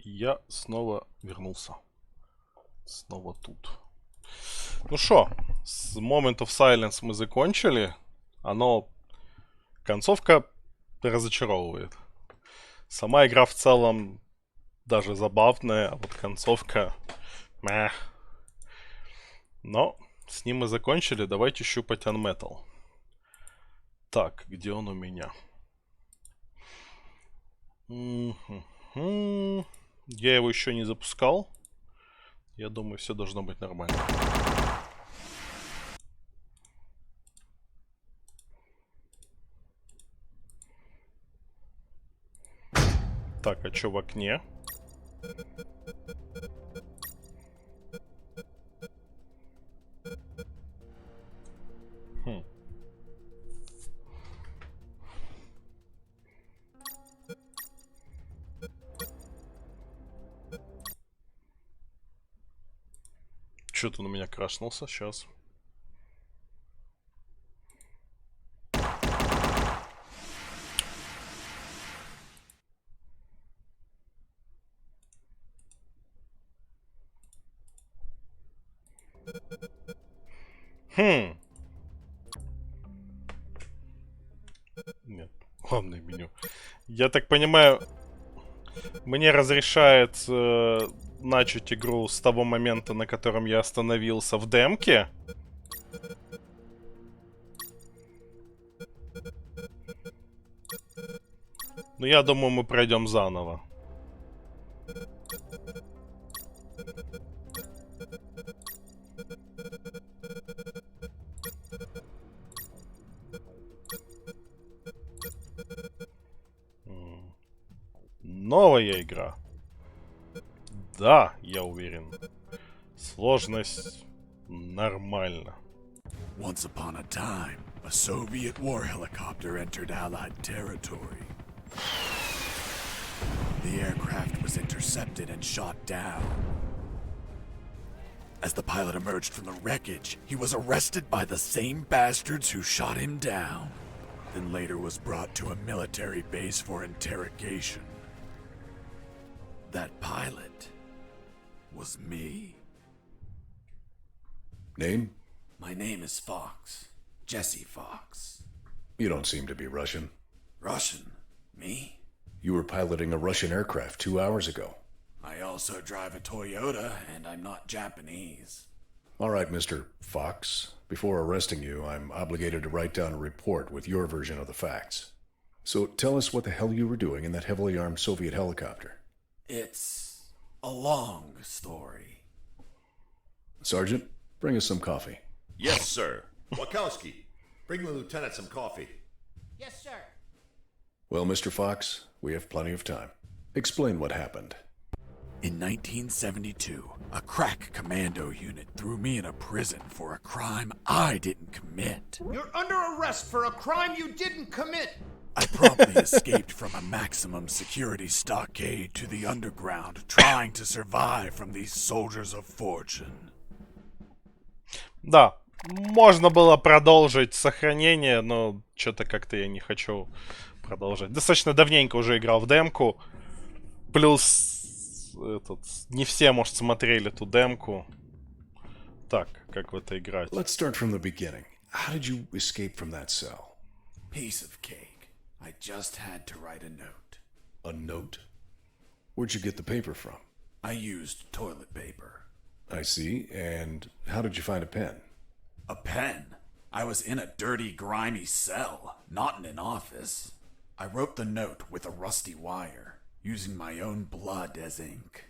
я снова вернулся. Снова тут. Ну что, с Moment of Silence мы закончили. Концовка разочаровывает. Сама игра в целом даже забавная, а вот концовка... Мeh. Но с ним мы закончили. Давайте щупать UnMetal. Так, где он у меня? Я его еще не запускал. Я думаю, все должно быть нормально. Так, а что в окне? Что-то он у меня крашнулся. Сейчас. Нет, главное меню. Я так понимаю, мне разрешает начать игру с того момента, на котором я остановился в демке. Но я думаю, мы пройдем заново. Новая игра. Да, я уверен. Сложность нормально. Once upon a time, a Soviet war helicopter entered Allied territory. The aircraft was intercepted and shot down. As the pilot emerged from the wreckage, he was arrested by the same bastards who shot him down, then later was brought to a military base for interrogation. That pilot was me. Name? My name is Fox. Jesse Fox. You don't seem to be Russian. Russian? Me? You were piloting a Russian aircraft 2 hours ago. I also drive a Toyota, and I'm not Japanese. All right, Mr. Fox. Before arresting you, I'm obligated to write down a report with your version of the facts. So tell us what the hell you were doing in that heavily armed Soviet helicopter. It's a long story. Sergeant, bring us some coffee. Yes, sir. Wachowski, bring the lieutenant some coffee. Yes, sir. Well, Mr. Fox, we have plenty of time. Explain what happened. In 1972, a crack commando unit threw me in a prison for a crime I didn't commit. You're under arrest for a crime you didn't commit. I promptly escaped from a maximum security stockade to the underground, trying to survive from these soldiers of fortune. Да, можно было продолжить сохранение, но что-то как-то я не хочу продолжать. Достаточно давненько уже играл в демку. Плюс не все, может, смотрели эту демку. Так, как в это играть? Let's start from the beginning. How did you escape from that cell? Piece of cake. I just had to write a note. A note? Where'd you get the paper from? I used toilet paper. I see. And how did you find a pen? A pen? I was in a dirty, grimy cell, not in an office. I wrote the note with a rusty wire, using my own blood as ink.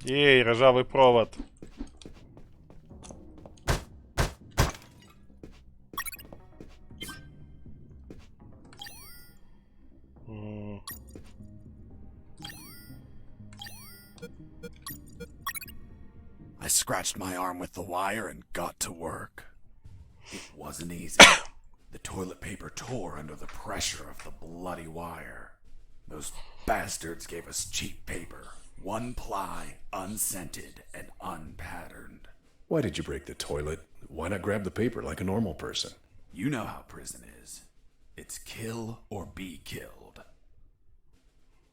Ей, ржавый провод. I scratched my arm with the wire and got to work. It wasn't easy. The toilet paper tore under the pressure of the bloody wire. Those bastards gave us cheap paper, one ply, unscented, and unpatterned. Why did you break the toilet? Why not grab the paper like a normal person? You know how prison is. It's kill or be killed.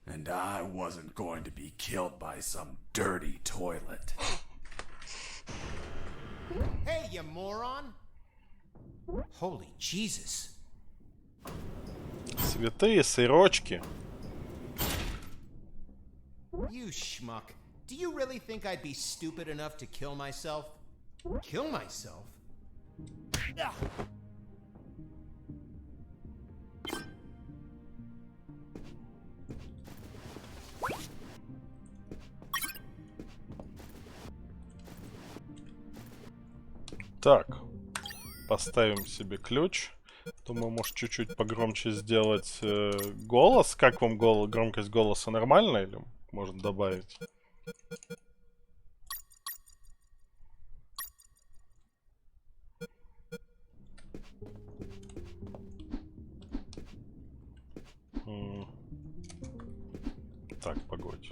And I wasn't going to be killed by some dirty toilet. Hey, you moron! Holy Jesus. Святые сырочки. You schmuck. Do you really think I'd be stupid enough to kill myself? Kill myself? Ah. Так, поставим себе ключ. Думаю, может чуть-чуть погромче сделать голос. Как вам громкость голоса нормальная или можно добавить? Так, погодь.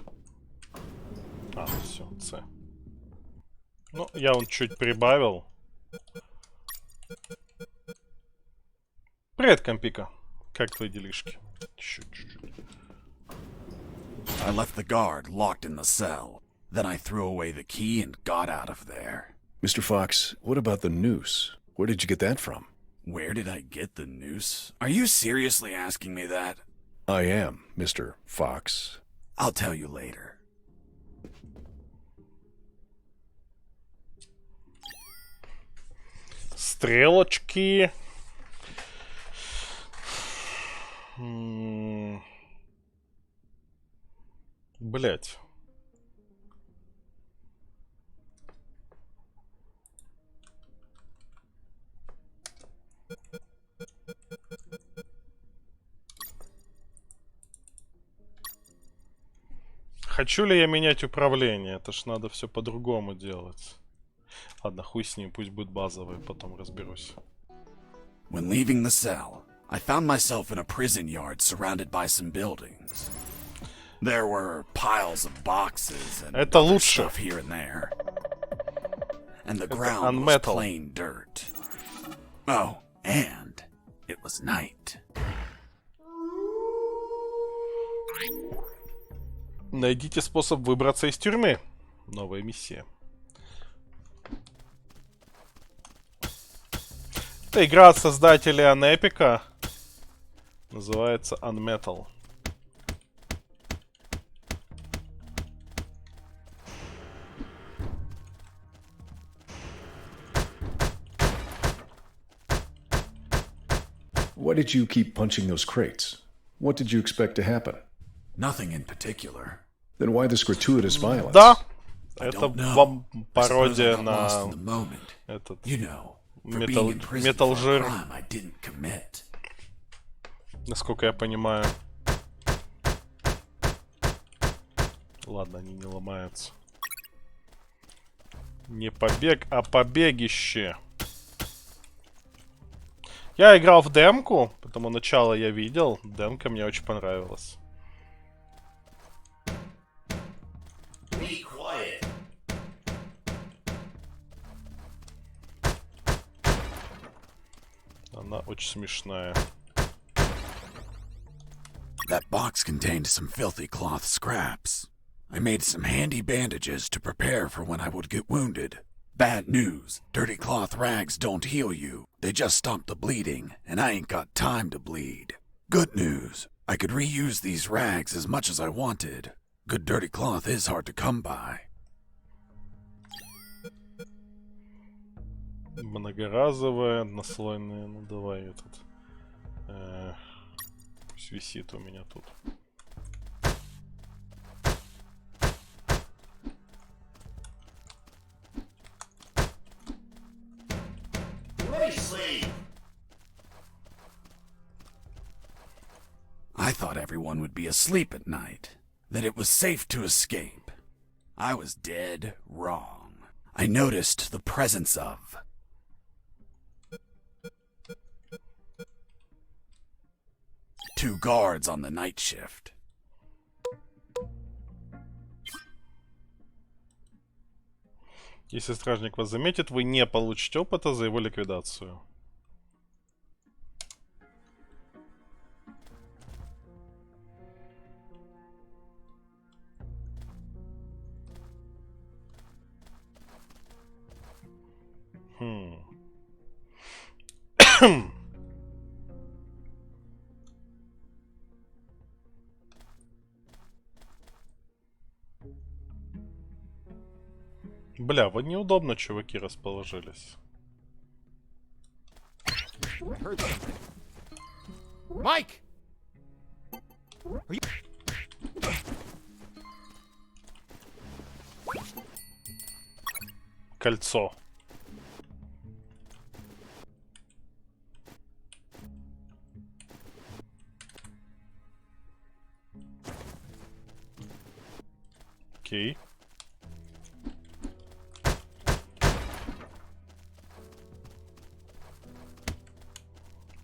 А, все, С. Ну, я вон чуть прибавил. Привет, компика. Как твои делишки? Чуть-чуть. I left the guard locked in the cell. Then I threw away the key and got out of there. Mr. Fox, what about the noose? Where did you get that from? Where did I get the noose? Are you seriously asking me that? I am, Mr. Fox. I'll tell you later. Стрелочки. Блять. Хочу ли я менять управление? Это ж надо все по-другому делать. Ладно, хуй с ним, пусть будет базовый, потом разберусь. When leaving the cell, I found myself in a prison yard surrounded by some buildings. There were piles of boxes and Это other лучше. stuff here and there. And the Это ground was UnMetal. plain dirt. Oh, and it was night. Найдите способ выбраться из тюрьмы. Новая миссия. Это игра от создателей UnEpic. Называется UnMetal. Why did you keep punching those crates? What did you expect to happen? Nothing in particular. Then why this gratuitous violence? Да, I это don't know. вам I suppose I пародия got lost in на the moment. этот You know, for Metal- being in prison Metal for a жир. crime I didn't commit. насколько я понимаю. Ладно, они не ломаются. Не побег, а побегище. Я играл в демку, потому начало я видел. Демка мне очень понравилась. Be quiet. Она очень смешная. That box contained some filthy cloth scraps. I made some handy bandages to prepare for when I would get wounded. Bad news. Dirty cloth rags don't heal you. They just stop the bleeding, and I ain't got time to bleed. Good news. I could reuse these rags as much as I wanted. Good dirty cloth is hard to come by. Многоразовая, однослойная. Ну давай этот. Пусть висит у меня тут. Let me sleep. I thought everyone would be asleep at night, that it was safe to escape. I was dead wrong. I noticed the presence of two guards on the night shift. Если стражник вас заметит, вы не получите опыта за его ликвидацию. Бля, вот неудобно чуваки расположились. I heard something. Mike! Are you... Кольцо. Окей.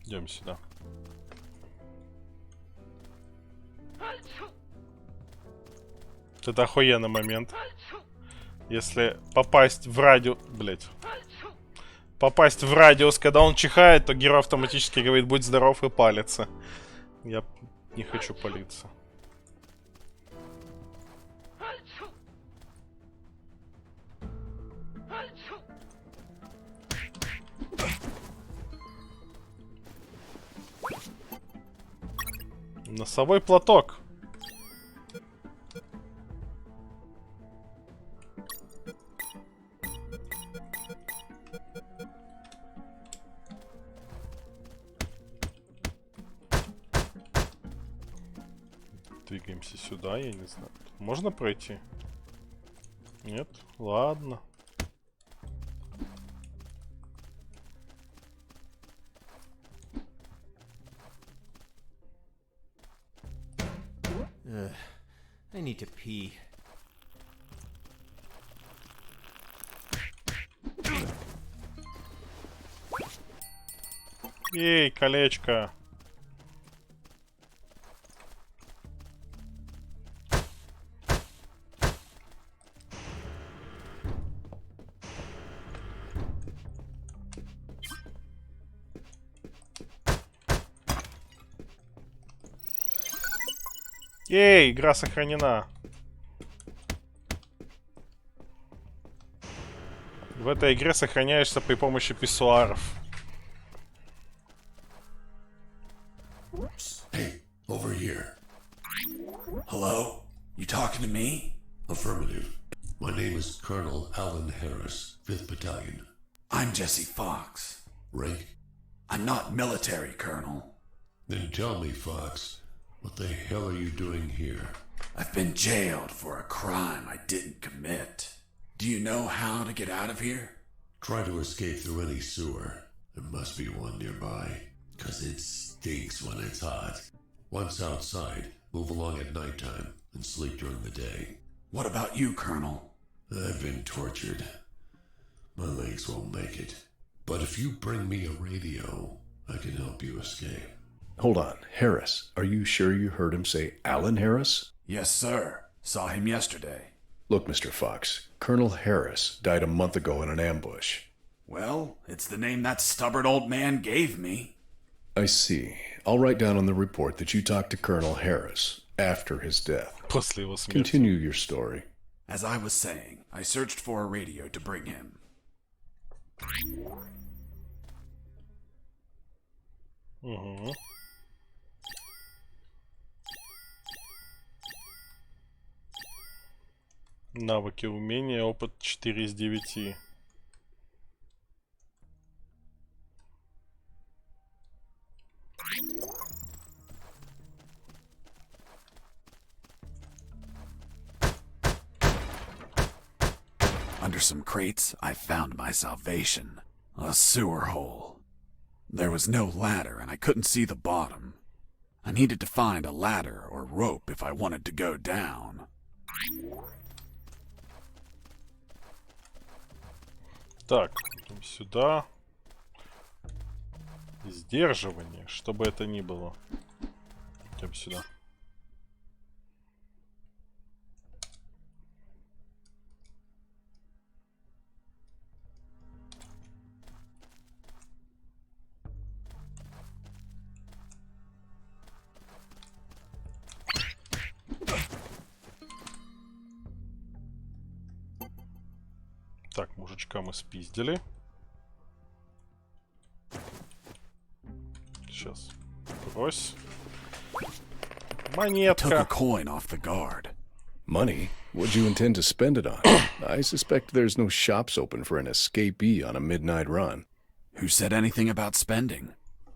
Идем сюда. Это охуенный момент. Если попасть в радиус... Блять. Попасть в радиус, когда он чихает, то герой автоматически говорит «Будь здоров» и палится. Я не хочу палиться. Носовой платок. Двигаемся сюда, я не знаю. Можно пройти? Нет? Ладно. I need to pee. Эй, колечко. Эй, игра сохранена. В этой игре сохраняешься при помощи писсуаров. Hey, over here. Hello? You talking to me? Affirmative. My name is Colonel Alan Harris, 5th Battalion. I'm Jesse Fox. Rank? I'm not military, Colonel. Then tell me, Fox, what the hell are you doing here? I've been jailed for a crime I didn't commit. Do you know how to get out of here? Try to escape through any sewer. There must be one nearby, 'cause it stinks when it's hot. Once outside, move along at nighttime and sleep during the day. What about you, Colonel? I've been tortured. My legs won't make it. But if you bring me a radio, I can help you escape. Hold on. Harris, are you sure you heard him say Alan Harris? Yes, sir. Saw him yesterday. Look, Mr. Fox, Colonel Harris died a month ago in an ambush. Well, it's the name that stubborn old man gave me. I see. I'll write down on the report that you talked to Colonel Harris after his death. После его смерти. Continue your story. As I was saying, I searched for a radio to bring him. Угу. Навыки, умения, опыт 4 из 9. Under some crates, I found my salvation. A sewer hole. There was no ladder, and I couldn't see the bottom. I needed to find a ladder or rope if I wanted to go down. Так, идем сюда. Сдерживание, что бы это ни было. Идем сюда. Так, мужичка мы спиздили. сейчас. Брось. Took a Монетка. coin off the guard. Money? What'd you intend to spend it on? I suspect there's no shops open for an escapee on a midnight run. Who said anything about spending?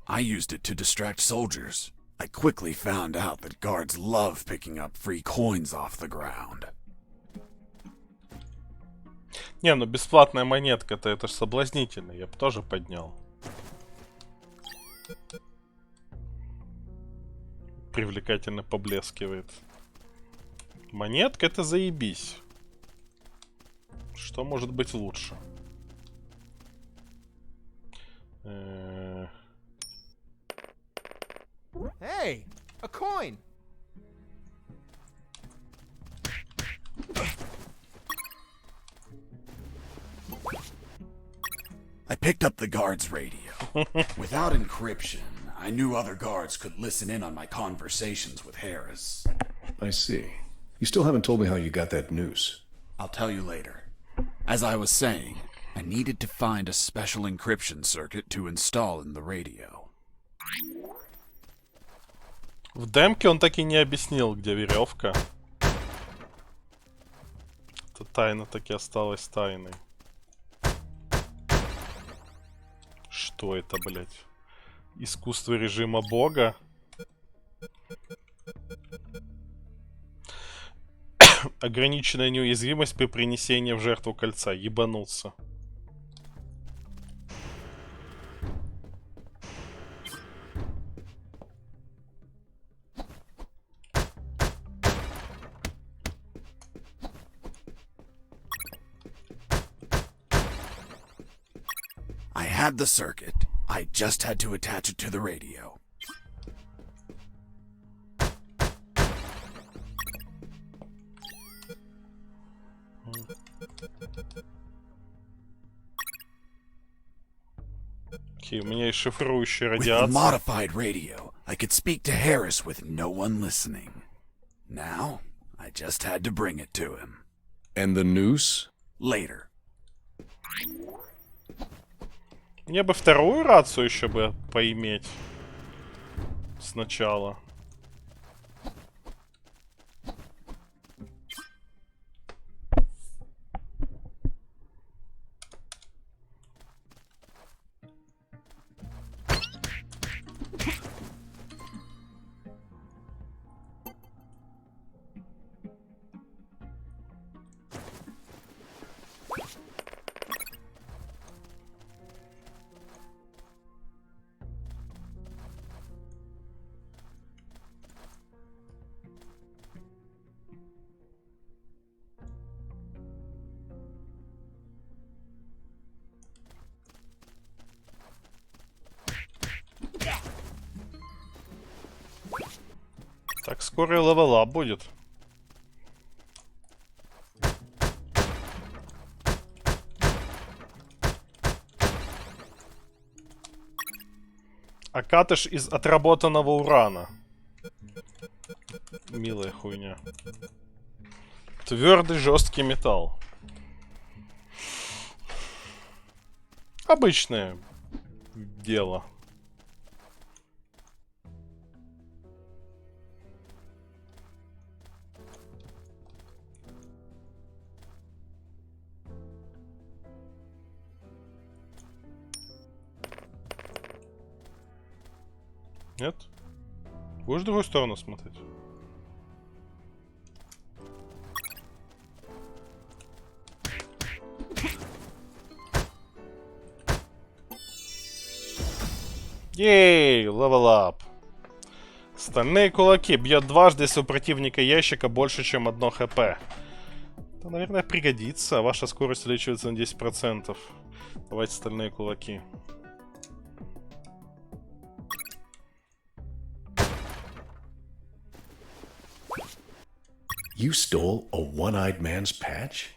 I used it to distract soldiers. I quickly found out that guards love picking up free coins off the ground. Не, ну бесплатная монетка-то, это ж соблазнительно. Я бы тоже поднял. Привлекательно поблескивает. Монетка — это заебись. Что может быть лучше? Hey, a coin. I picked up the guard's radio. Without encryption, I knew other guards could listen in on my conversations with Harris. I see. You still haven't told me how you got that noose. I'll tell you later. As I was saying, I needed to find a special encryption circuit to install in the radio. В демке он так и не объяснил, где веревка. Эта тайна таки осталась тайной. Что это, блять? Искусство режима бога? Ограниченная неуязвимость при принесении в жертву кольца. Ебанулся. I had the circuit. I just had to attach it to the radio. Окей, у меня есть шифрующая With the радиация. modified radio, I could speak to Harris with no one listening. Now, I just had to bring it to him. And the noose? Later. Мне бы вторую рацию еще бы поиметь. Сначала. Так, скоро левелап будет. А катыш из отработанного урана. Милая хуйня. Твердый жесткий металл. Обычное дело. Нет? Будешь в другую сторону смотреть? Ей, левел ап. Стальные кулаки. Бьет дважды, если у противника ящика больше, чем 1 хп. Это, наверное, пригодится. Ваша скорость увеличивается на 10%. Давайте стальные кулаки. You stole a one-eyed man's patch?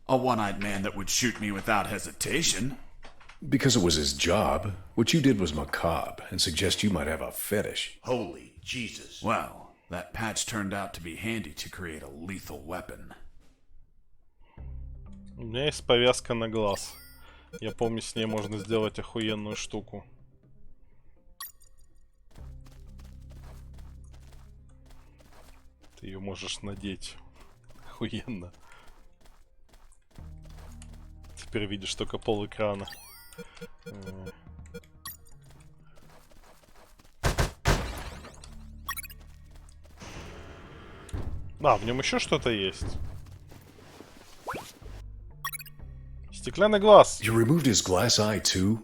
A one-eyed man that would shoot me without hesitation. Because it was his job. What you did was macabre and suggest you might have a fetish. Holy Jesus. Well, that patch turned out to be handy to create a lethal weapon. У меня есть повязка на глаз. Я помню, с ней можно сделать охуенную штуку. Ты ее можешь надеть. Охуенно. Теперь видишь только пол экрана. А, в нем еще что-то есть. Стеклянный глаз. You removed his glass eye too?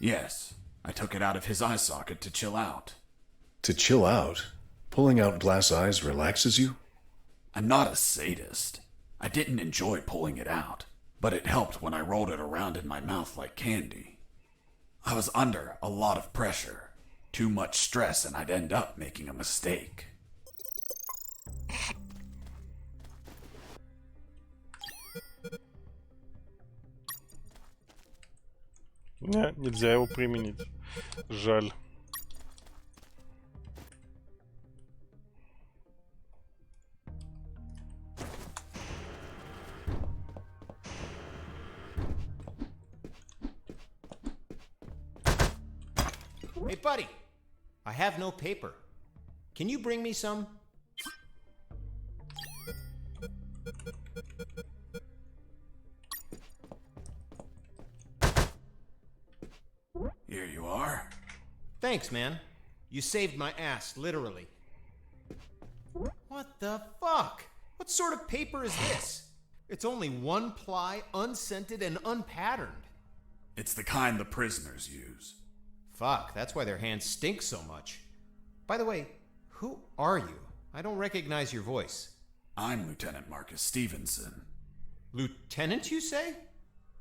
Yes, I took it out of his eye socket to chill out. To chill out? Pulling out glass eyes relaxes you? I'm not a sadist. I didn't enjoy pulling it out, but it helped when I rolled it around in my mouth like candy. I was under a lot of pressure, too much stress, and I'd end up making a mistake. Не, нельзя его применить. Жаль. Hey, buddy. I have no paper. Can you bring me some? Here you are. Thanks, man. You saved my ass, literally. What the fuck? What sort of paper is this? It's only one ply, unscented, and unpatterned. It's the kind the prisoners use. Fuck, that's why their hands stink so much. By the way, who are you? I don't recognize your voice. I'm Lieutenant Marcus Stevenson. Lieutenant, you say?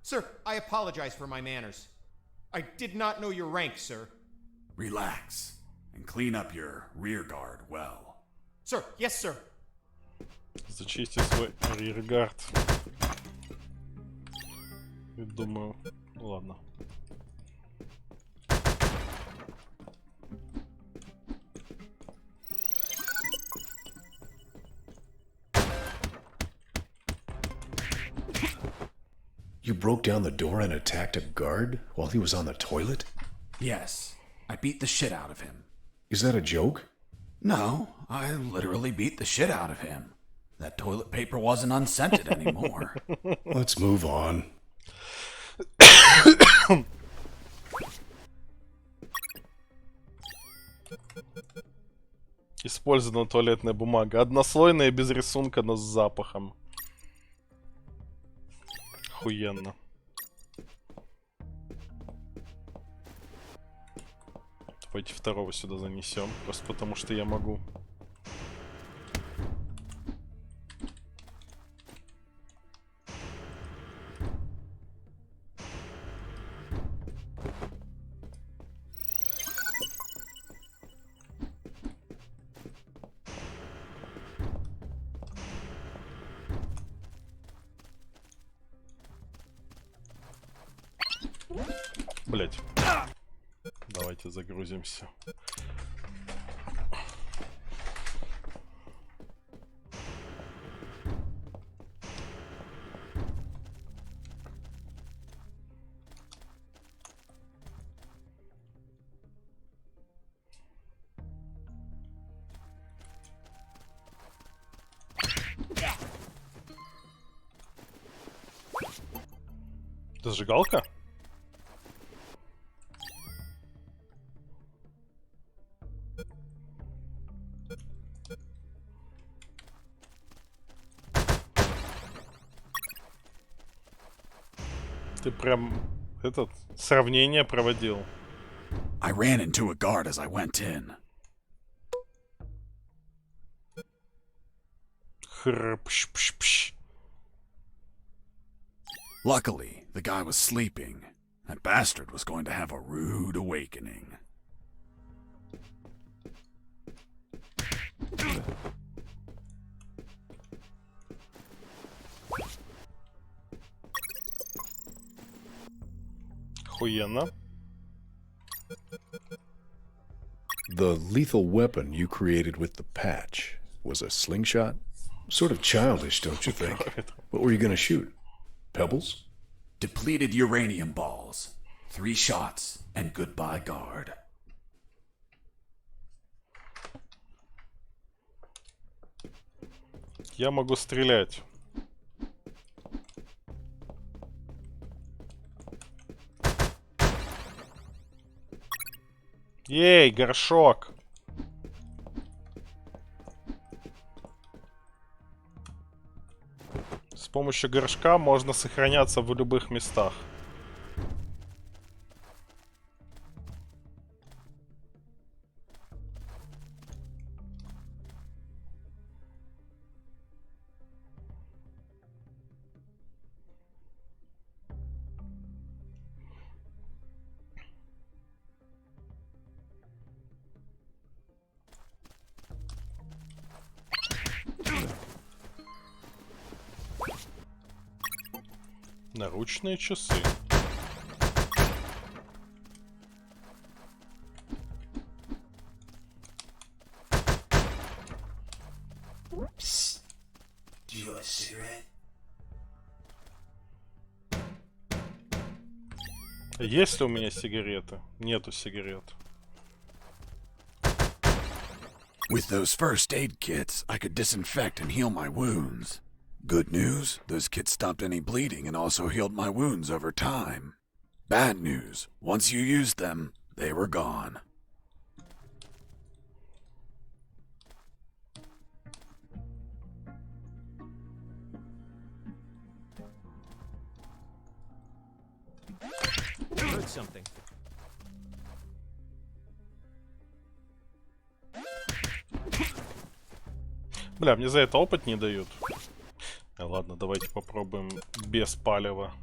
Sir, I apologize for my manners. I did not know your rank, sir. Relax and clean up your rear guard well. Sir, yes, sir. Зачисти свой рергард. И думаю, ну ладно. You broke down the door and attacked a guard while he was on the toilet? Yes, I beat the shit out of him. Is that a joke? No, I literally beat the shit out of him. That toilet paper wasn't unscented anymore. Let's move on. Использована туалетная бумага. Однослойная, без рисунка, но с запахом. Охуенно. Давайте второго сюда занесем. Просто потому что я могу. Блять. Давайте загрузимся. Это зажигалка? Ты прям этот сравнение проводил. I ran into a guard as I went in. Хрпш-пш-пш. Luckily, the guy was sleeping. That bastard was going to have a rude awakening. Охуенно. The lethal weapon you created with the patch was a slingshot? Sort of childish, don't you think? What were you going to shoot? Pebbles? Depleted uranium balls. 3 shots and goodbye guard. Я могу стрелять. Ей, горшок. С помощью горшка можно сохраняться в любых местах. Наручные часы. Do you want a cigarette? Есть ли у меня сигареты? Нету сигарет. With those first aid kits, I could disinfect and heal my wounds. Good news, those kits stopped any bleeding and also healed my wounds over time. Bad news, once you used them, they were gone. Heard something. Бля, мне за это опыт не дают. Ладно, давайте попробуем без палева.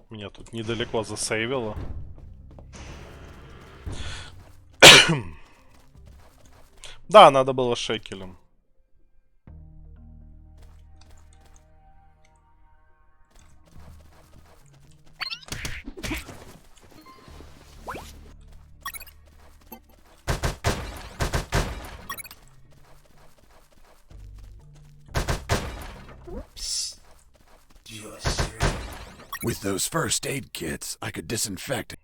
Меня тут недалеко засейвило. Да, надо было шекелем. With those first aid kits, I could disinfect.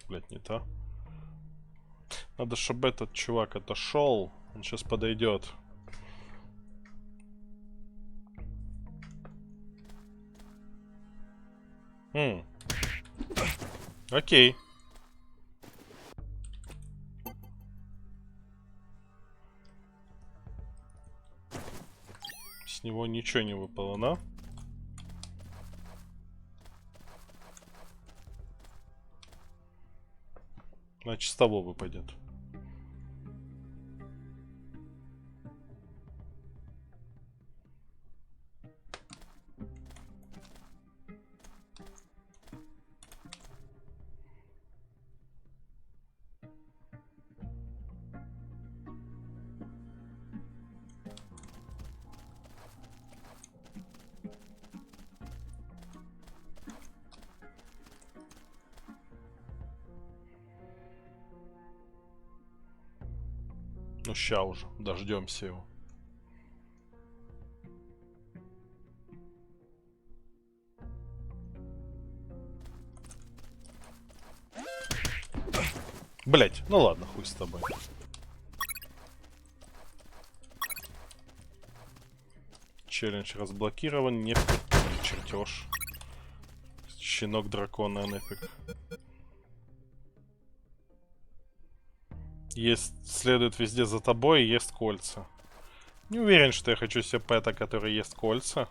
Блять, не то. Надо, чтобы этот чувак отошел. Он сейчас подойдет. Окей. С него ничего не выпало, да? Значит, с того выпадет. Ну, ща уже, дождемся его. Блять, ну ладно, хуй с тобой. Челлендж разблокирован, не чертеж. Щенок дракона нафиг. Есть, следует везде за тобой и ест кольца. Не уверен, что я хочу себе пэта, который ест кольца.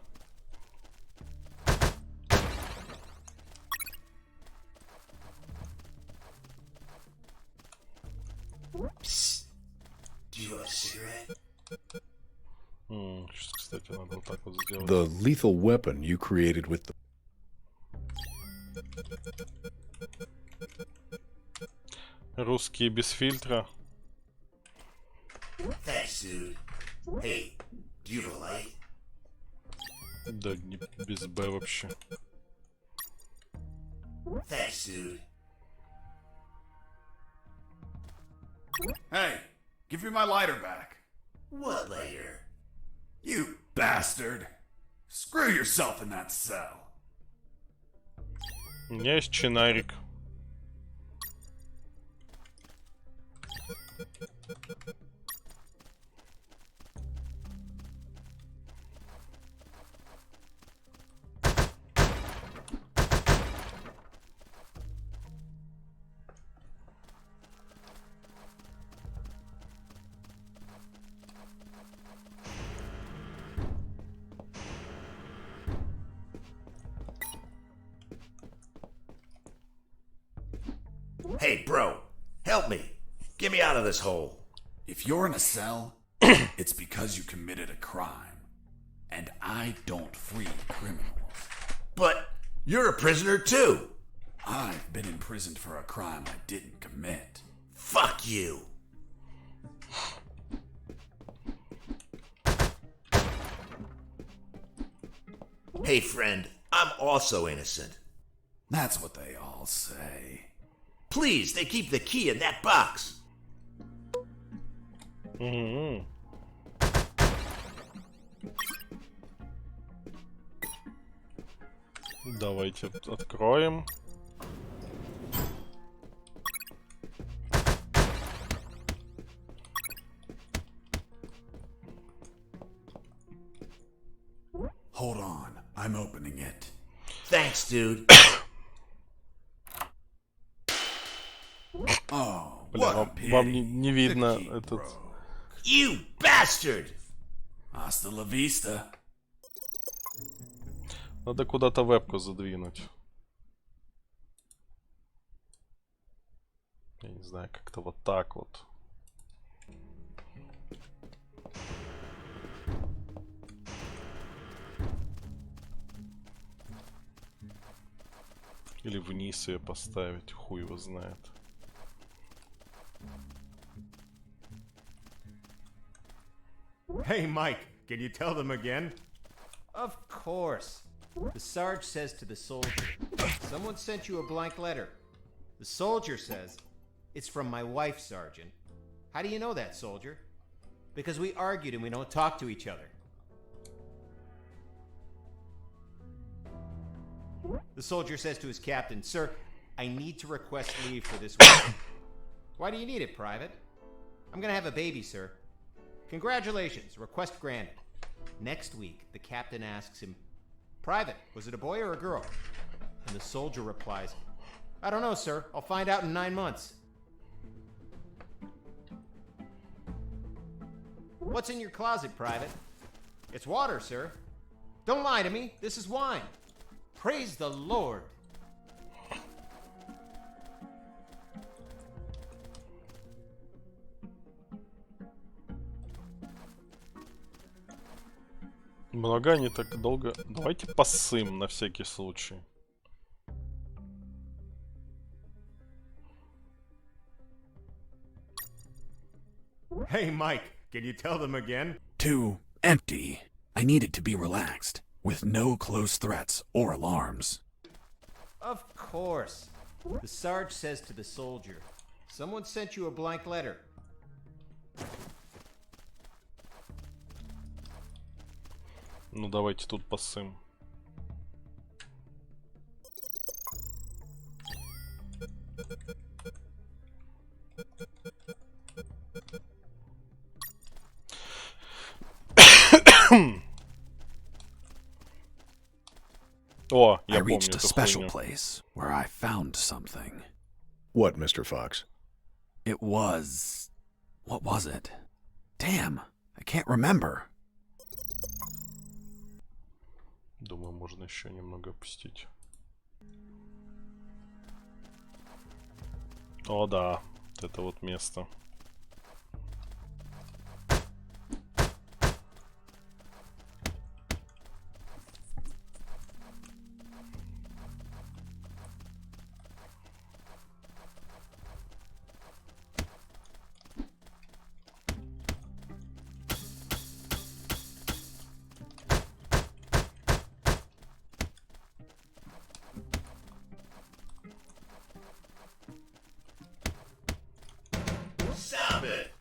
Сейчас, кстати, надо вот так вот сделать. The lethal weapon you created with the... Русские без фильтра. Thanks, dude. Hey, do you have a light? Да, не без Б вообще. Thanks, dude. Hey, give me my lighter back. What lighter? You bastard. Screw yourself in that cell. У меня есть чинарик. Hey, bro, help me. Get me out of this hole. If you're in a cell, it's because you committed a crime. And I don't free criminals. But you're a prisoner too. I've been imprisoned for a crime I didn't commit. Fuck you. Hey, friend, I'm also innocent. That's what they all say. Please, they keep the key in that box. Давайте откроем. Hold on, I'm opening it. Thanks, dude. Oh, Бля, what a вам pity. не видно The key этот... broke. You bastard! Hasta la vista. Надо куда-то вебку задвинуть. Я не знаю, как-то вот так вот. Или вниз ее поставить, хуй его знает. Hey, Mike, can you tell them again? Of course. The Sarge says to the soldier, someone sent you a blank letter. The soldier says, it's from my wife, Sergeant. How do you know that, soldier? Because we argued and we don't talk to each other. The soldier says to his captain, sir, I need to request leave for this week. Why do you need it, Private? I'm gonna have a baby, sir. Congratulations, request granted. Next week, the captain asks him, Private, was it a boy or a girl? And the soldier replies, I don't know, sir. I'll find out in 9 months. What's in your closet, Private? It's water, sir. Don't lie to me. This is wine. Praise the Lord. Много не так долго. Давайте посым на всякий случай. Hey, Mike, can you tell them again? Too empty. I needed to be relaxed, with no close threats or alarms. Of course. The Sarge says to the soldier, someone sent you a blank letter. Ну давайте тут посым. О, I я помню reached a эту special хуйню. place where I found something. What, Mr. Fox? It was... what was it? Damn, I can't remember. Думаю, можно еще немного опустить. О, да. Вот это вот место. Stop it!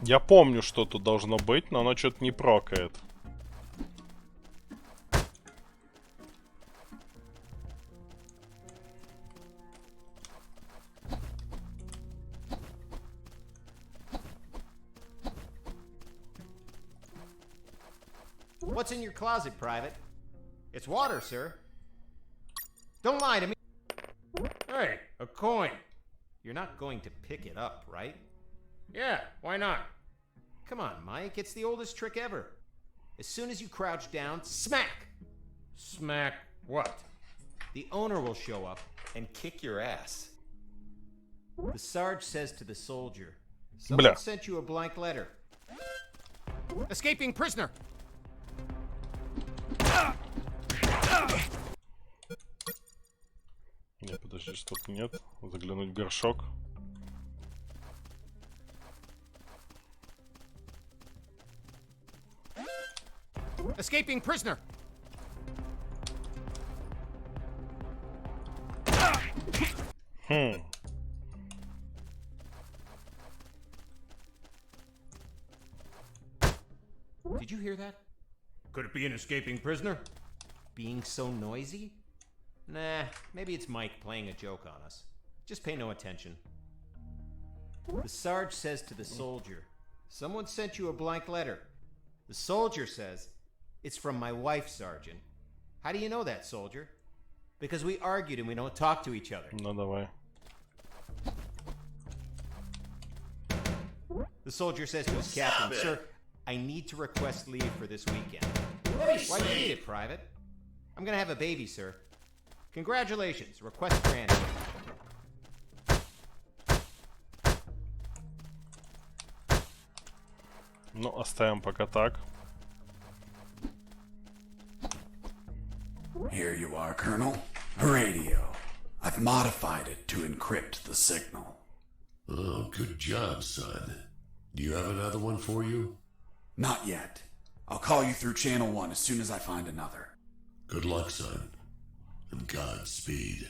Я помню, что тут должно быть, но оно что-то не прокает. What's in your closet, Private? It's water, sir. Don't lie to me. Hey, a coin. You're not going to pick it up, right? Yeah, why not? Come on, Mike. It's the oldest trick ever. As soon as you crouch down, smack! Smack what? The owner will show up and kick your ass. The Sarge says to the soldier, someone Bля. sent you a blank letter. Escaping prisoner! Не, подожди, что-то нет. Заглянуть в горшок. Escaping prisoner! Хм. Did you hear that? Could it be an escaping prisoner? Being so noisy? Nah, maybe it's Mike playing a joke on us. Just pay no attention. The Sarge says to the soldier, someone sent you a blank letter. The soldier says, it's from my wife, Sergeant. How do you know that, soldier? Because we argued and we don't talk to each other. Ну давай. The soldier says to his captain, sir, I need to request leave for this weekend. Why do you need it, Private? I'm gonna have a baby, sir. Congratulations, request granted. Ну, оставим пока так. Here you are, Colonel. A radio. I've modified it to encrypt the signal. Oh, good job, son. Do you have another one for you? Not yet. I'll call you through Channel 1 as soon as I find another. Good luck, son. And Godspeed.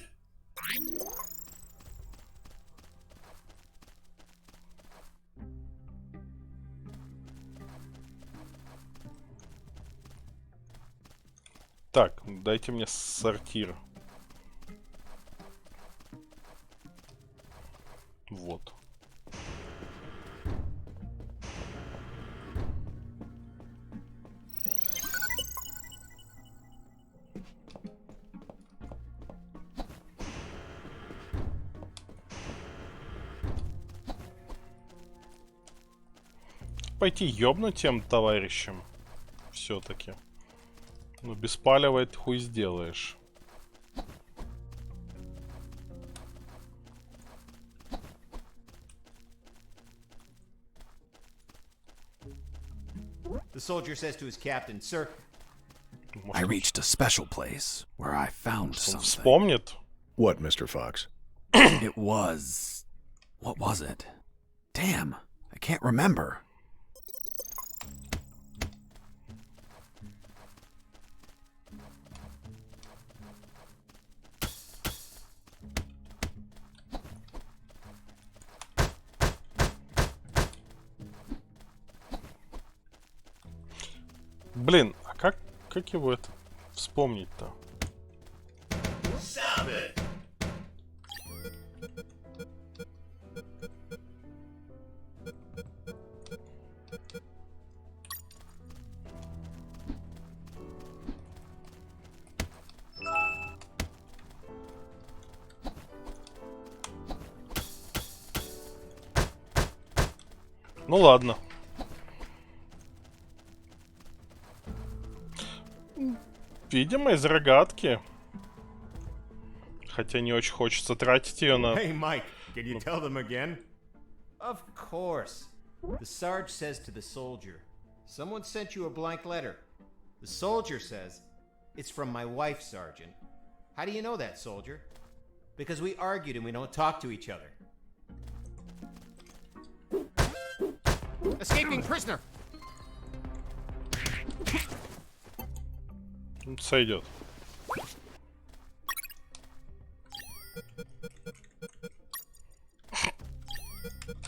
Так, дайте мне сортир. Вот. Пойти ёбнуть тем товарищем. Все-таки. Ну, без палева это хуй сделаешь. The soldier says to his captain, sir, I reached a special place where I found Он something. вспомнит. What, Mr. Fox? It was... What was it? Damn, I can't remember. Блин, а как его это вспомнить-то? Stop it! Ну ладно. Видимо, из рогатки. Хотя не очень хочется тратить ее на... hey, Mike, can you tell them again? Of course. The Sarge says to the soldier, someone sent you a blank letter. The soldier says, it's from my wife, Sergeant. How do you know that, soldier? Because we argued and we don't talk to each other. Escaping prisoner! Сойдет.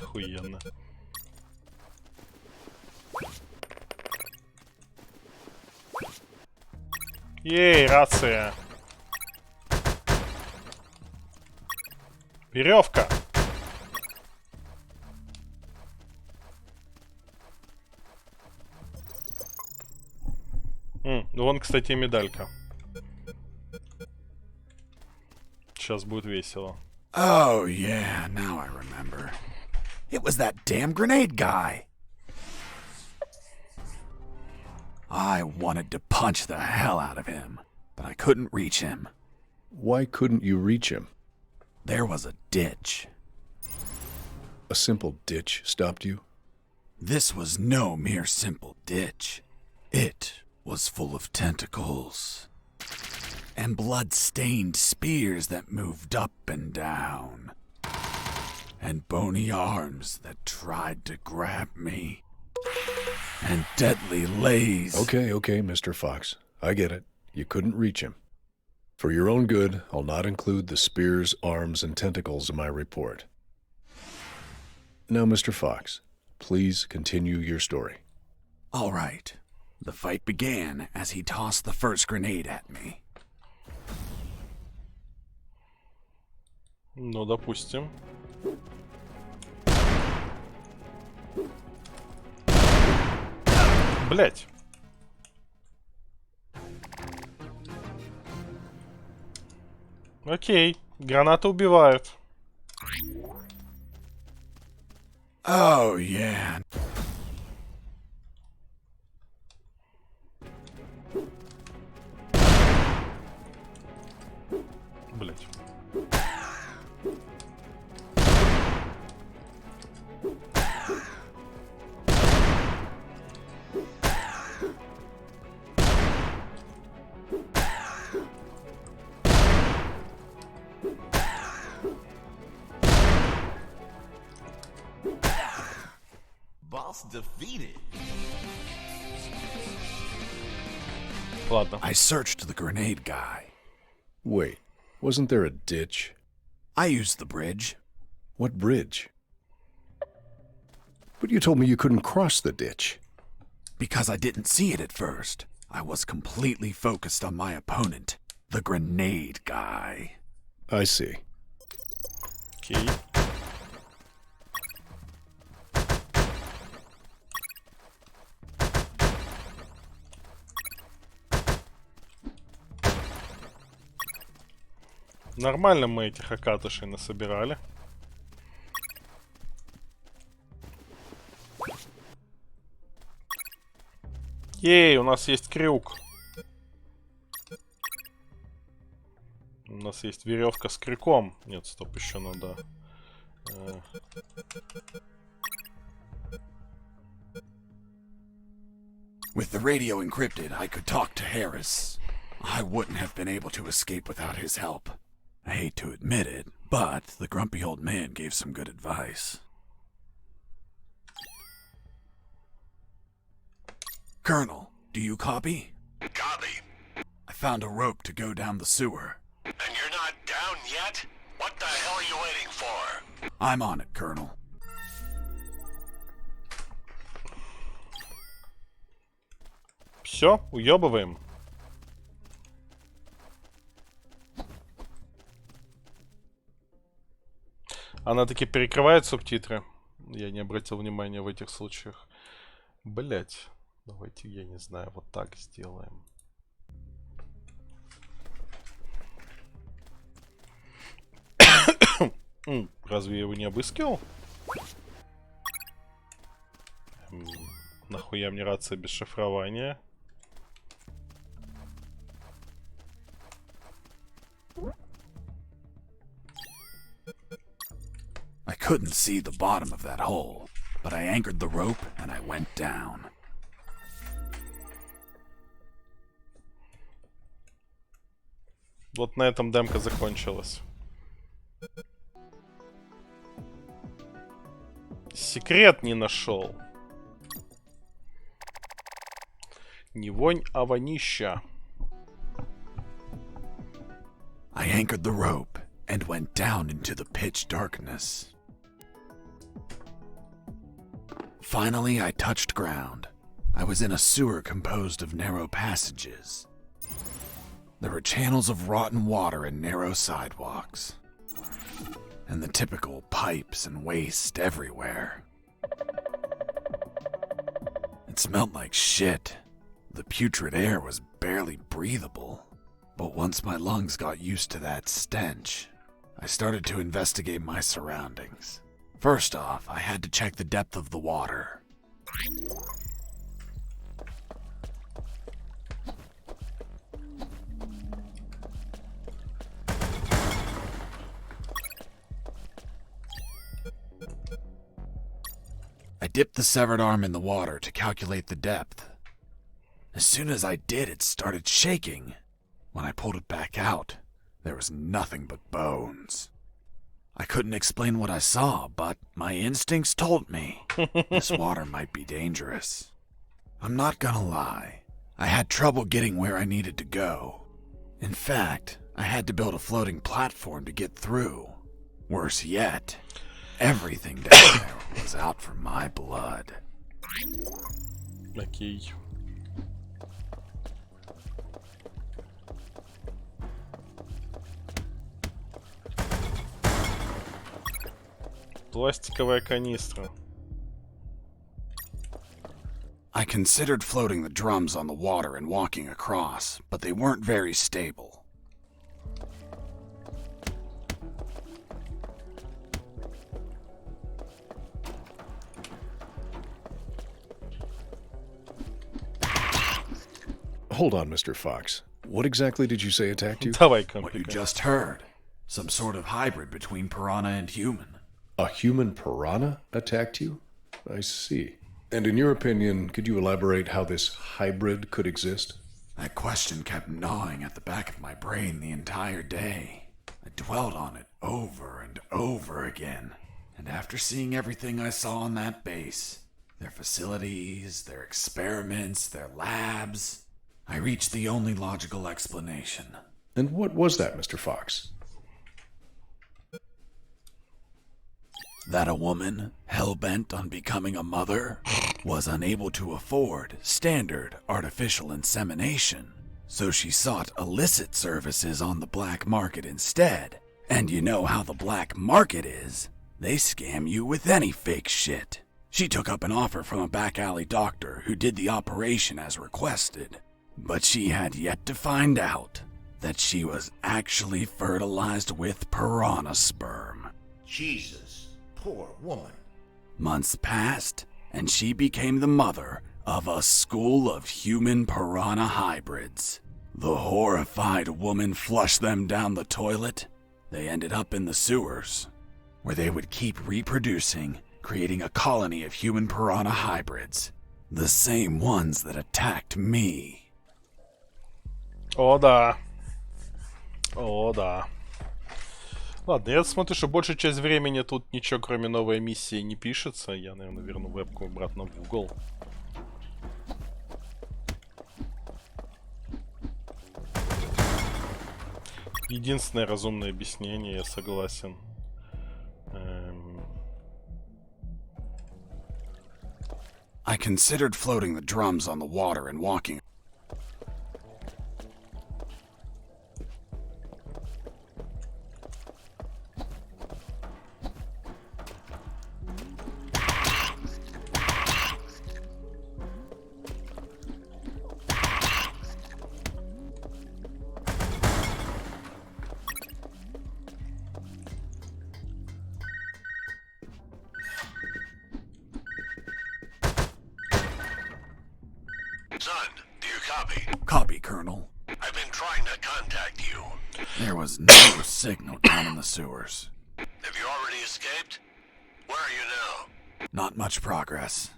Охуенно. Ей, рация. Веревка. вон, кстати, и медалька. Сейчас будет весело. Oh, yeah, now I remember. It was that damn grenade guy. I wanted to punch the hell out of him, but I couldn't reach him. Why couldn't you reach him? There was a ditch. A simple ditch stopped you? This was no mere simple ditch. It was full of tentacles and blood-stained spears that moved up and down, and bony arms that tried to grab me, and deadly lays. Okay, Mr. Fox. I get it. You couldn't reach him. For your own good, I'll not include the spears, arms, and tentacles in my report. Now, Mr. Fox, please continue your story. All right. The fight began as he tossed the first grenade at me. Ну, допустим. Блять. Окей, граната убивает. Oh, yeah. Блять. Boss defeated. Ладно. I searched the grenade guy. Wait, wasn't there a ditch? I used the bridge. What bridge? But you told me you couldn't cross the ditch. Because I didn't see it at first. I was completely focused on my opponent, the grenade guy. I see. Окей. Нормально мы этих окатышей насобирали. Ей, у нас есть крюк. У нас есть веревка с крюком. Нет, стоп, еще надо. With the radio encrypted, I could talk to Harris. I wouldn't have been able to escape without his help. I hate to admit it, but the grumpy old man gave some good advice. Colonel, do you copy? Copy. I found a rope to go down the sewer. And you're not down yet? What the hell are you waiting for? I'm on it, Colonel. Все, уебываем. Она таки перекрывает субтитры. Я не обратил внимания в этих случаях. Блять. Давайте, я не знаю, вот так сделаем. Разве я его не обыскивал? Нахуя мне рация без шифрования? I couldn't see the bottom of that hole, but I anchored the rope and I went down. Вот на этом демка закончилась. Секрет не нашел. Не вонь, а вонища. I anchored the rope and went down into the pitch darkness. Finally, I touched ground. I was in a sewer composed of narrow passages. There were channels of rotten water and narrow sidewalks, and the typical pipes and waste everywhere. It smelled like shit. The putrid air was barely breathable. But once my lungs got used to that stench, I started to investigate my surroundings. First off, I had to check the depth of the water. I dipped the severed arm in the water to calculate the depth. As soon as I did, it started shaking. When I pulled it back out, there was nothing but bones. I couldn't explain what I saw, but my instincts told me this water might be dangerous. I'm not gonna lie, I had trouble getting where I needed to go. In fact, I had to build a floating platform to get through. Worse yet, everything down there was out for my blood. Окей. Пластиковая канистра. I considered floating the drums on the water and walking across, but they weren't very stable. Hold on, Mr. Fox. What exactly did you say attacked you? Давай, What you компликация. just heard. Some sort of hybrid between piranha and human. A human piranha attacked you? I see. And in your opinion, could you elaborate how this hybrid could exist? That question kept gnawing at the back of my brain the entire day. I dwelled on it over and over again. And after seeing everything I saw on that base, their facilities, their experiments, their labs, I reached the only logical explanation. And what was that, Mr. Fox? That a woman, hell-bent on becoming a mother, was unable to afford standard artificial insemination, so she sought illicit services on the black market instead. And you know how the black market is. They scam you with any fake shit. She took up an offer from a back alley doctor who did the operation as requested, but she had yet to find out that she was actually fertilized with piranha sperm. Jesus, poor woman. Months passed, and she became the mother of a school of human piranha hybrids. The horrified woman flushed them down the toilet. They ended up in the sewers, where they would keep reproducing, creating a colony of human piranha hybrids. The same ones that attacked me. О, да. О, да. Ладно, я смотрю, что большая часть времени тут ничего, кроме новой миссии, не пишется. Я, наверное, верну вебку обратно в угол. Единственное разумное объяснение, я согласен. I considered floating the drums on the water and walking. Son, do you copy? Copy, Colonel. I've been trying to contact you. There was no signal down in the sewers. Have you already escaped? Where are you now? Not much progress.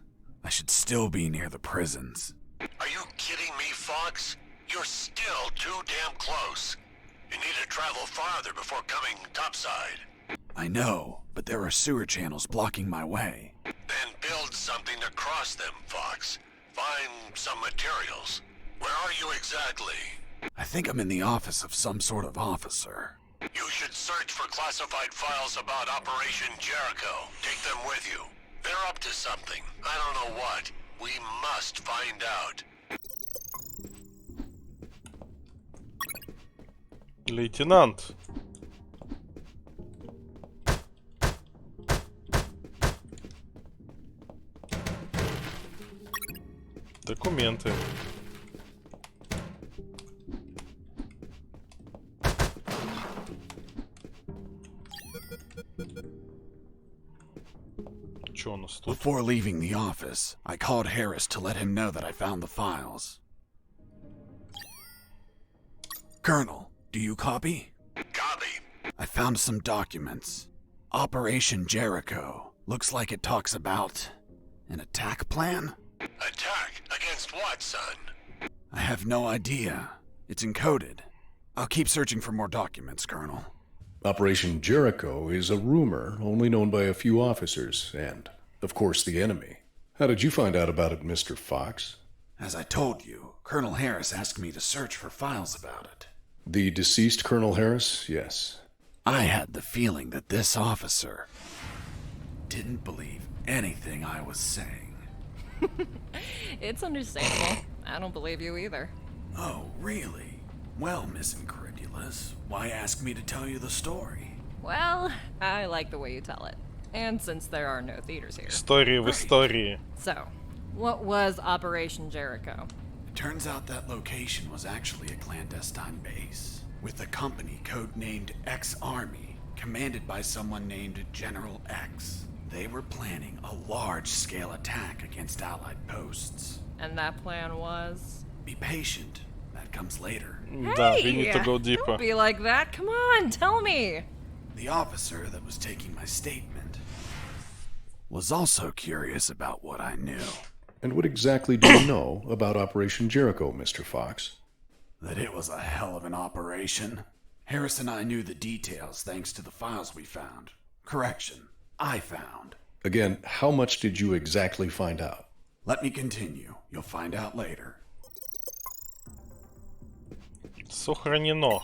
I should still be near the prisons. Are you kidding me, Fox? You're still too damn close. You need to travel farther before coming topside. I know, but there are sewer channels blocking my way. Then build something to cross them, Fox. Find some materials. Where are you exactly? I think I'm in the office of some sort of officer. You should search for classified files about Operation Jericho. Take them with you. They're up to something. I don't know what. We must find out. Лейтенант. Документы. Что у нас тут? Before leaving the office, I called Harris to let him know that I found the files. Colonel, do you copy? Copy. I found some documents. Operation Jericho. Looks like it talks about an attack plan? Attack? Against what, son? I have no idea. It's encoded. I'll keep searching for more documents, Colonel. Operation Jericho is a rumor only known by a few officers and, of course, the enemy. How did you find out about it, Mr. Fox? As I told you, Colonel Harris asked me to search for files about it. The deceased Colonel Harris? Yes. I had the feeling that this officer didn't believe anything I was saying. It's understandable. I don't believe you either. Oh, really? Well, Miss Incredulous, why ask me to tell you the story? Well, I like the way you tell it. And since there are no theaters here. Истории в истории. So, what was Operation Jericho? It turns out that location was actually a clandestine base, with a company codenamed X-Army, commanded by someone named General X. They were planning a large-scale attack against Allied posts. And that plan was? Be patient. That comes later. Да, we need to Hey! go deeper. Don't be like that. Come on, tell me. The officer that was taking my statement was also curious about what I knew. And what exactly do you know about Operation Jericho, Mr. Fox? That it was a hell of an operation. Harris and I knew the details thanks to the files we found. Correction, I found. Again, how much did you exactly find out? Let me continue. You'll find out later. Сохранено.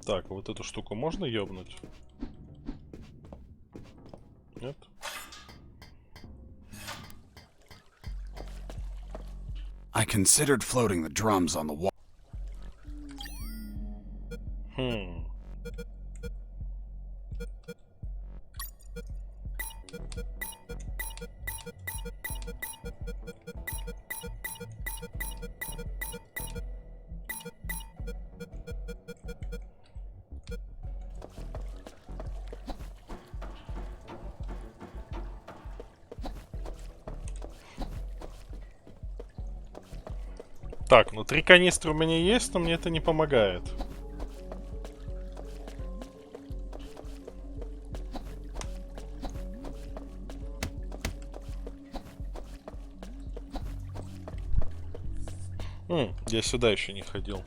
Так, вот эту штуку можно ёбнуть? Нет? I considered floating the drums on the wall. Так, ну 3 канистры у меня есть, но мне это не помогает. Я сюда еще не ходил.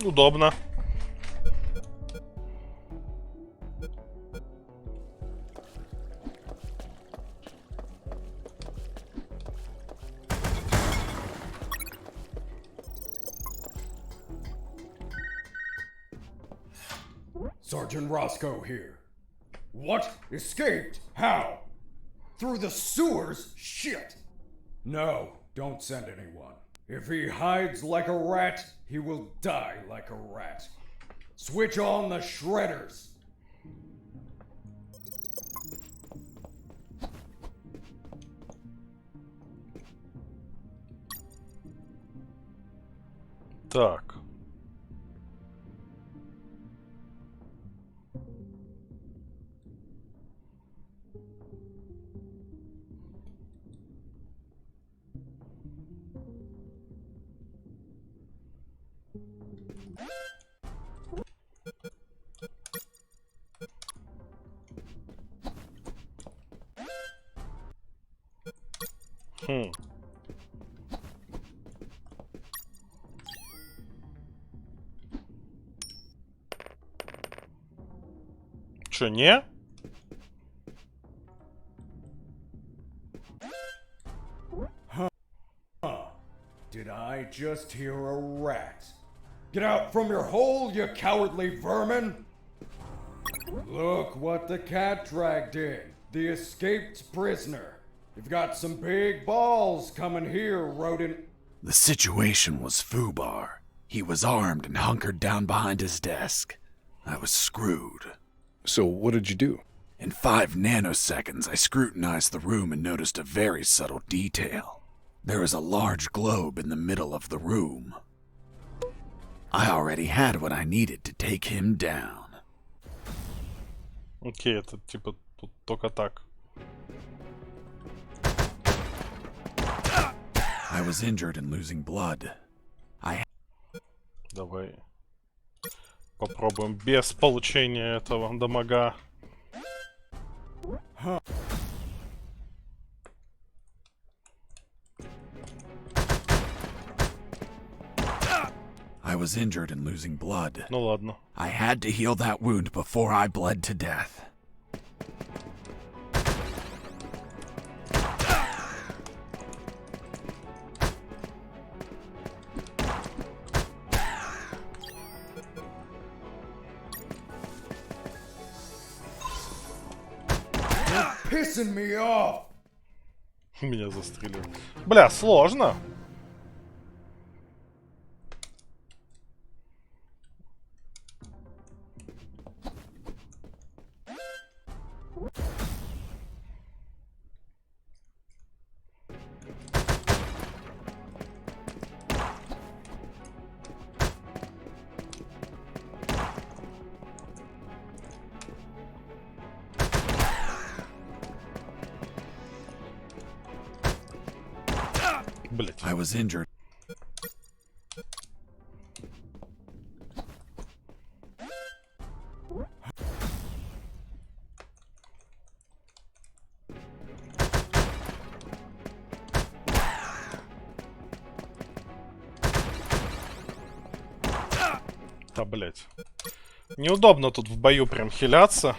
Удобно. Sergeant Roscoe here. What? Escaped? How? Through the sewers? Shit! No, don't send anyone. If he hides like a rat, he will die like a rat. Switch on the shredders. Так. Чё, не? Did I just hear a rat? Get out from your hole, you cowardly vermin! Look what the cat dragged in. The escaped prisoner. You've got some big balls coming here, rodent. The situation was foobar. He was armed and hunkered down behind his desk. I was screwed. So what did you do? In 5 nanoseconds, I scrutinized the room and noticed a very subtle detail. There was a large globe in the middle of the room. I already had what I needed to take him down. Окей, это типа тут только так. I was injured and losing blood. Давай попробуем без получения этого дамага. I was injured and losing blood. Ну ладно. I had to heal that wound before I bled to death. Pissing me off. Меня застрелил. Бля, сложно. Блять. I was injured. Да, блять. Неудобно тут в бою прям хиляться.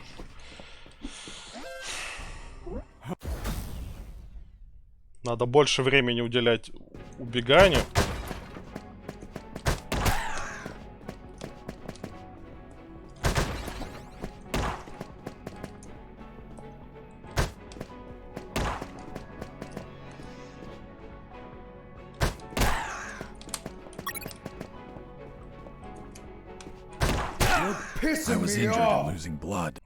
Надо больше времени уделять убеганию. I was injured and losing blood.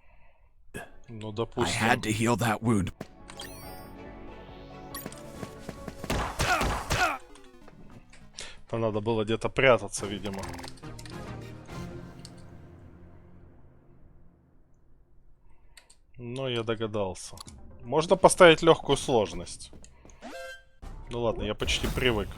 Ну, I допустим. had to heal that wound. Там надо было где-то прятаться, видимо. Но я догадался. Можно поставить легкую сложность. Ну ладно, я почти привык.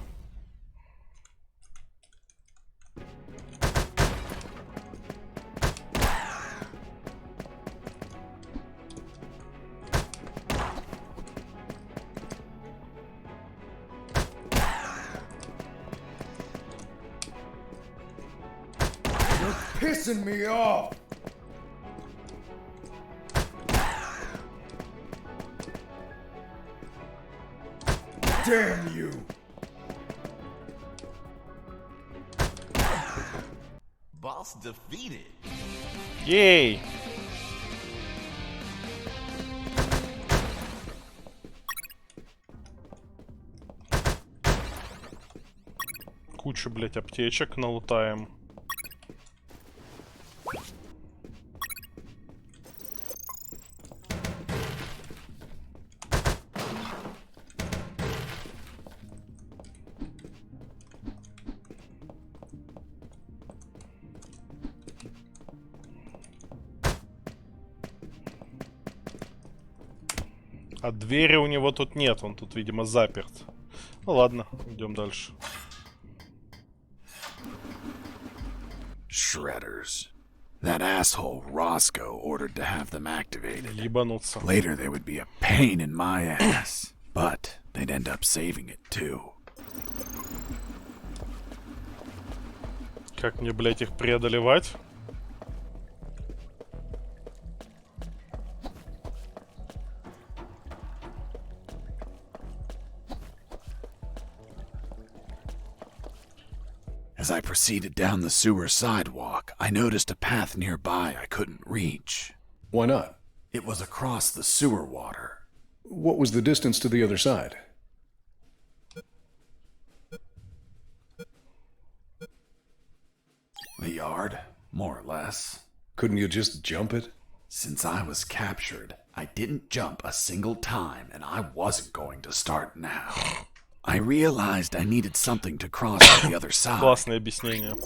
Pissing me off. Damn you. Boss defeated. Ей! Кучу, блять, аптечек налутаем. А двери у него тут нет, он тут, видимо, заперт. Ну ладно, идем дальше. Shredders. That asshole Roscoe ordered to have them activated. Ебануться. Later they would be a pain in my ass, but they'd end up saving it too. Как мне, блять, их преодолевать? As I proceeded down the sewer sidewalk, I noticed a path nearby I couldn't reach. Why not? It was across the sewer water. What was the distance to the other side? yard, more or less. Couldn't you just jump it? Since I was captured, I didn't jump a single time, and I wasn't going to start now. I realized I needed something to cross to the other side. Классное объяснение.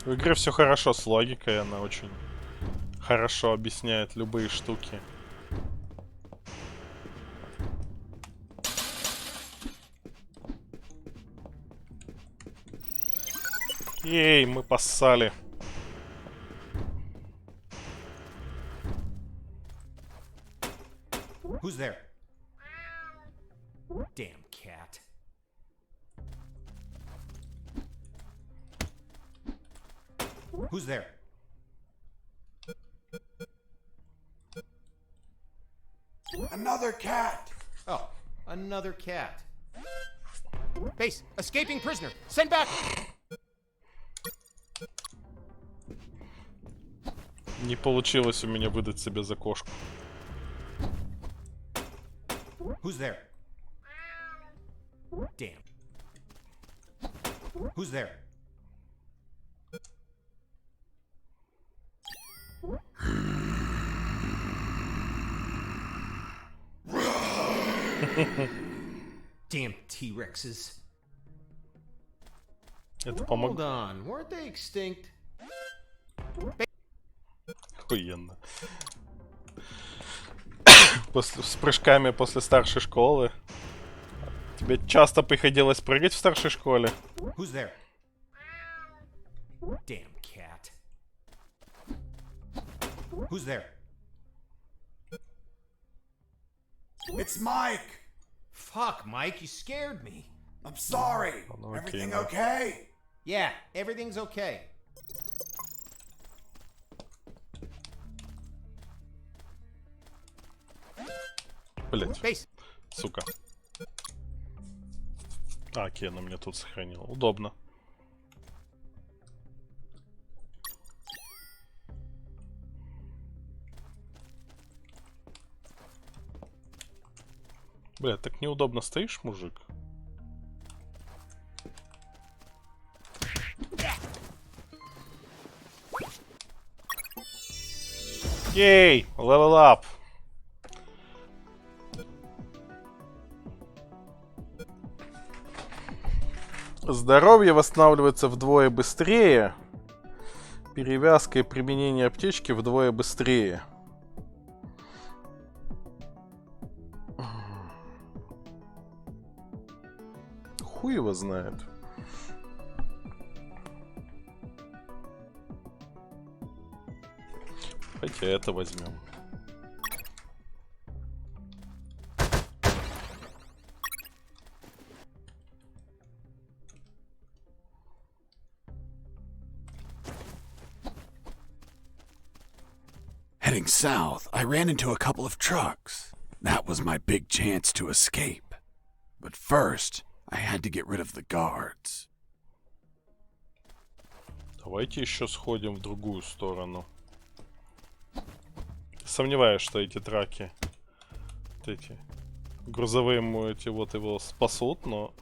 В игре все хорошо с логикой, она очень хорошо объясняет любые штуки. Ей, мы поссали. Who's there? Damn cat. Who's there? Another cat! Oh, another cat. Base, escaping prisoner. Send back. Не получилось у меня выдать себя за кошку. Who's there? Damn. Who's there? Damn T-Rexes. Это Hold помогло. on, weren't they extinct? Охуенно. С прыжками после старшей школы. Тебе часто приходилось прыгать в старшей школе? Who's there? Damn cat. Who's there? It's Mike! Fuck, Mike, you scared me. I'm sorry. no, Everything okay. okay? Yeah, everything's okay. Блять, Base. сука. А, окей, она мне тут сохранила. Удобно. Бля, так неудобно стоишь, мужик? Ей, level up. Здоровье восстанавливается вдвое быстрее. Перевязка и применение аптечки вдвое быстрее. Хуй его знает. Давайте это возьмем. Heading south, I ran into a couple of trucks. That was my big chance to escape. But first, I had to get rid of the guards. Давайте еще сходим в другую сторону. Сомневаюсь, что эти траки, вот эти грузовые эти вот его спасут, но...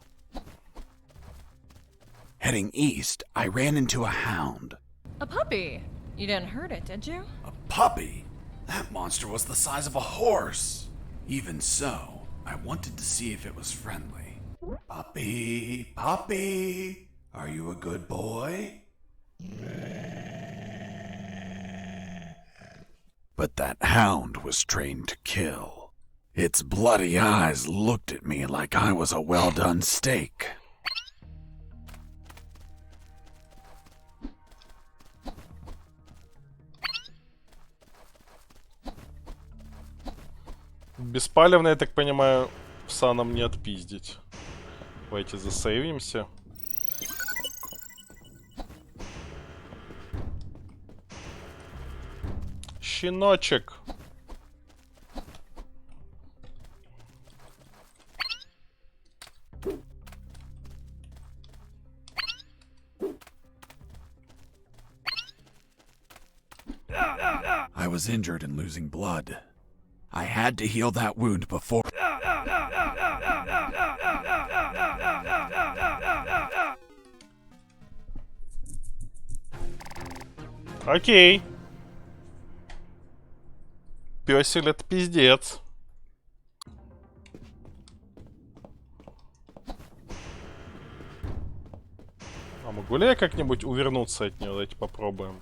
Heading east, I ran into a hound. A puppy. You didn't hurt it, did you? A puppy? That monster was the size of a horse. Even so, I wanted to see if it was friendly. Puppy, puppy, are you a good boy? But that hound was trained to kill. Its bloody eyes looked at me like I was a well-done steak. Беспалевно, я так понимаю, пса нам не отпиздить. Давайте засейвимся. Щеночек. I was injured and losing blood. I had to heal that wound before. Окей. Пёсель это пиздец. А могу ли я как-нибудь увернуться от него? Давайте попробуем.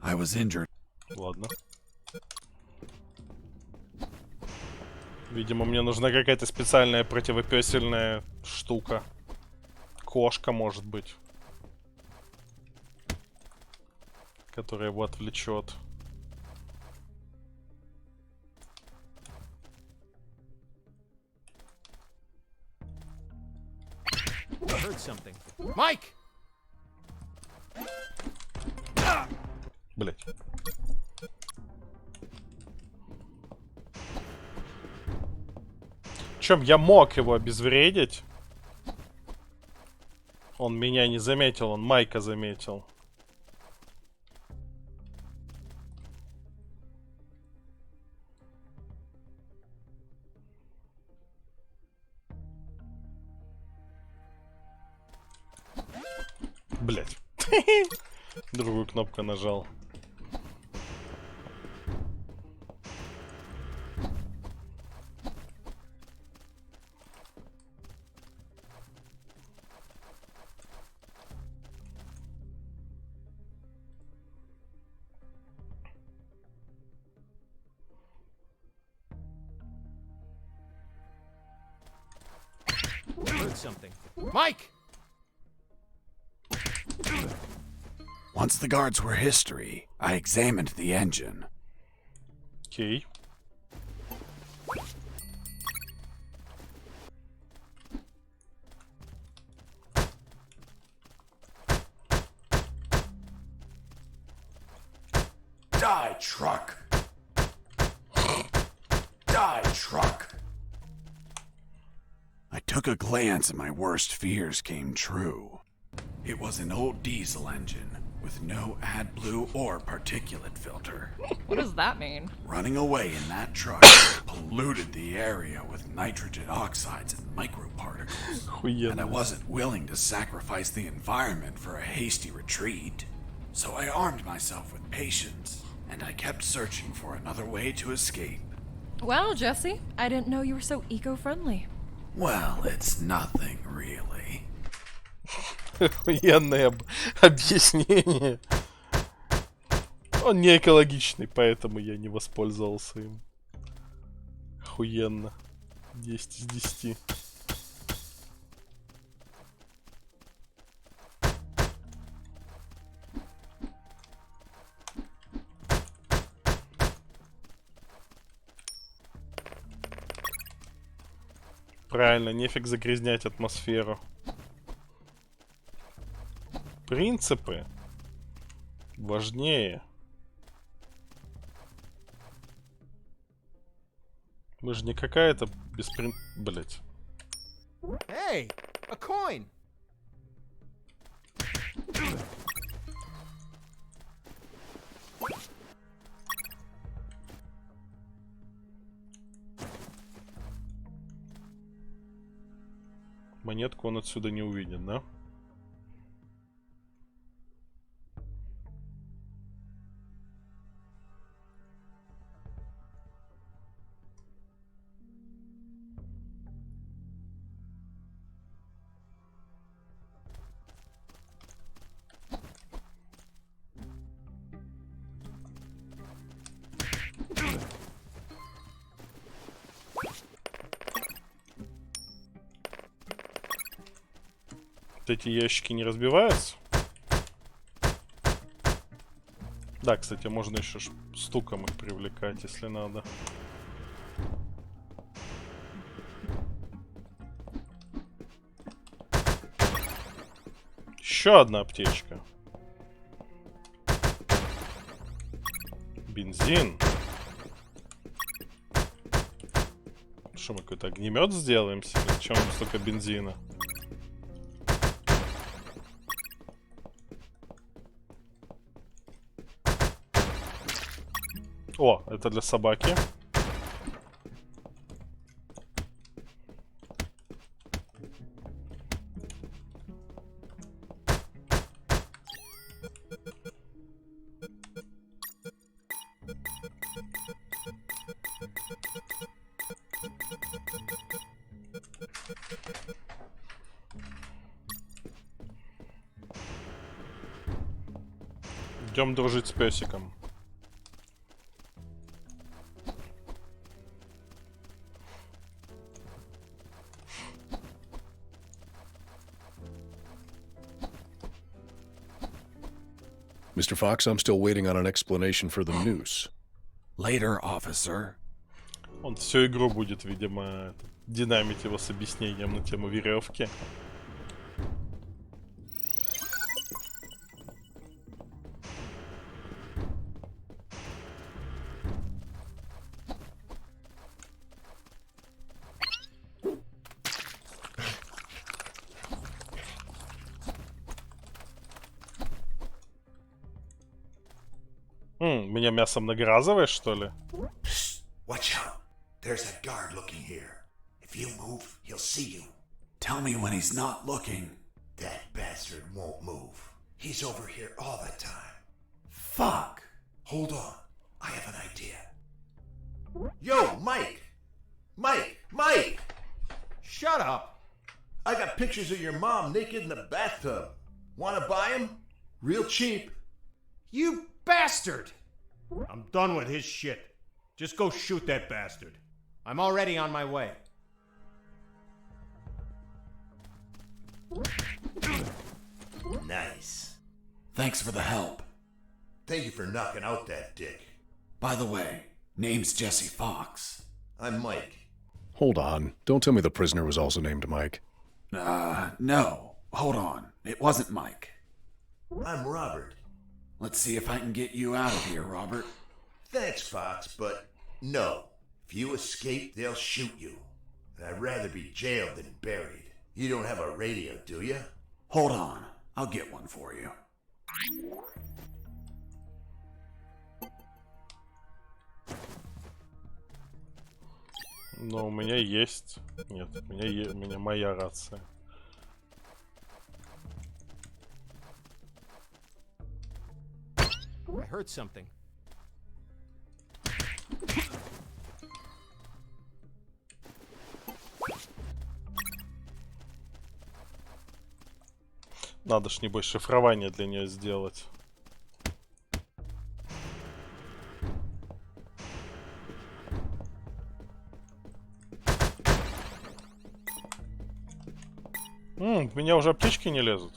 I was injured. Ладно. Видимо, мне нужна какая-то специальная противопёсельная штука. Кошка, может быть. Которая его отвлечет. I heard something. Mike! Блять. Причем я мог его обезвредить. Он меня не заметил, он Майка заметил. Блять. Другую кнопку нажал. I heard something. Mike! Once the guards were history, I examined the engine. Окей. Die, truck! Die, truck! I took a glance and my worst fears came true. It was an old diesel engine with no AdBlue or particulate filter. What does that mean? Running away in that truck polluted the area with nitrogen oxides and microparticles. And I wasn't willing to sacrifice the environment for a hasty retreat. So I armed myself with patience, and I kept searching for another way to escape. Well, Jesse, I didn't know you were so eco-friendly. Well, it's nothing really. Охуенное объяснение. Он не экологичный, поэтому я не воспользовался им. Охуенно. 10 из 10. Правильно, нефиг загрязнять атмосферу. Принципы важнее. Мы же не какая-то Блять. Hey, a coin! Монетку он отсюда не увидит, да? Вот эти ящики не разбиваются? Да, кстати, можно еще стуком их привлекать, если надо. Еще одна аптечка. Бензин. Что, мы какой-то огнемет сделаем себе? Зачем нам столько бензина? О, это для собаки. Идем дружить с песиком. Mr. Fox, I'm still waiting on an explanation for the noose. Later, officer. Он всю игру будет, видимо, динамить его с объяснением на тему веревки. Меня мясом награзываешь, что ли? Watch out. There's that guard looking here. If you move, he'll see you. Tell me when he's not looking. That bastard won't move. He's over here all the time. Fuck. Hold on. I have an idea. Yo, Mike! Mike! Shut up! I got pictures of your mom naked in the bathtub. Wanna buy them? Real cheap. You bastard! I'm done with his shit. Just go shoot that bastard. I'm already on my way. Nice. Thanks for the help. Thank you for knocking out that dick. By the way, name's Jesse Fox. I'm Mike. Hold on. Don't tell me the prisoner was also named Mike. No. Hold on. It wasn't Mike. I'm Robert. Let's see if I can get you out of here, Robert. Thanks, Fox, but no. If you escape, they'll shoot you. And I'd rather be jailed than buried. You don't have a radio, do you? Hold on. I'll get one for you. Но у меня есть... Нет, у меня моя рация. I heard something. Надо ж, небось, шифрование для нее сделать. В меня уже аптечки не лезут.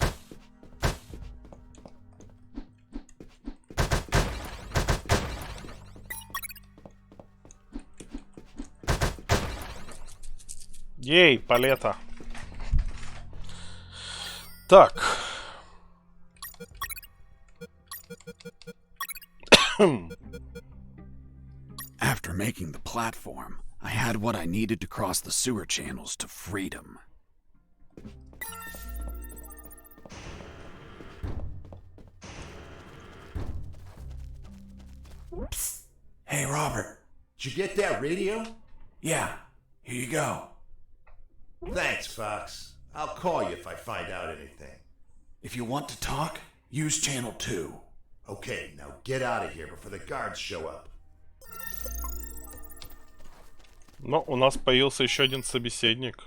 Ей, палета. Так. After making the platform, I had what I needed to cross the sewer channels to freedom. Psst. Hey, Robert. Did you get that radio? Yeah, here you go. Thanks, Fox. I'll call you if I find out anything. If you want to talk, use channel 2. Okay, now get out of here before the guards show up. Но у нас появился еще один собеседник.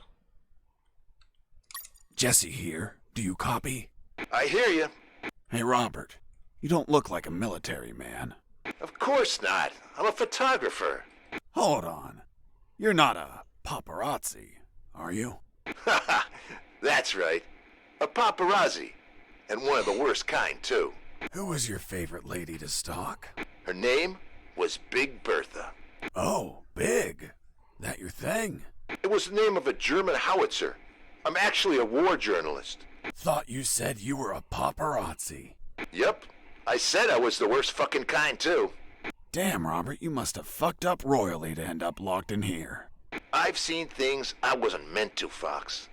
Jesse here. Do you copy? I hear you. Hey, Robert. You don't look like a military man. Of course not. I'm a photographer. Hold on. You're not a paparazzi, are you? Haha, that's right. A paparazzi. And one of the worst kind, too. Who was your favorite lady to stalk? Her name was Big Bertha. Oh, Big. That your thing? It was the name of a German howitzer. I'm actually a war journalist. Thought you said you were a paparazzi. Yep. I said I was the worst fucking kind, too. Damn, Robert, you must have fucked up royally to end up locked in here. I've seen things I wasn't meant to, Fox.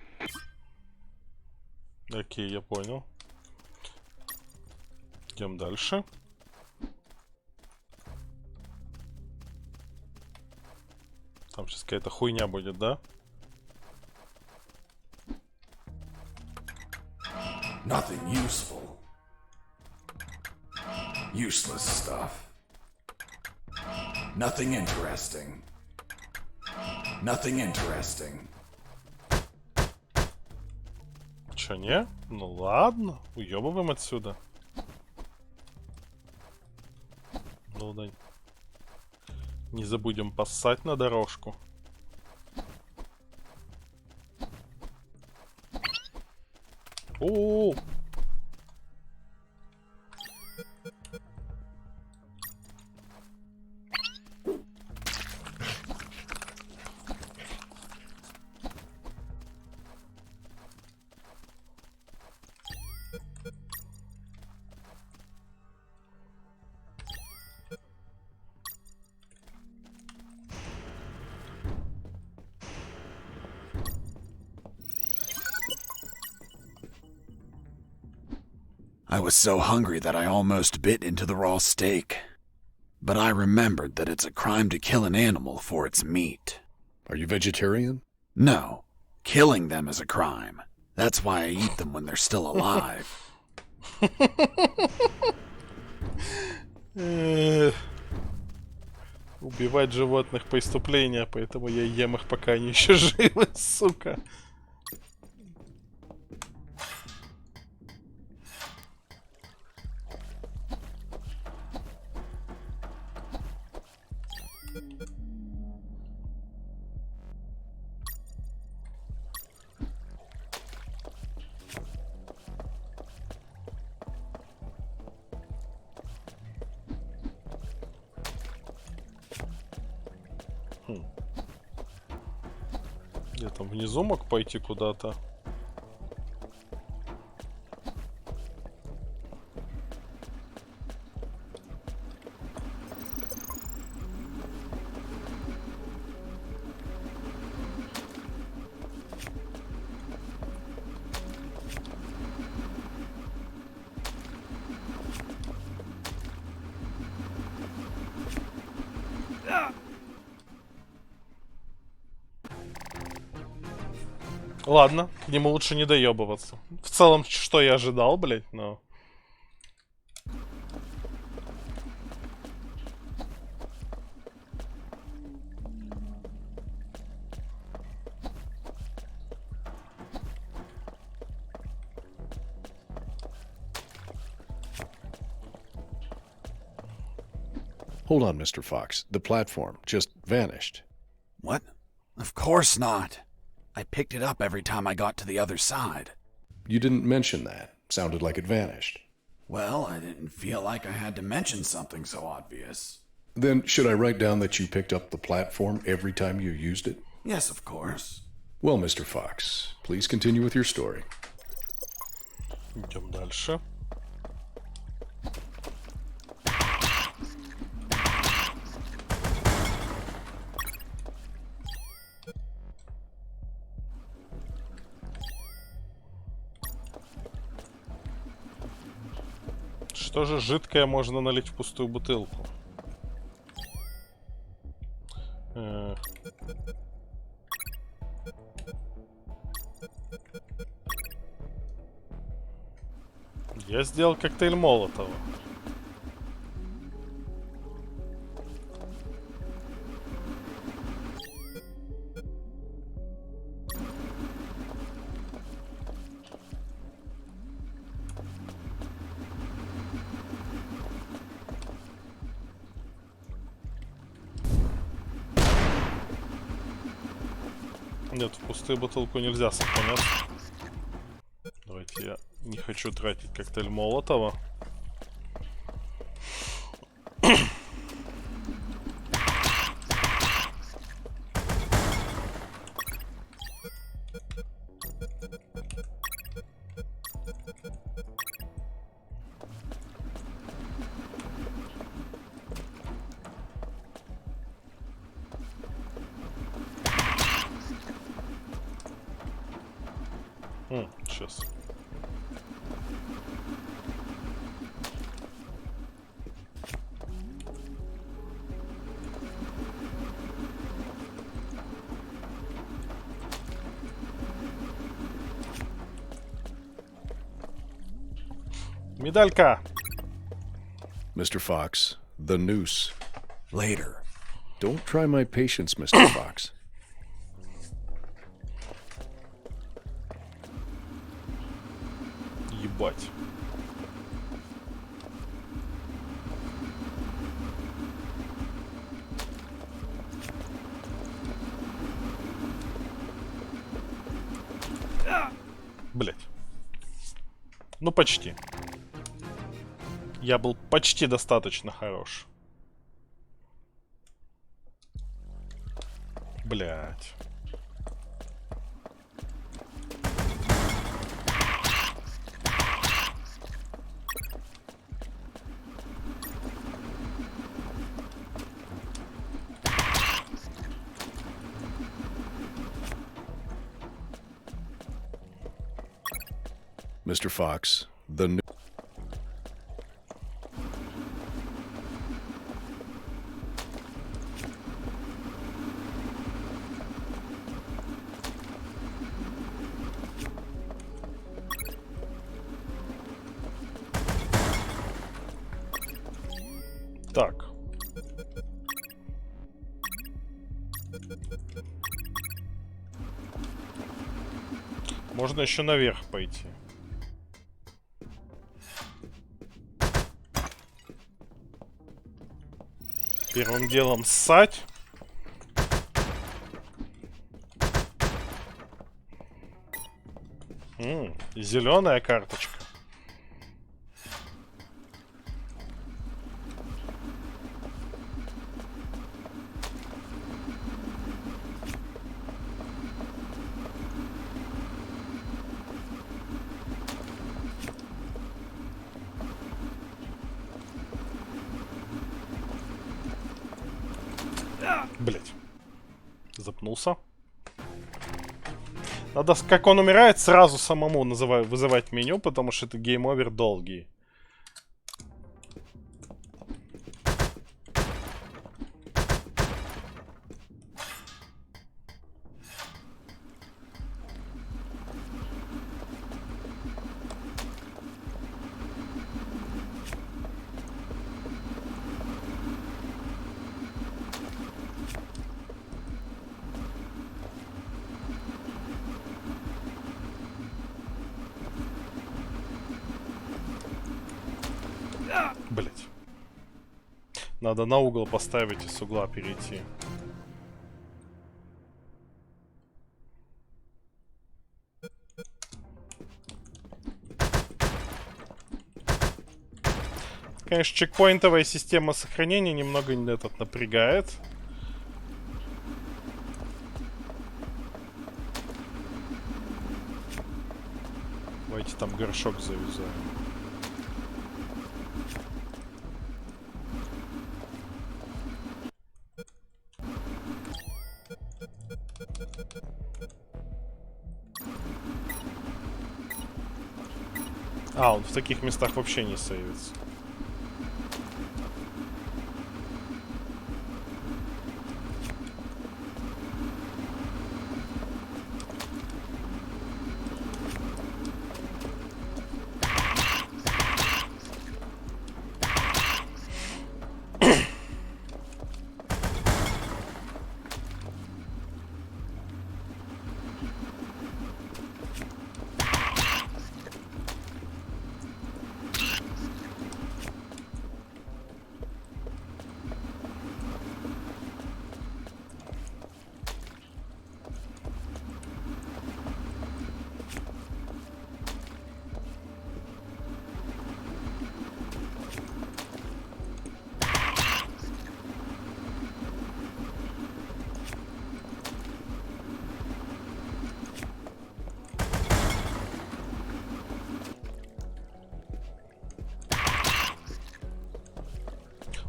Окей, я понял. Идем дальше. Там сейчас какая-то хуйня будет, да? Nothing useful. Useless stuff. Nothing interesting. Nothing interesting. Чё, не? Ну ладно, уёбываем отсюда. Ну да. Не забудем поссать на дорожку. О-о-о! I was so hungry that I almost bit into the raw steak. But I remembered that it's a crime to kill an animal for its meat. Are you vegetarian? No, killing them is a crime. That's why I eat them when they're still alive. Убивать животных преступления, поэтому я ем их, пока они еще живы, сука. Я там внизу мог пойти куда-то. Ладно, к нему лучше не доебываться. В целом, что я ожидал, блять, но... Hold on, Mr. Fox. The platform just vanished. What? Of course not. I picked it up every time I got to the other side. You didn't mention that. Sounded like it vanished. Well, I didn't feel like I had to mention something so obvious. Then should I write down that you picked up the platform every time you used it? Yes, of course. Well, Mr. Fox, please continue with your story. Идем дальше. Что же жидкое можно налить в пустую бутылку? Я сделал коктейль Молотова. Нет, в пустую бутылку нельзя сохраняться. Давайте я не хочу тратить коктейль Молотова. Сейчас. Медалька. Mr. Fox, the noose. Later. Don't try my patience, Mr. Fox. Ебать. Блять. Ну, почти. Я был почти достаточно хорош. Блять. Mr. Fox, the noose. Так. Можно еще наверх пойти. Первым делом ссать. Зеленая карточка. Блять. Запнулся. Надо, как он умирает, сразу самому вызывать меню, потому что это гейм-овер долгий. Блять. Надо на угол поставить и с угла перейти. Конечно, чекпоинтовая система сохранения немного этот напрягает. Давайте там горшок завязаем. А, он в таких местах вообще не сейвится.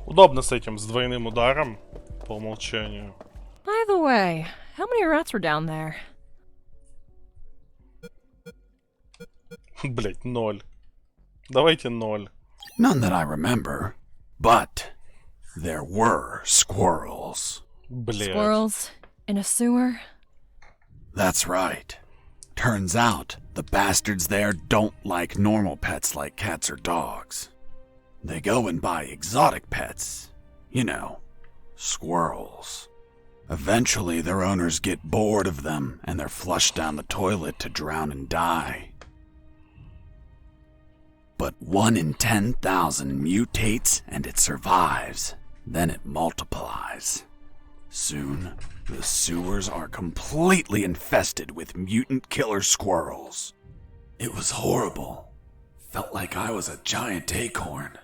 Удобно с этим, с двойным ударом по умолчанию. By the way, how many rats were down there? Блять, 0. Давайте 0. None that I remember, but there were squirrels. Блять. Squirrels in a sewer? That's right. Turns out the bastards there don't like normal pets like cats or dogs. They go and buy exotic pets. You know, squirrels. Eventually, their owners get bored of them and they're flushed down the toilet to drown and die. But 1 in 10,000 mutates and it survives. Then it multiplies. Soon, the sewers are completely infested with mutant killer squirrels. It was horrible. Felt like I was a giant acorn.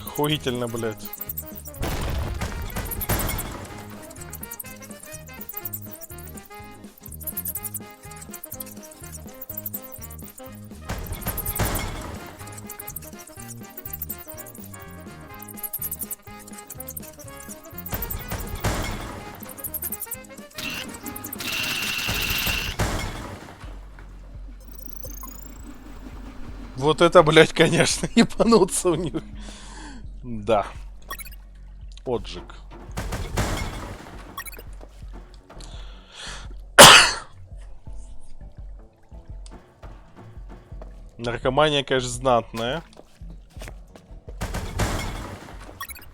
Охуительно, блядь. Вот это, блядь, конечно, ебануться у них. Да. Отжиг. Наркомания, конечно, знатная.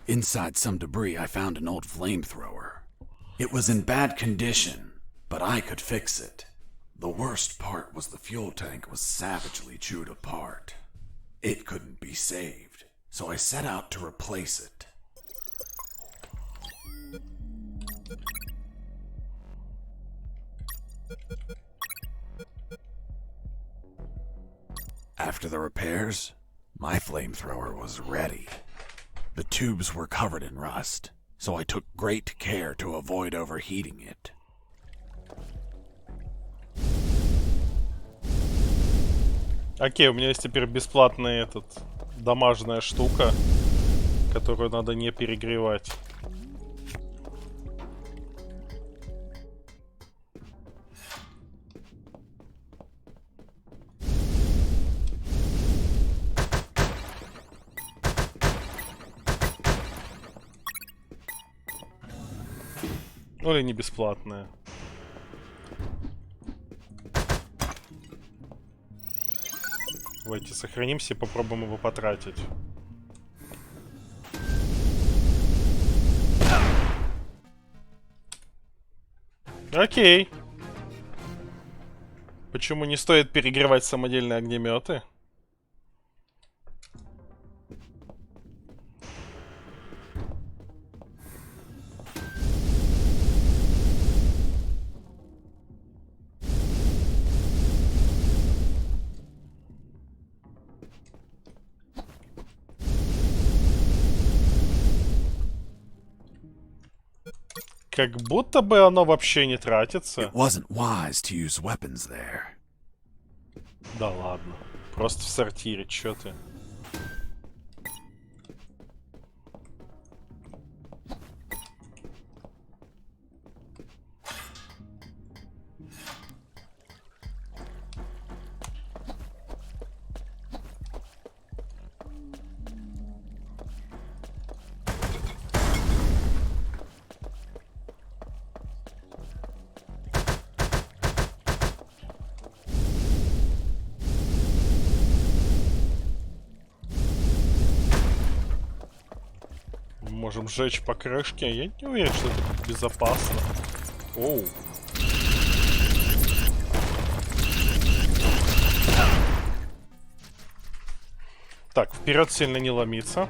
Inside some debris, I found an old flamethrower. It was in bad condition, but I could fix it. The worst part was the fuel tank was savagely chewed apart. It couldn't be saved, so I set out to replace it. After the repairs, my flamethrower was ready. The tubes were covered in rust, so I took great care to avoid overheating it. Окей, у меня есть теперь бесплатная дамажная штука, которую надо не перегревать. Ну или не бесплатная. Давайте сохранимся и попробуем его потратить. Окей. Почему не стоит перегревать самодельные огнеметы? Как будто бы оно вообще не тратится. It wasn't wise to use weapons there. Да ладно. Просто в сортире, чё ты? Можем сжечь покрышки. Я не уверен, что это безопасно. Оу. Так, вперед сильно не ломиться.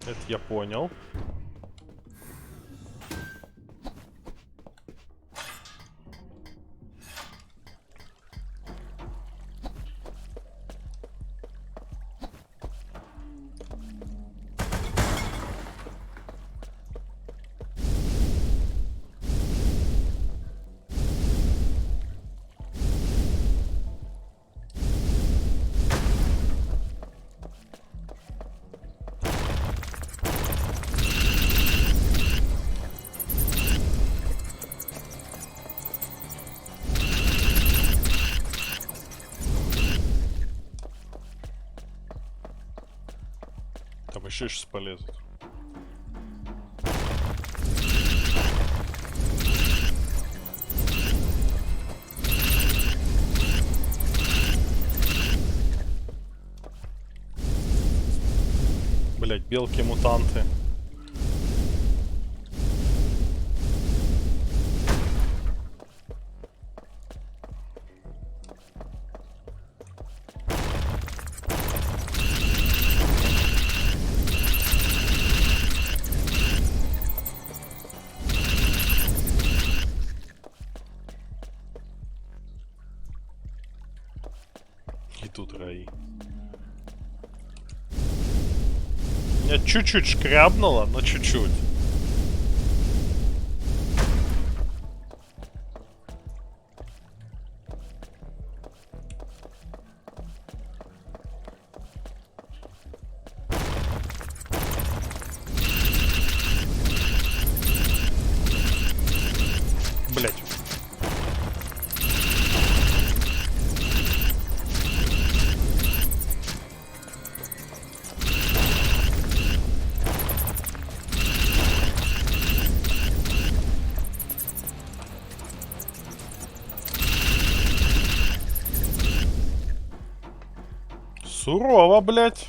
Это я понял. еще сейчас полезут. Блять, белки-мутанты. И тут раи. Меня чуть-чуть шкрябнуло, но чуть-чуть. Блять. Сурово, блять.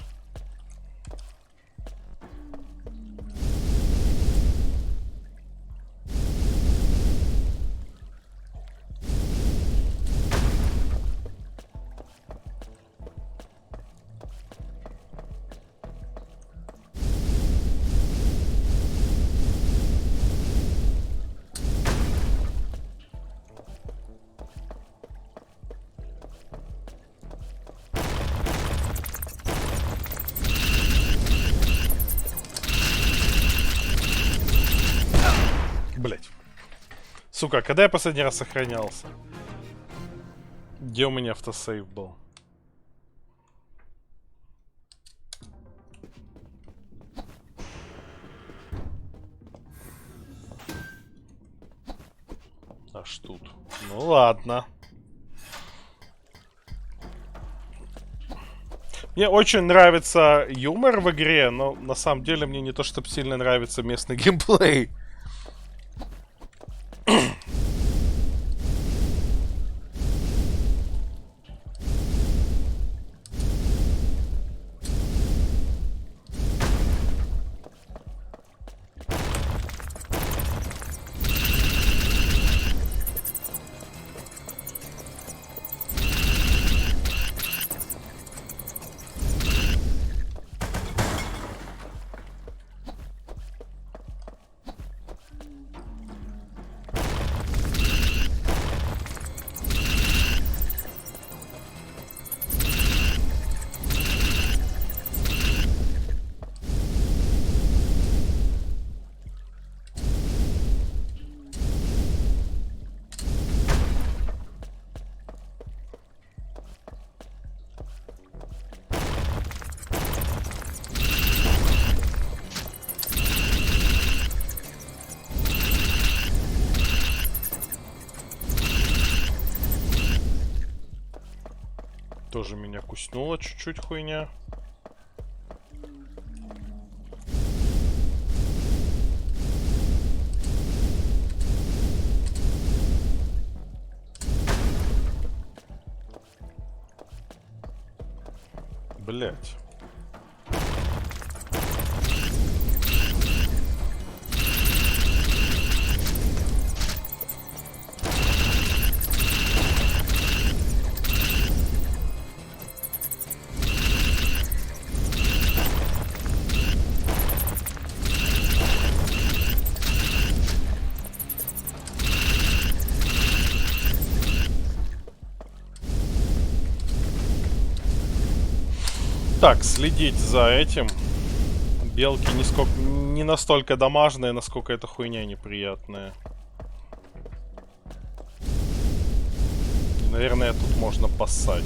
Блять. Сука, когда я последний раз сохранялся? Где у меня автосейв был? Аж тут. Ну ладно. Мне очень нравится юмор в игре, но на самом деле мне не то чтобы сильно нравится местный геймплей. Тоже меня куснула чуть-чуть хуйня. Блять. Так, следить за этим. Белки не настолько дамажные, насколько эта хуйня неприятная. И, наверное, тут можно поссать.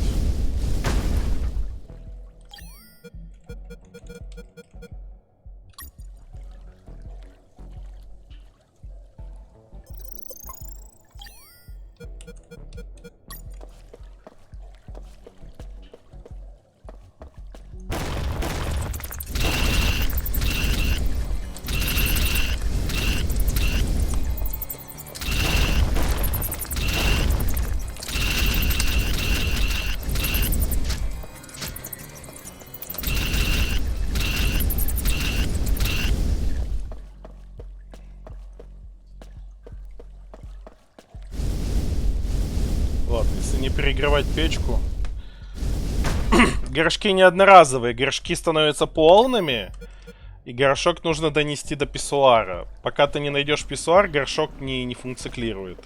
Ладно, если не перегревать печку. Горшки не одноразовые, горшки становятся полными. И горшок нужно донести до писсуара. Пока ты не найдешь писсуар, горшок не функционирует.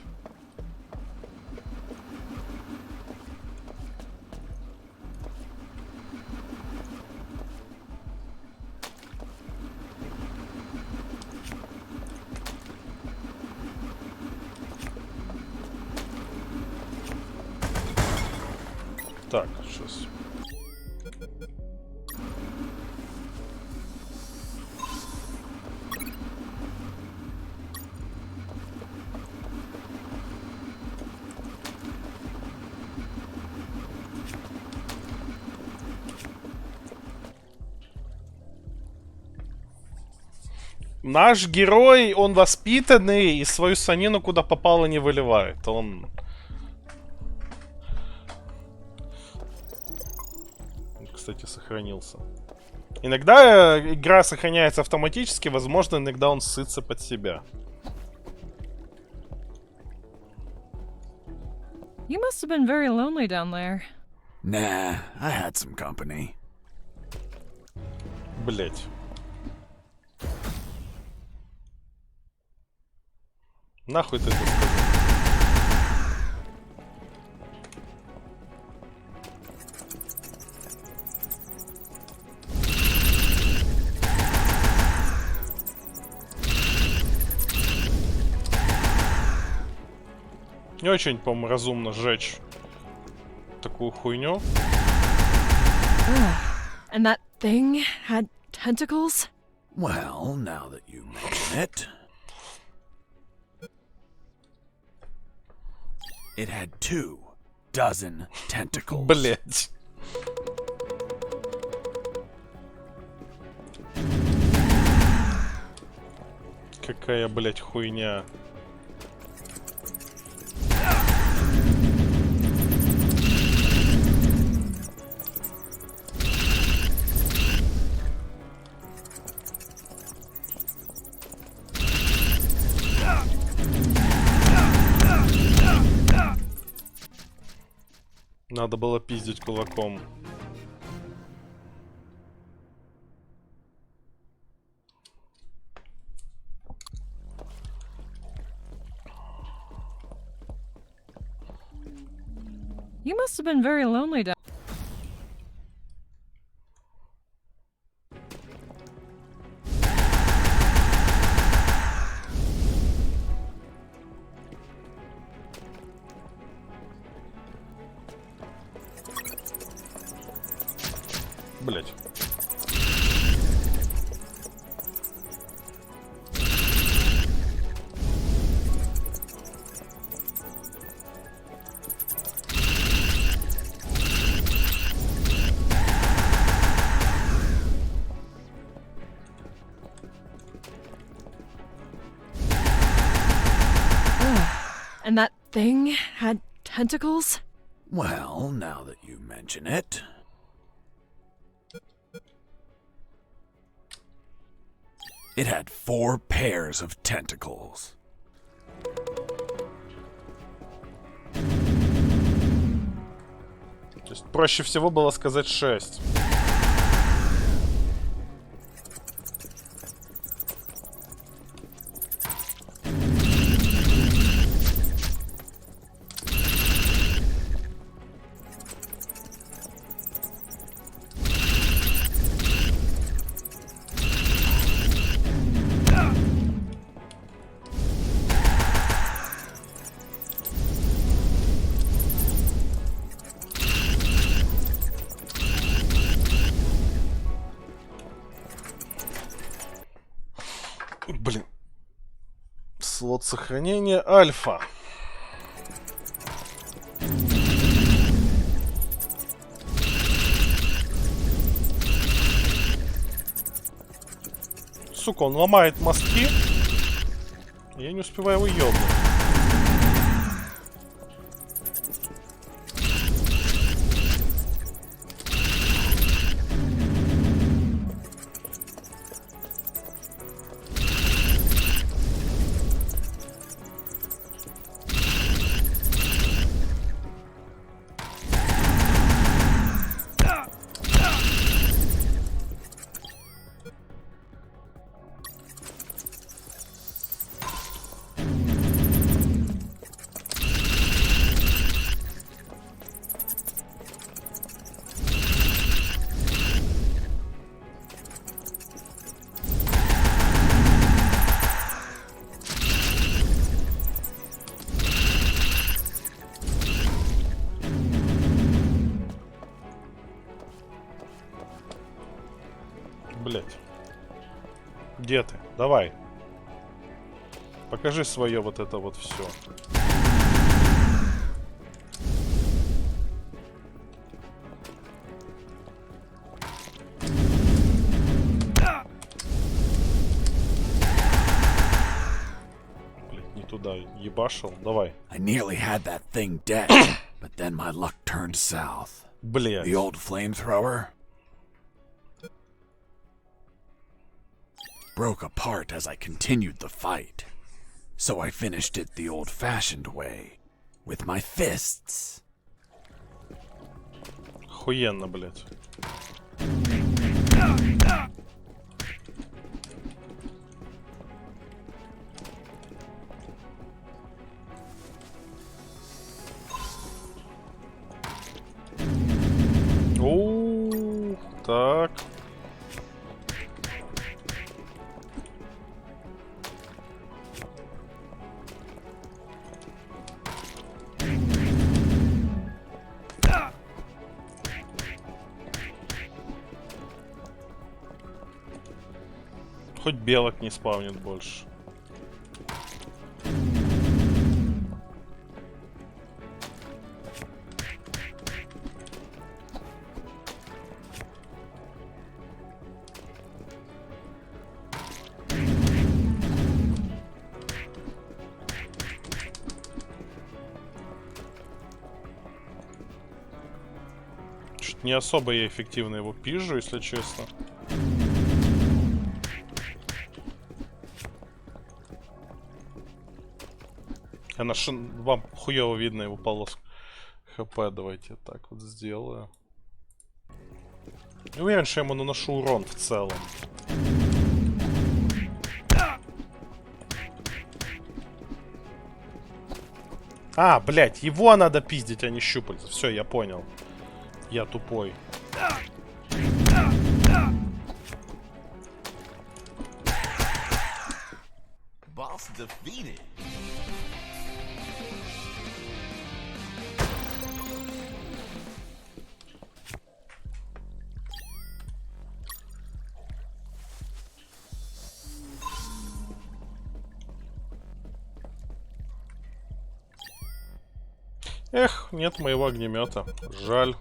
Так, сейчас. Наш герой, он воспитанный и свою санину куда попало не выливает. Он... Кстати, сохранился. Иногда игра сохраняется автоматически, возможно, иногда он ссытся под себя. You must have been very lonely down there. Nah, I had some company. Блять. Нахуй ты это сказал? Не очень, по-моему, разумно сжечь такую хуйню. And that thing had tentacles? Well, now that you mention it. It had 24 tentacles. Блять. Какая, блять, хуйня. Надо было пиздить кулаком. You must have been very lonely down. Блять. And that thing had tentacles? Well, now that you mention it. It had 4 pairs of tentacles. То есть проще всего было сказать 6. Блин. Слот сохранения альфа. Сука, он ломает мостки. Я не успеваю его ёбнуть. Блять. Где ты? Давай. Покажи свое вот это вот все. Блять, не туда ебашил. Давай. I nearly had that thing dead, but then my luck turned south. Блять. The old flamethrower broke apart as I continued the fight. So I finished it the old-fashioned way, with my fists. Охуенно, блять. О, так. Хоть белок не спавнит больше. Чуть не особо я эффективно его пизжу, если честно. Вам хуёво видно его полоску хп. Давайте я так вот сделаю. Не уверен, что я ему наношу урон в целом. А, блять, его надо пиздить, а не щупальца. Все, я понял. Я тупой. Boss defeated. Эх, нет моего огнемета. Жаль.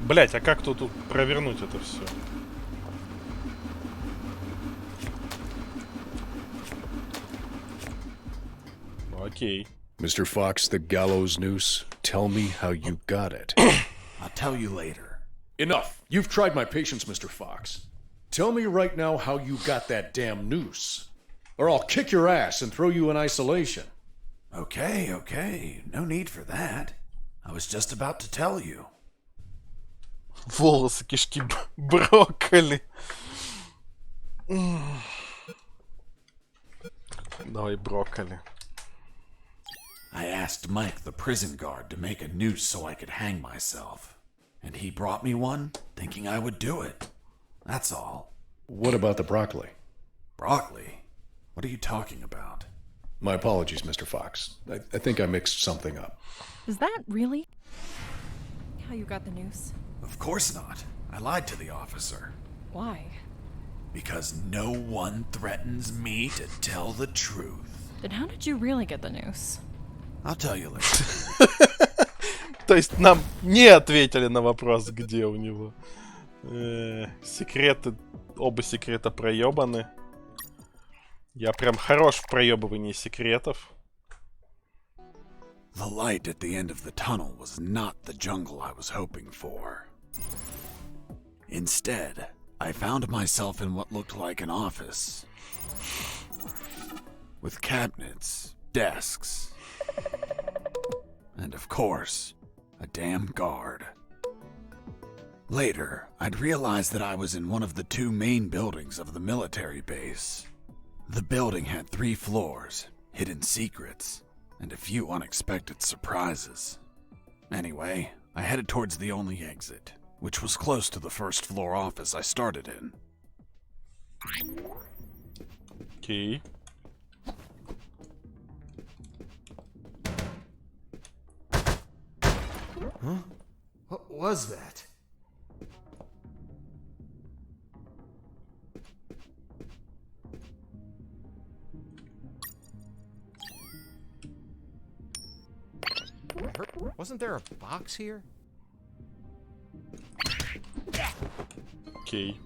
Блять, а как тут провернуть это все? Окей. Mr. Fox, the gallows noose. Tell me how you got it. I'll tell you later. Enough. You've tried my patience, Mr. Fox. Tell me right now how you got that damn noose. Or I'll kick your ass and throw you in isolation. Okay. No need for that. I was just about to tell you. Волосы, кишки, брокколи. Давай брокколи. I asked Mike, the prison guard, to make a noose so I could hang myself. And he brought me one, thinking I would do it. That's all. What about the broccoli? Broccoli? What are you talking about? My apologies, Mr. Fox. I think I mixed something up. Is that really how you got the noose? Of course not. I lied to the officer. Why? Because no one threatens me to tell the truth. Then how did you really get the noose? I'll tell you later. То есть нам не ответили на вопрос, где у него. Секреты, оба секрета проебаны. Я прям хорош в проебывании секретов. The light at the end of the tunnel was not the jungle I was hoping for. Instead, I found myself in what looked like an office. With cabinets, desks, and of course, a damn guard. Later, I'd realized that I was in one of the two main buildings of the military base. The building had 3 floors, hidden secrets, and a few unexpected surprises. Anyway, I headed towards the only exit, which was close to the first floor office I started in. Окей. What was that? Wasn't there a box here? Окей.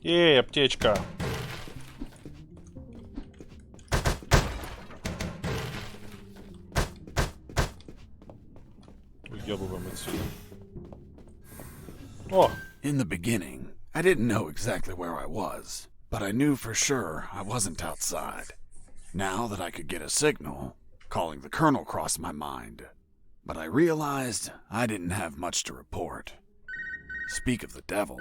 Эй, аптечка. Уёбываем отсюда. О! In the beginning, I didn't know exactly where I was, but I knew for sure I wasn't outside. Now that I could get a signal, calling the colonel crossed my mind. But I realized I didn't have much to report. Speak of the devil.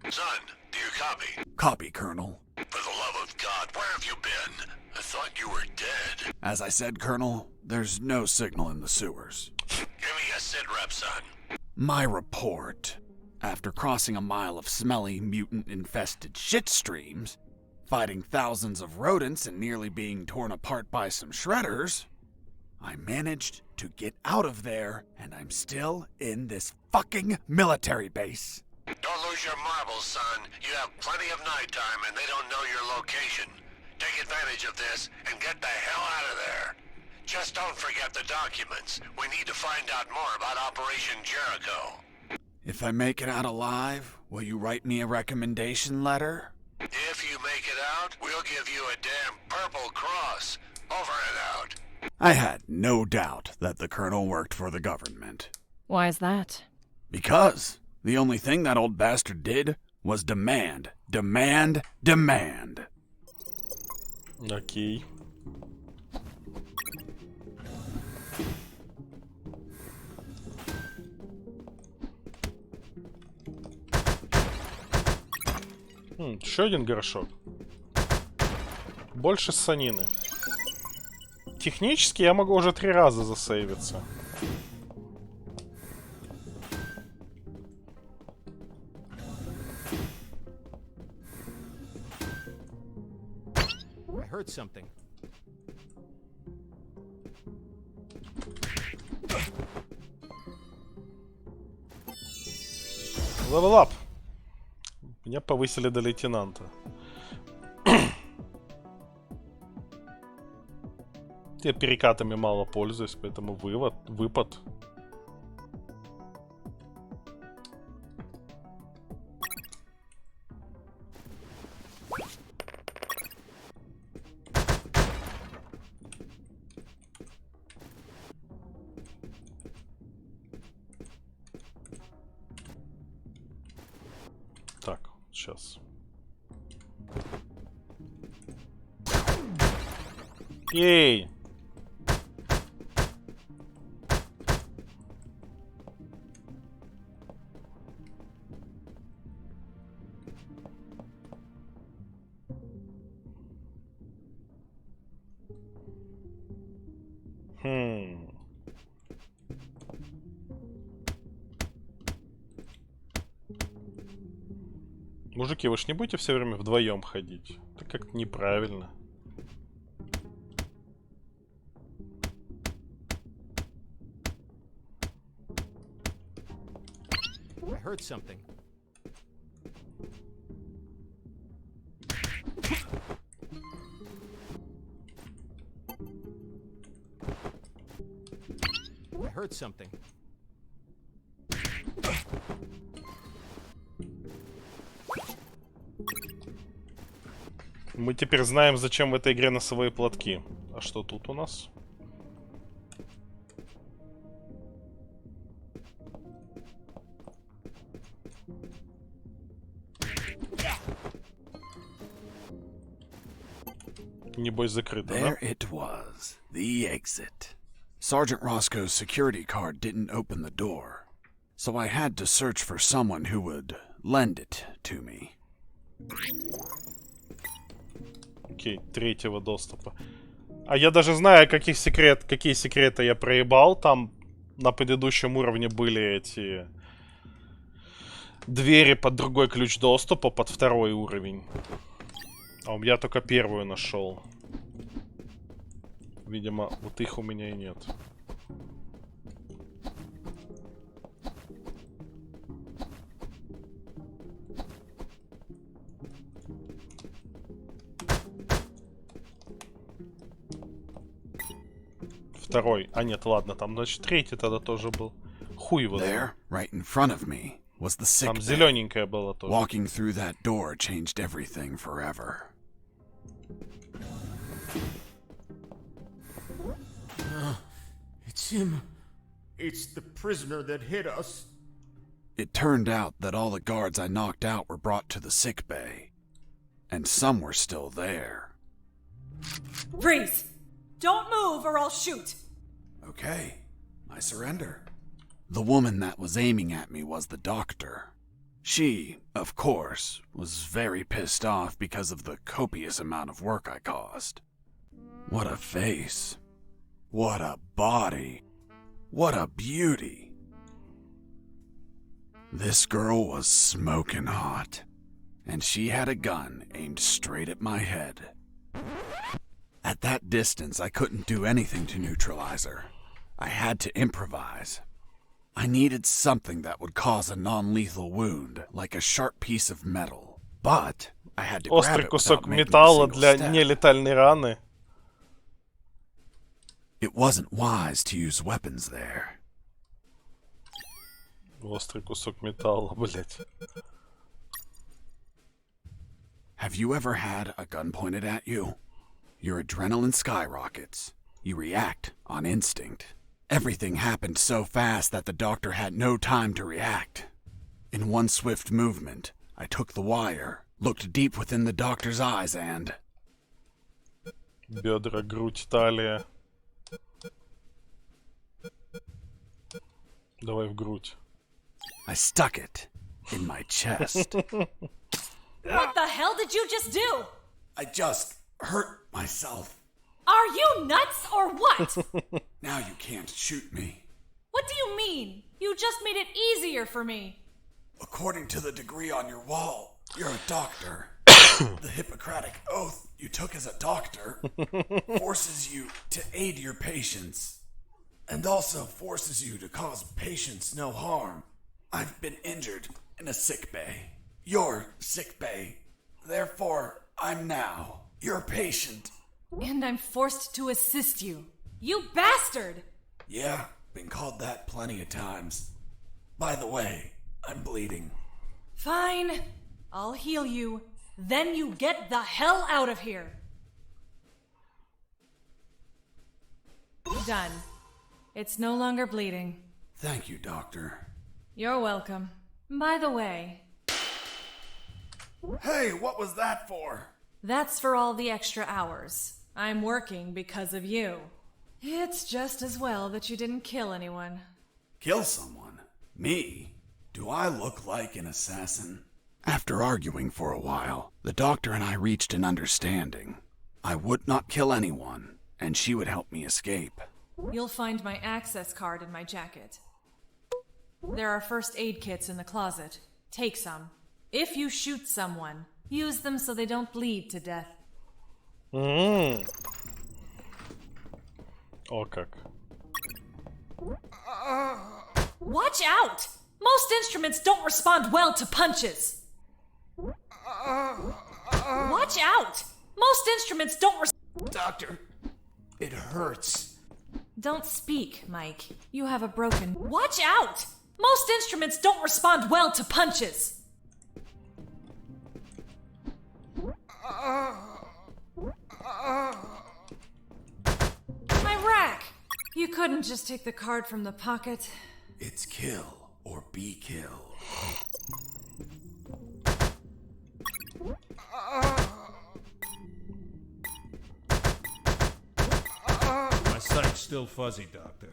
Son, do you copy? Copy, Colonel. For the love of God, where have you been? I thought you were dead. As I said, Colonel, there's no signal in the sewers. Give me a sit rep, son. My report. After crossing a mile of smelly, mutant-infested shit streams, fighting thousands of rodents and nearly being torn apart by some shredders, I managed to get out of there, and I'm still in this fucking military base. Don't lose your marbles, son. You have plenty of nighttime and they don't know your location. Take advantage of this and get the hell out of there. Just don't forget the documents. We need to find out more about Operation Jericho. If I make it out alive, will you write me a recommendation letter? If you make it out, we'll give you a damn purple cross. Over and out. I had no doubt that the colonel worked for the government. Why is that? Because the only thing that old bastard did was demand, demand, demand. Окей. Еще один горшок. Больше ссанины. Технически я могу уже 3 раза засейвиться. I heard something. Level up. Меня повысили до лейтенанта. Я перекатами мало пользуюсь, поэтому выпад. Так, сейчас. Ей! Мужики, вы ж не будете все время вдвоем ходить? Это как-то неправильно. I heard something. I heard something. Мы теперь знаем, зачем в этой игре носовые платки. А что тут у нас? Небось закрыто, да? There it was, the exit. Sergeant Roscoe's security card didn't open the door, so I had to search for someone who would lend it to me. Окей, третьего доступа. А я даже знаю, какие секреты я проебал. Там на предыдущем уровне были эти двери под другой ключ доступа, под второй уровень. А я только первую нашел. Видимо, вот их у меня и нет. Второй. А нет, ладно, там, значит, третий тогда тоже был. Хуй его знает. There, right in front of me, was the sick Там bay. зелененькая была тоже. Walking through that door changed everything forever. It's him. It's the prisoner that hit us. It turned out that all the guards I knocked out were brought to the sick bay, and some were still there. Freeze! Don't move or I'll shoot! Okay, I surrender. The woman that was aiming at me was the doctor. She, of course, was very pissed off because of the copious amount of work I caused. What a face. What a body. What a beauty. This girl was smoking hot, and she had a gun aimed straight at my head. At that distance, I couldn't do anything to neutralize her. I had to improvise. I needed something that would cause a non-lethal wound, like a sharp piece of metal. But I had to grab Острый it кусок without making a металла single для step. нелетальной раны. It wasn't wise to use weapons there. Острый кусок металла, блять. Have you ever had a gun pointed at you? Your adrenaline skyrockets. You react on instinct. Everything happened so fast that the doctor had no time to react. In one swift movement, I took the wire, looked deep within the doctor's eyes, and... Бедра, грудь, талия. Давай в грудь. I stuck it in my chest. What the hell did you just do? I just hurt myself. Are you nuts or what? Now you can't shoot me. What do you mean? You just made it easier for me. According to the degree on your wall, you're a doctor. The Hippocratic oath you took as a doctor forces you to aid your patients, and also forces you to cause patients no harm. I've been injured in a sick bay. Your sick bay. Therefore, I'm now your patient. And I'm forced to assist you. You bastard! Yeah, been called that plenty of times. By the way, I'm bleeding. Fine. I'll heal you. Then you get the hell out of here. Done. It's no longer bleeding. Thank you, Doctor. You're welcome. By the way, Hey, what was that for? that's for all the extra hours. I'm working because of you. It's just as well that you didn't kill anyone. Kill someone? Me? Do I look like an assassin? After arguing for a while, the doctor and I reached an understanding. I would not kill anyone, and she would help me escape. You'll find my access card in my jacket. There are first aid kits in the closet. Take some. If you shoot someone, use them so they don't bleed to death. О как. Watch out! Most instruments don't respond well to punches. Watch out! Most instruments don't Doctor, it hurts. Don't speak, Mike. You have a broken... Watch out! Most instruments don't respond well to punches. My rack! You couldn't just take the card from the pocket. It's kill or be killed. still fuzzy, Doctor.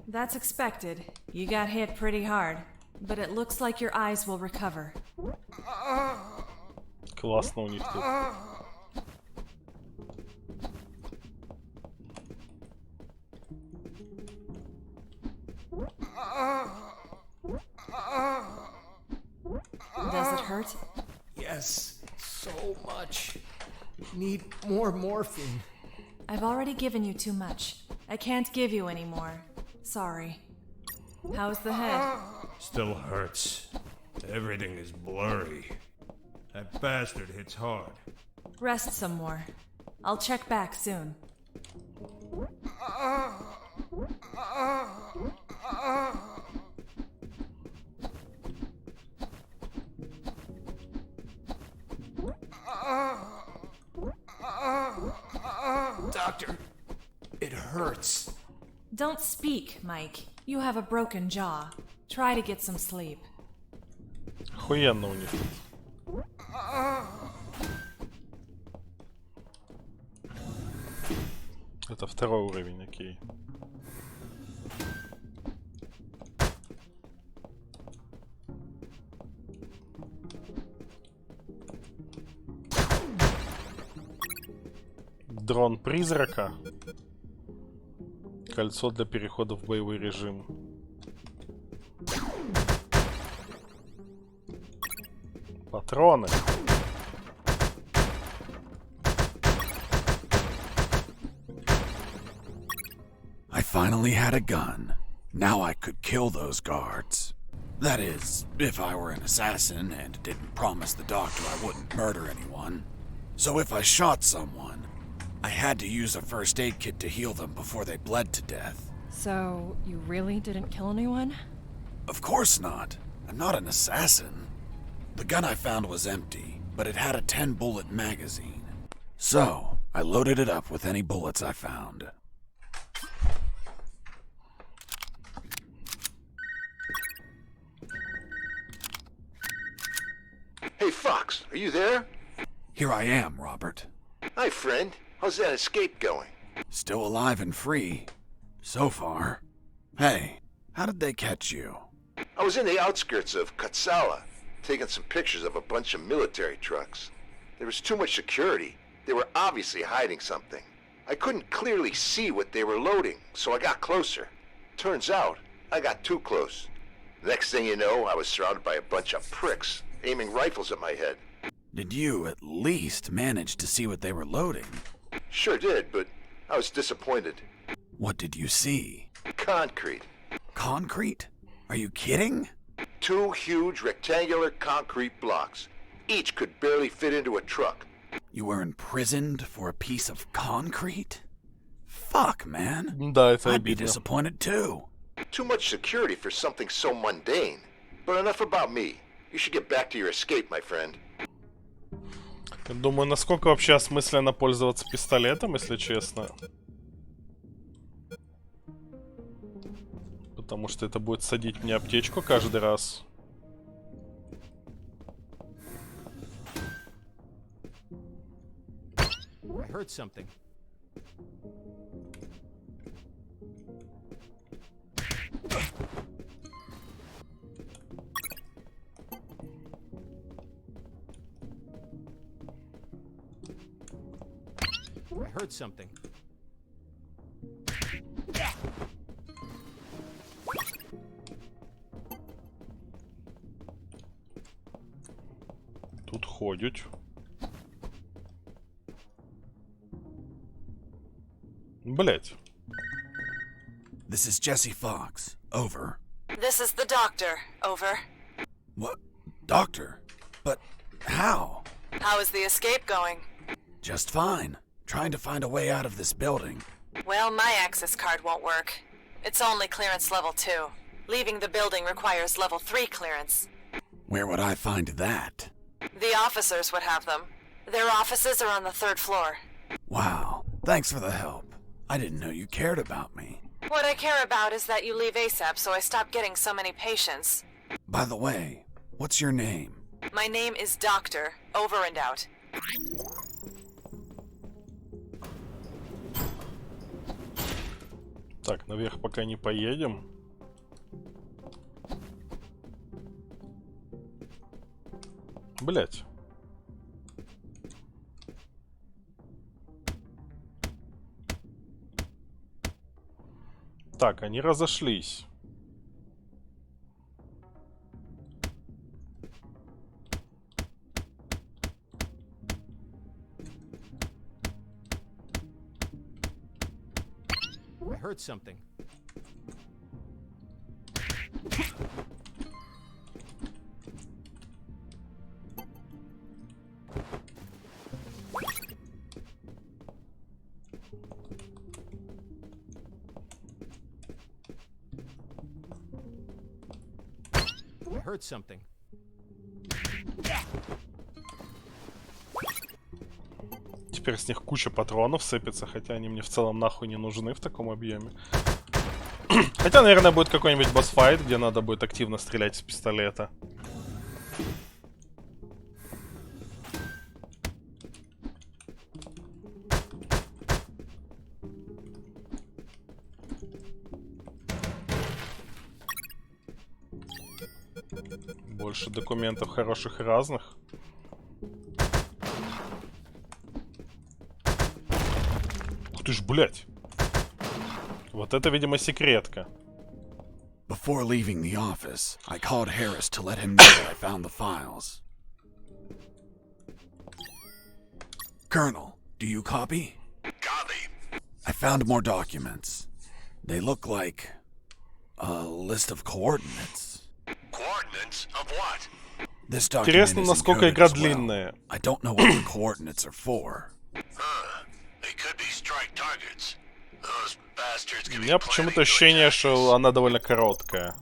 That's expected. You got hit pretty hard. But it looks like your eyes will recover. Классно у них тут. Does it hurt? Yes, so much. Need more morphine. I've already given you too much. I can't give you any more. Sorry. How's the head? Still hurts. Everything is blurry. That bastard hits hard. Rest some more. I'll check back soon. Doctor, it hurts. Don't speak, Mike. You have a broken jaw. Try to get some sleep. Охуенно у них. Это второй уровень, окей. Дрон призрака. Кольцо для перехода в боевой режим. Патроны. I finally had a gun. Now I could kill those guards. That is, if I were an assassin and didn't promise the doctor I wouldn't murder anyone. So if I shot someone, I had to use a first aid kit to heal them before they bled to death. So, you really didn't kill anyone? Of course not. I'm not an assassin. The gun I found was empty, but it had a 10-bullet magazine. So, I loaded it up with any bullets I found. Hey, Fox, are you there? Here I am, Robert. Hi, friend. How's that escape going? Still alive and free. So far. Hey, how did they catch you? I was in the outskirts of Katsala, taking some pictures of a bunch of military trucks. There was too much security. They were obviously hiding something. I couldn't clearly see what they were loading, so I got closer. Turns out, I got too close. Next thing you know, I was surrounded by a bunch of pricks, aiming rifles at my head. Did you at least manage to see what they were loading? Sure did, but I was disappointed. What did you see? Concrete. Concrete? Are you kidding? 2 huge rectangular concrete blocks. Each could barely fit into a truck. You were imprisoned for a piece of concrete? Fuck, man. Да, это I'd be обидно. disappointed too. Too much security for something so mundane. But enough about me. You should get back to your escape, my friend. Думаю, насколько вообще осмысленно пользоваться пистолетом, если честно. Потому что это будет садить мне аптечку каждый раз. I heard something. I heard something. Тут ходят. Блять. This is Jesse Fox. Over. This is the doctor. Over. What? Doctor? But how? How is the escape going? Just fine. Trying to find a way out of this building. Well, my access card won't work. It's only clearance level 2. Leaving the building requires level 3 clearance. Where would I find that? The officers would have them. Their offices are on the 3rd floor. Wow. Thanks for the help. I didn't know you cared about me. What I care about is that you leave ASAP so I stop getting so many patients. By the way, what's your name? My name is Doctor. Over and out. Наверх пока не поедем. Блять. Так, они разошлись. I heard something. I heard something. Теперь с них куча патронов сыпется, хотя они мне в целом нахуй не нужны в таком объеме. Хотя, наверное, будет какой-нибудь босс-файт, где надо будет активно стрелять с пистолета. Больше документов хороших и разных. Ух ты ж, блядь. Вот это, видимо, секретка. Before leaving the office, I called Harris to let him know that I found the files. Colonel, do you copy? Copy. I found more documents. They look like a list of coordinates. Coordinates of what? This document Интересно, is насколько encoded игра as well. длинная. I don't know what the coordinates are for. They could be strike targets. Those bastards У could be меня planning почему-то to ощущение, attack что us. она довольно короткая.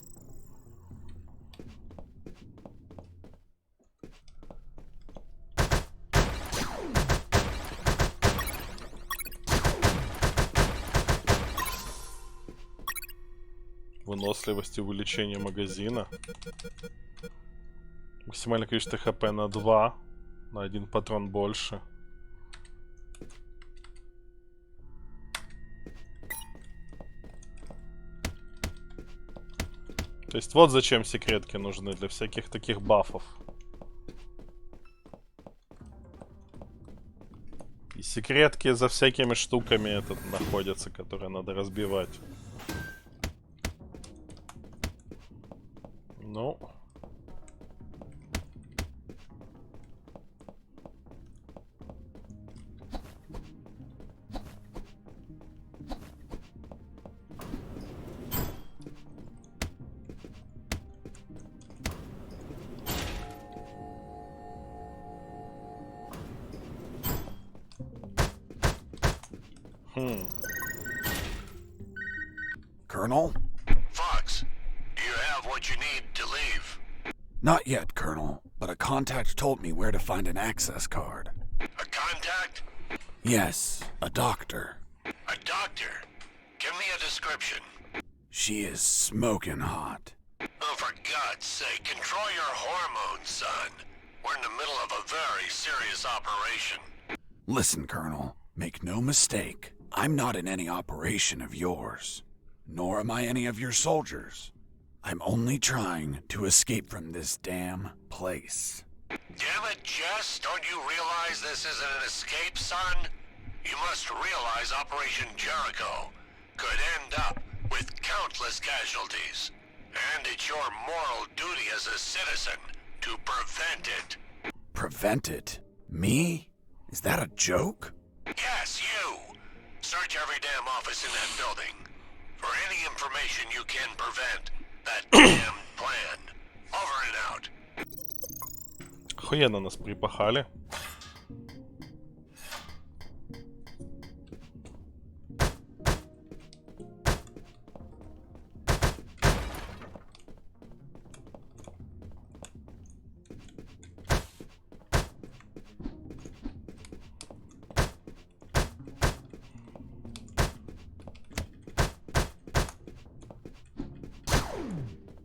Выносливость и увеличение магазина. Максимальное количество хп на 2. На 1 патрон больше. То есть вот зачем секретки нужны, для всяких таких бафов. И секретки за всякими штуками этот находятся, которые надо разбивать. Ну. Colonel? Fox, do you have what you need to leave? Not yet, Colonel, but a contact told me where to find an access card. A contact? Yes, a doctor. A doctor? Give me a description. She is smoking hot. Oh, for God's sake, control your hormones, son. We're in the middle of a very serious operation. Listen, Colonel, make no mistake. I'm not in any operation of yours. Nor am I any of your soldiers. I'm only trying to escape from this damn place. Damn it, Jess, don't you realize this isn't an escape, son? You must realize Operation Jericho could end up with countless casualties. And it's your moral duty as a citizen to prevent it. Prevent it? Me? Is that a joke? Yes, you! Search every damn office in that building. For any information you can prevent that damn plan. Over and out. Охуенно нас припахали.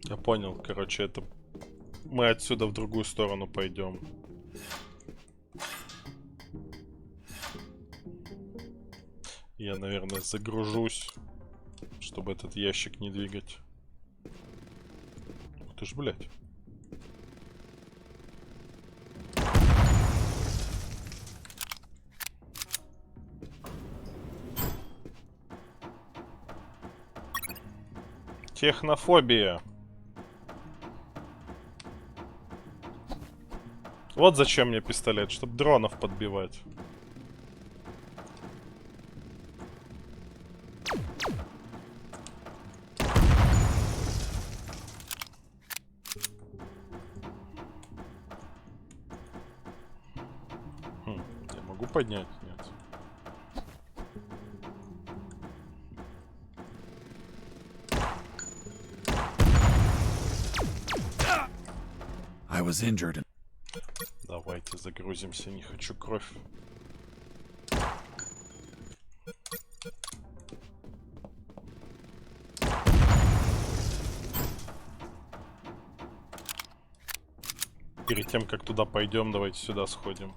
Я понял, короче, это мы отсюда в другую сторону пойдем. Я, наверное, загружусь. чтобы этот ящик не двигать. Ух ты ж, блядь. Технофобия. Вот зачем мне пистолет, чтобы дронов подбивать. Я могу поднять? Нет. I was injured. Давайте загрузимся, не хочу кровь. Перед тем, как туда пойдем, давайте сюда сходим.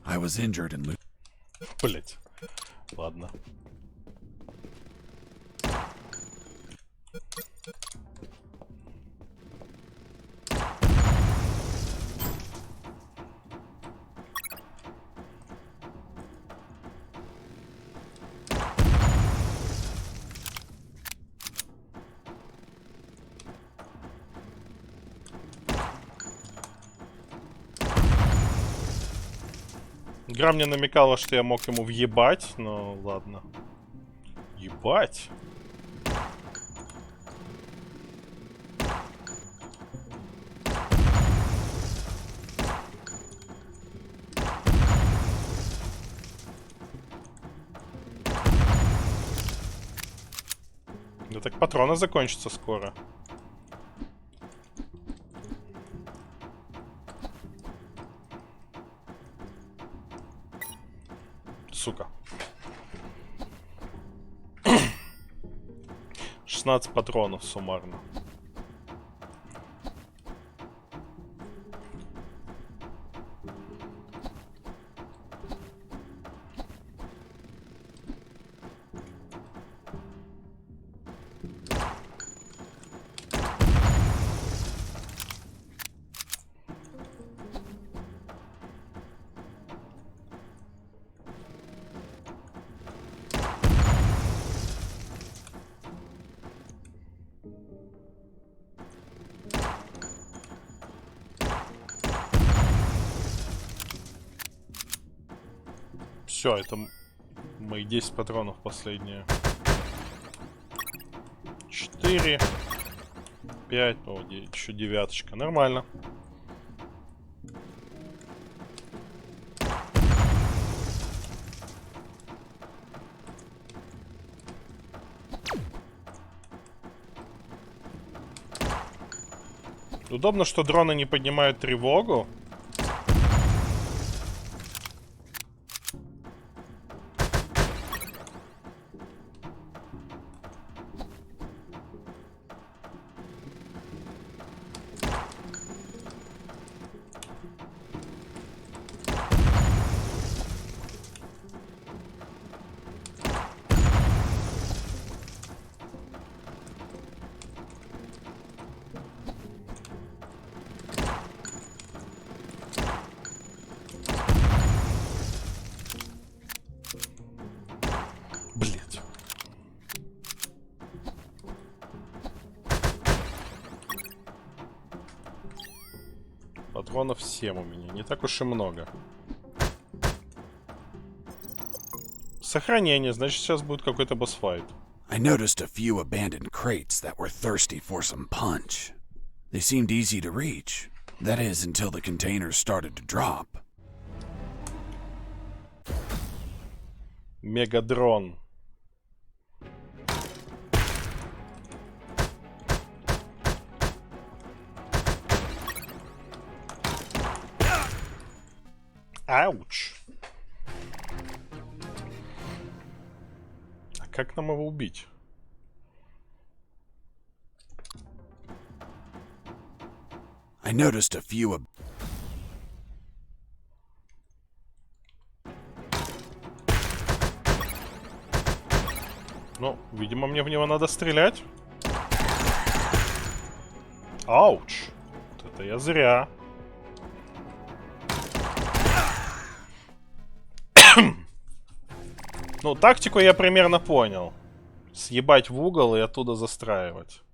I was injured and Блять. Ладно. Игра мне намекала, что я мог ему въебать, но ладно. Ебать. Да так патроны закончатся скоро. Сука. 16 патронов суммарно. Все, это мои 10 патронов последние. 4, 5, о, еще девяточка. Нормально. Удобно, что дроны не поднимают тревогу. Патронов 7 у меня, не так уж и много. Сохранение, значит сейчас будет какой-то босс-файт. I noticed a few abandoned crates that were thirsty for some punch. They seemed easy to reach. That is, until the containers started to drop. Мегадрон. Ауч. А как нам его убить? I noticed a few Ну, видимо, мне в него надо стрелять. Ауч. Вот это я зря. Ну, тактику я примерно понял. Съебать в угол и оттуда застраивать.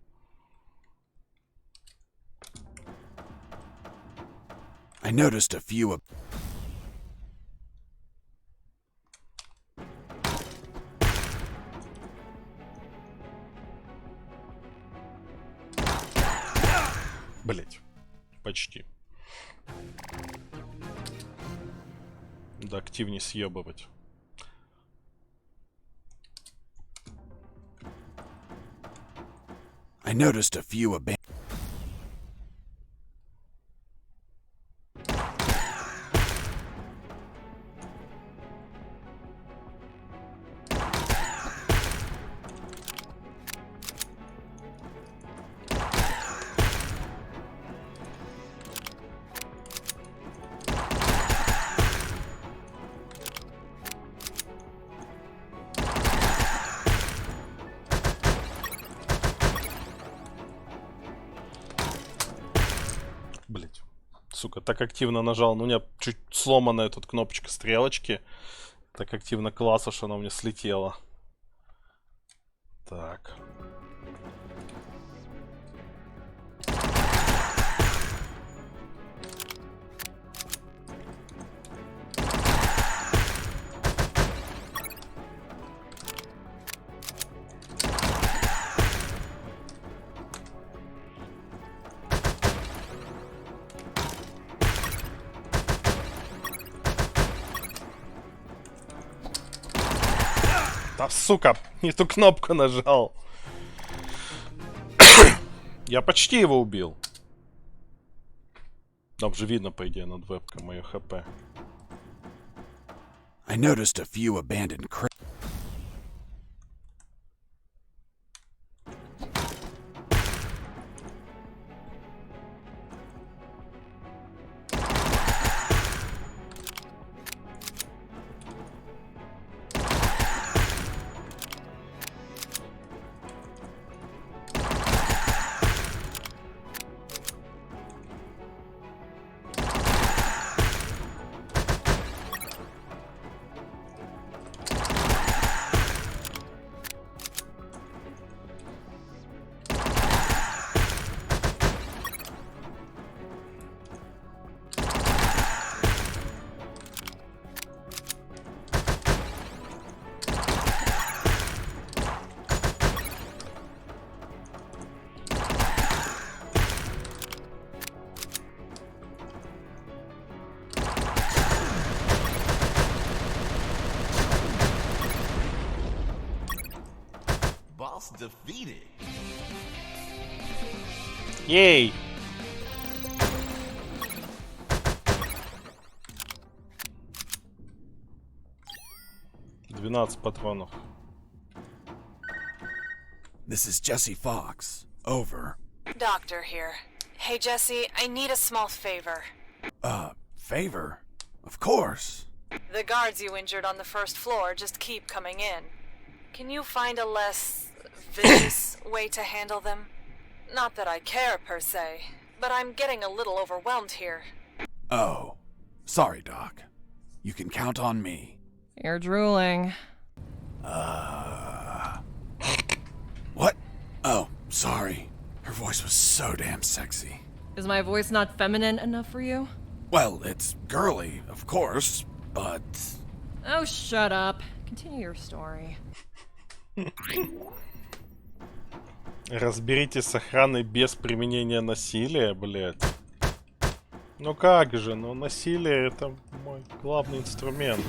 I noticed a few Блять. Почти. Да активнее съебывать. I noticed a few abandoned. Блять. Сука, так активно нажал. Ну, у меня чуть сломанная тут кнопочка стрелочки. Так активно класса, что она у меня слетела. Так. Да, сука, не ту кнопку нажал. Я почти его убил. Там же видно, по идее, над вебкой мое хп. I noticed a few abandoned crates. Boss defeated. Ей! $12 патронов. This is Jesse Fox. Over. Doctor here. Hey, Jesse, I need a small favor. Favor? Of course. The guards you injured on the first floor just keep coming in. Can you find a less vicious way to handle them? Not that I care, per se, but I'm getting a little overwhelmed here. Oh. Sorry, Doc. You can count on me. You're drooling. What? Oh, sorry. Her voice was so damn sexy. Is my voice not feminine enough for you? Well, it's girly, of course, but... Oh, shut up. Continue your story. Разберитесь с охраной без применения насилия, блядь. Ну как же, ну насилие это мой главный инструмент.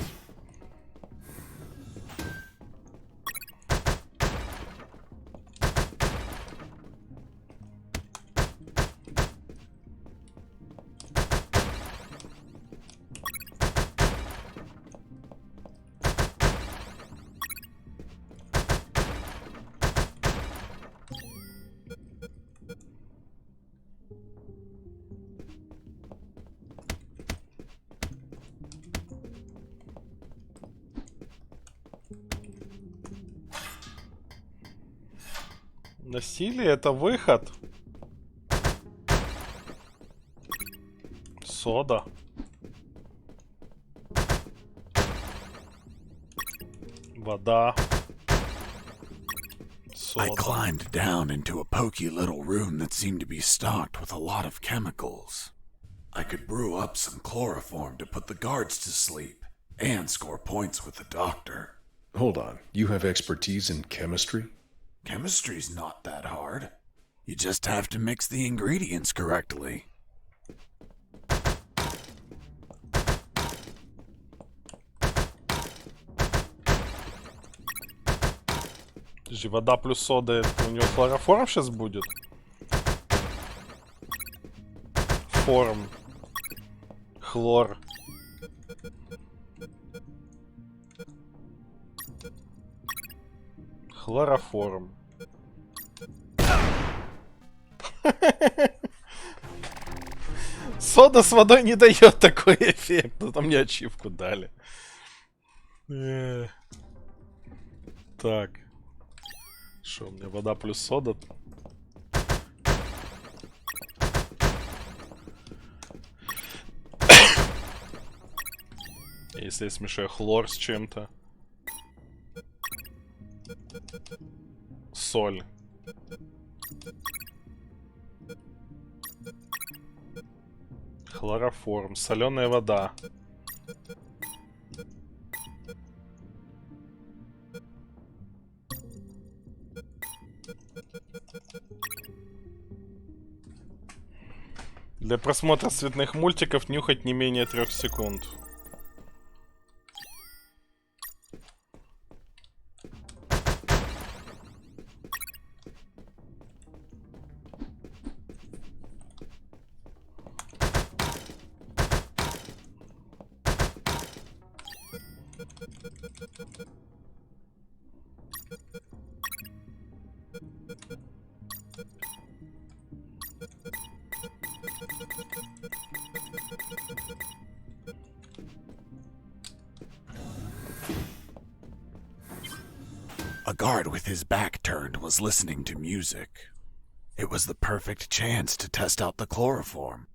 Насилие — это выход. Сода. Вода. I Сода. climbed down into a poky little room that seemed to be stocked with a lot of chemicals. I could brew up some chloroform to put the guards to sleep and score points with the doctor. Hold on. You have expertise in chemistry? Chemistry's not that hard. You just have to mix the ingredients correctly. Подожди, вода плюс сода, это у него хлороформ сейчас будет? Форм. Хлор. Хлороформ. Сода с водой не дает такой эффект. Ну там мне ачивку дали. Так. Что, у меня вода плюс сода? Если я смешаю хлор с чем-то. Соль. Хлороформ. Соленая вода. Для просмотра цветных мультиков нюхать не менее 3 секунд. A guard with his back turned was listening to music. It was the perfect chance to test out the chloroform.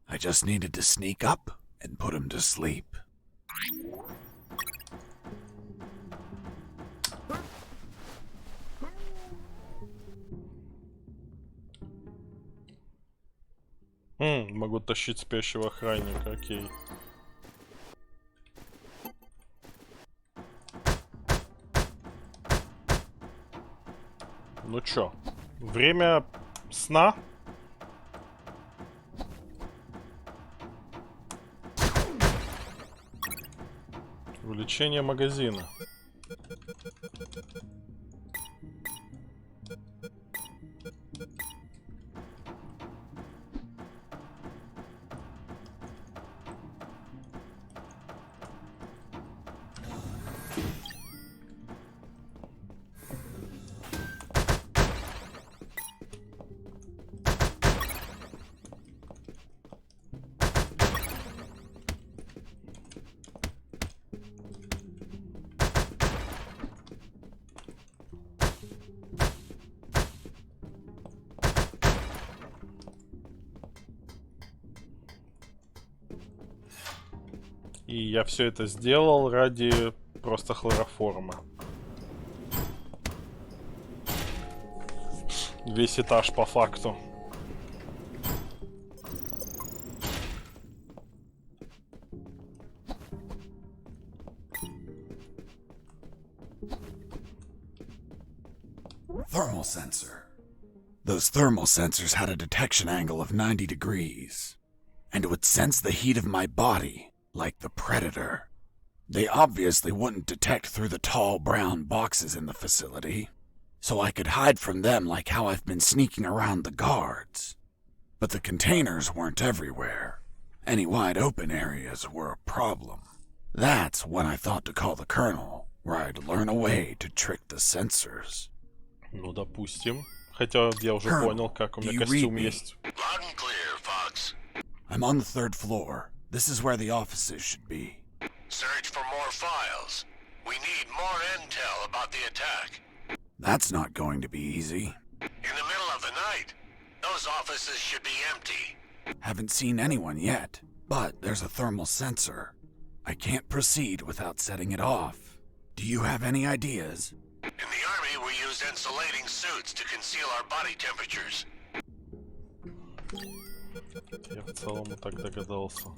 I just needed to sneak up and put him to sleep. Могу тащить спящего охранника, окей. Ну чё, время сна? Увеличение магазина. И я все это сделал ради просто хлороформа. Весь этаж по факту. Thermal sensor. Those thermal sensors had a detection angle of 90 degrees, and it would sense the heat of my body, like the Predator. They obviously wouldn't detect through the tall brown boxes in the facility, so I could hide from them like how I've been sneaking around the guards. But the containers weren't everywhere. Any wide open areas were a problem. That's when I thought to call the Colonel, where I'd learn a way to trick the sensors. Ну, допустим. Хотя я уже понял, как у меня костюм есть. Loud and clear, Fox. I'm on the 3rd floor. This is where the offices should be. Search for more files. We need more intel about the attack. That's not going to be easy. those offices should be empty. Haven't seen anyone yet, but there's a thermal sensor. I can't proceed without setting it off. Do you have any ideas? In the Army, we use insulating suits to conceal our body temperatures. Я в целом и так догадался.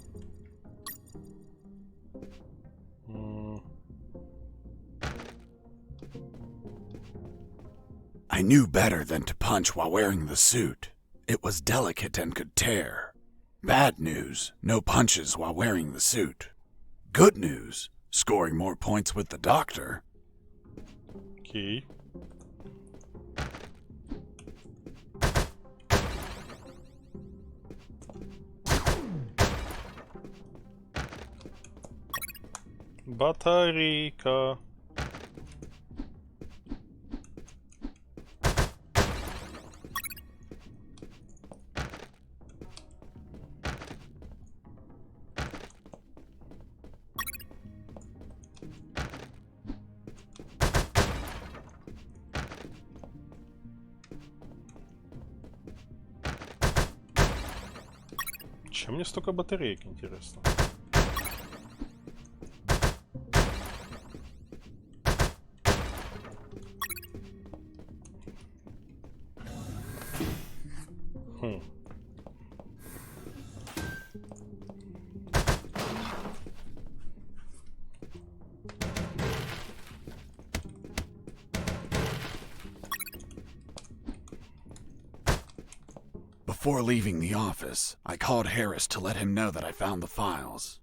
I knew better than to punch while wearing the suit. It was delicate and could tear. Bad news, no punches while wearing the suit. Good news, scoring more points with the doctor. Окей. Батарейка. Чем мне столько батареек, интересно? Before leaving the office, I called Harris to let him know that I found the files.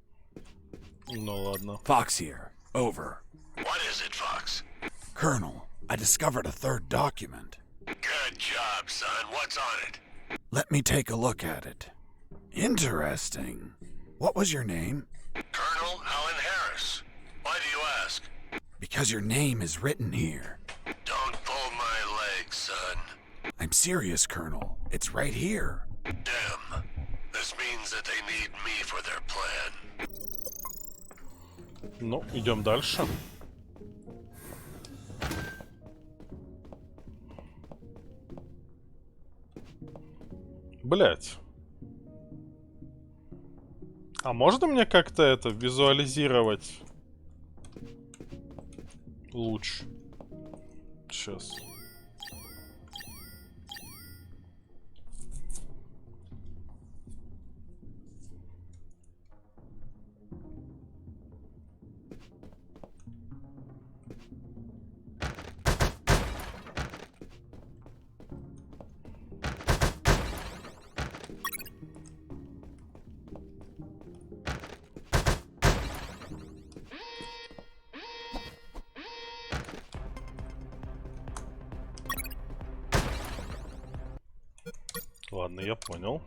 Ну ладно. Fox here. Over. What is it, Fox? Colonel, I discovered a third document. Good job, son. What's on it? Let me take a look at it. Interesting. What was your name? Colonel Alan Harris. Why do you ask? Because your name is written here. Don't pull my leg, son. I'm serious, Colonel. It's right here. Damn. This means that they need me for their plan. Ну, идем дальше. Блять. А можно мне как-то это визуализировать лучше? Сейчас. Ладно, я понял.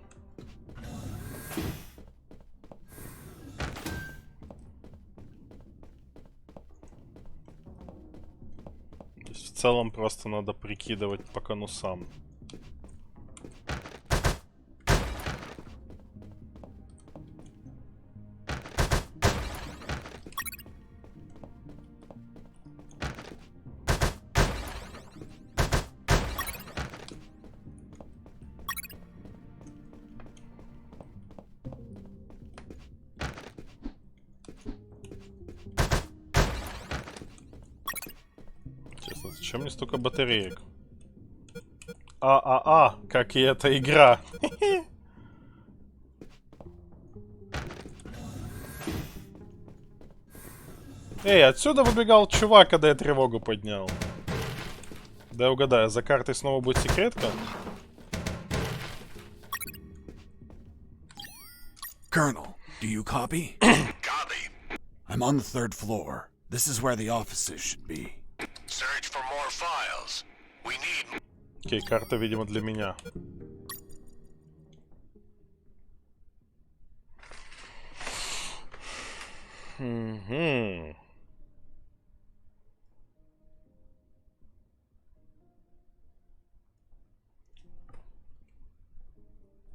То есть в целом просто надо прикидывать по конусам. Зачем мне столько батареек? Как и эта игра. Эй, отсюда выбегал чувак, когда я тревогу поднял. Да я угадаю, за картой снова будет секретка? Colonel, do you copy? Copy. I'm on the 3rd floor. This is where the offices should be. Search for more files. We need... Окей, карта, видимо, для меня.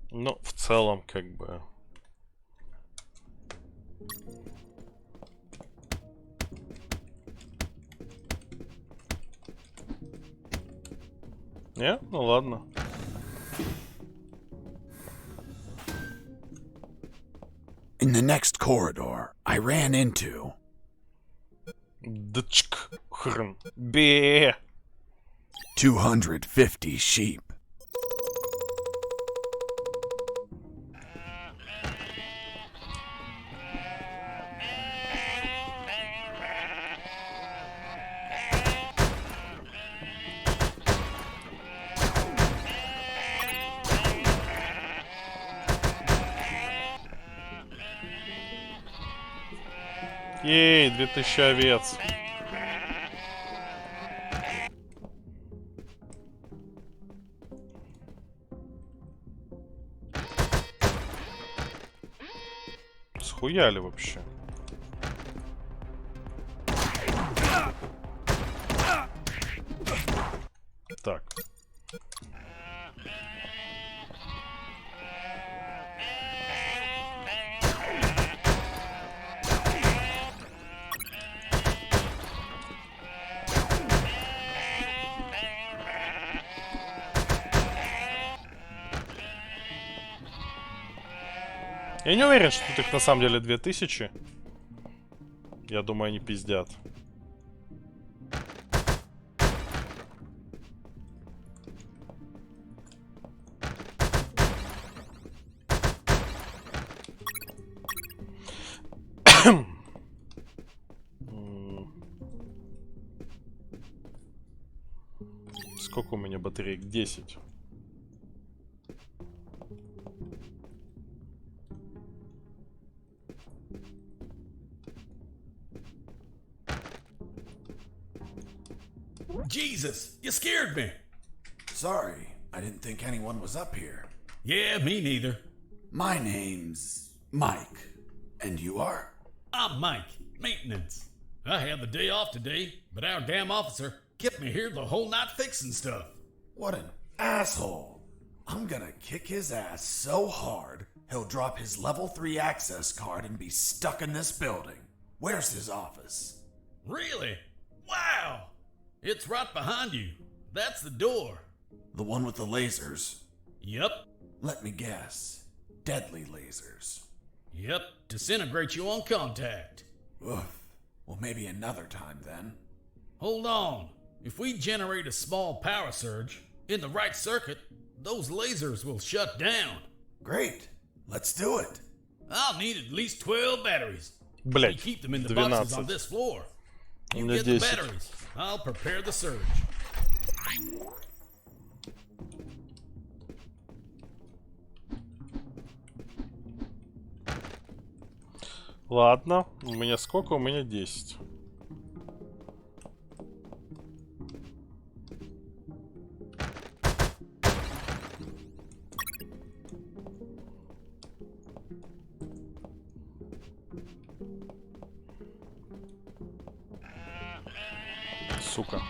Ну, в целом, как бы... Не? Ну ладно. the next corridor, I ran into... Дчк, хрн, бе. 250 sheep. Ей, 2000 овец. Схуяли вообще. Так. Я не уверен, что тут их на самом деле 2000. Я думаю, они пиздят. Сколько у меня батареек? 10. Jesus, you scared me. Sorry, I didn't think anyone was up here. Yeah, me neither. My name's Mike. And you are? I'm Mike, maintenance. I had the day off today, but our damn officer kept me here the whole night fixing stuff. What an asshole. I'm gonna kick his ass so hard, he'll drop his level 3 access card and be stuck in this building. Where's his office? Really? Wow! It's right behind you. That's the door. The one with the lasers? Yep. Let me guess. Deadly lasers. Yep, disintegrate you on contact. Oof. Well, maybe another time then. Hold on. If we generate a small power surge in the right circuit, those lasers will shut down. Great. Let's do it. I'll need at least 12 batteries. Блять, We keep them in the 12. boxes on this floor. У You меня get the 10. batteries. I'll prepare the surge. Ладно, у меня сколько? У меня 10. Сука.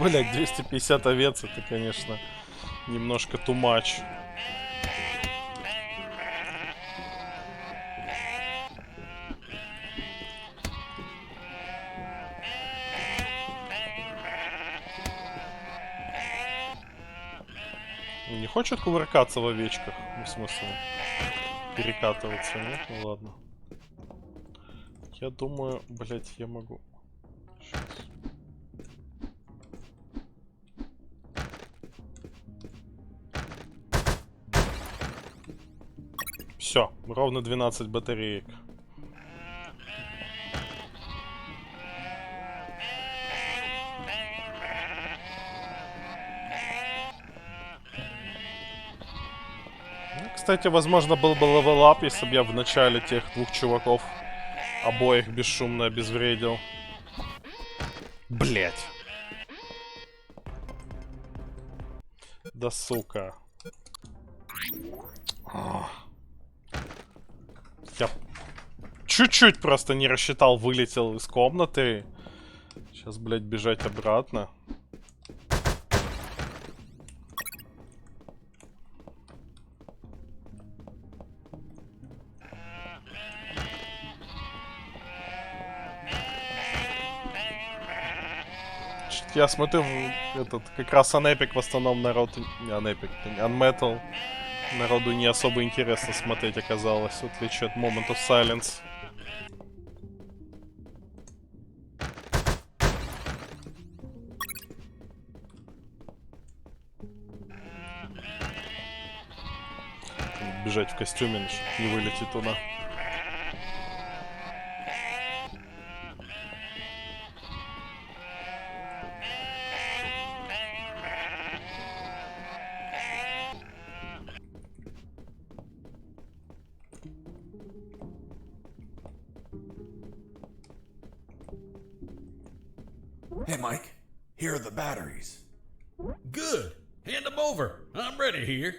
Блять, 250 овец, это, конечно, немножко too much. Не хочет кувыркаться в овечках? Ну, в смысле, перекатываться, нет? Ну ладно. Я думаю, блять, я могу. Сейчас. Все, ровно 12 батареек. Ну, кстати, возможно, был бы левелап, если бы я в начале тех двух чуваков обоих бесшумно обезвредил. Блять. Да сука. Я чуть-чуть просто не рассчитал, вылетел из комнаты. Сейчас, блядь, бежать обратно. я смотрю, этот, как раз UnEpic в основном народ... Не UnEpic, UnMetal. Народу не особо интересно смотреть оказалось, в отличие от Moment of Silence. Бежать в костюме, чтобы не вылететь туда. Hey, Mike. Here are the batteries. Good. Hand them over. I'm ready here.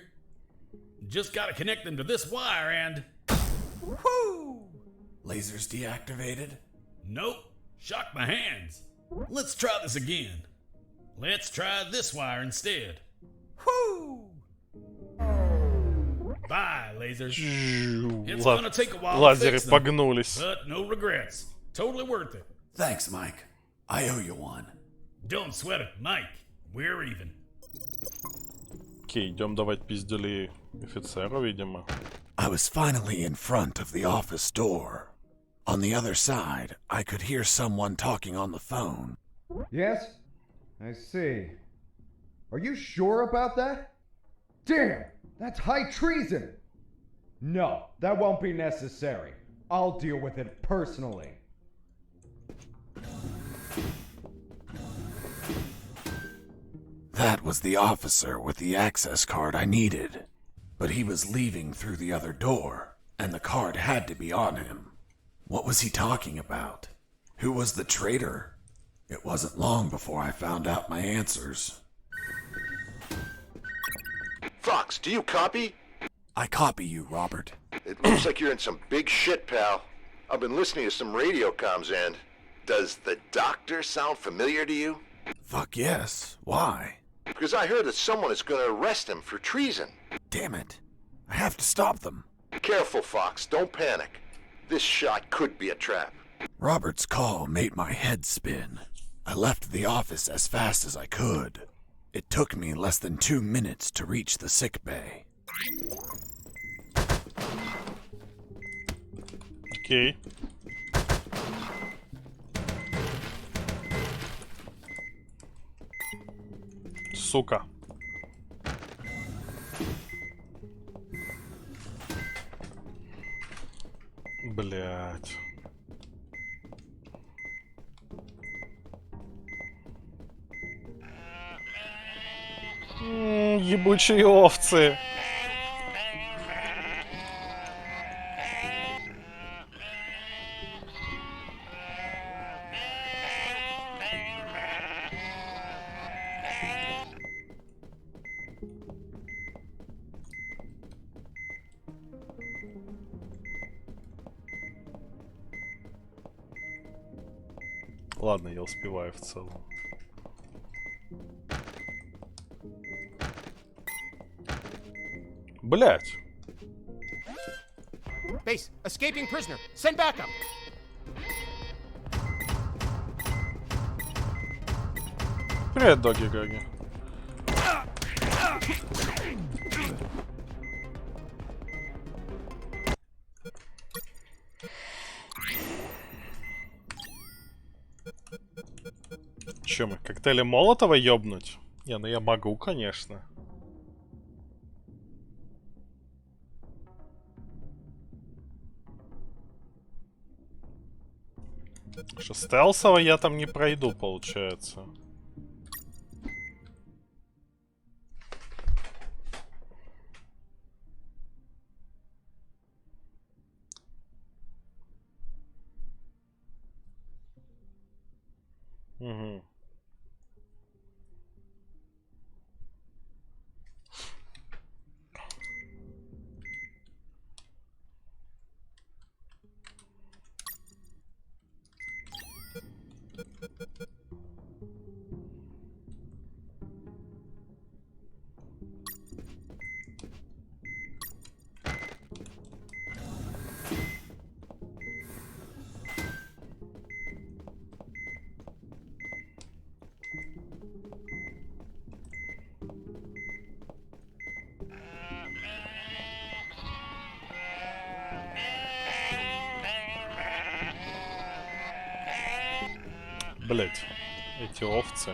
Just gotta connect them to this wire and... Woo! Lasers deactivated? Nope. Shocked my hands. Let's try this again. Let's try this wire instead. Woo! Bye, lasers. It's Ла- gonna take a while to Лазеры fix them, погнулись. but no regrets. Totally worth it. Thanks, Mike. I owe you one. Don't sweat it, Mike. We're even. Окей, идем давать пиздюли офицеру, видимо. I was finally in front of the office door. On the other side, I could hear someone talking on the phone. Yes? I see. Are you sure about that? Damn! That's high treason! No, that won't be necessary. I'll deal with it personally. That was the officer with the access card I needed. But he was leaving through the other door, and the card had to be on him. What was he talking about? Who was the traitor? It wasn't long before I found out my answers. Fox, do you copy? I copy you, Robert. It looks like you're in some big shit, pal. I've been listening to some radio comms and... Does the doctor sound familiar to you? Fuck yes. Why? Because I heard that someone is going to arrest him for treason. Damn it. I have to stop them. Careful, Fox. Don't panic. This shot could be a trap. Robert's call made my head spin. I left the office as fast as I could. It took me less than 2 minutes to reach the sick bay. Окей. Сука. Блять. Ебучие овцы. Ладно, я успеваю в целом. Блять. Base, escaping prisoner. Send backup. Привет, Доги Гоги. Че, мы коктейли Молотова ёбнуть? Не, ну я могу, конечно. Что, стелсово я там не пройду, получается. Угу. Блять, эти овцы.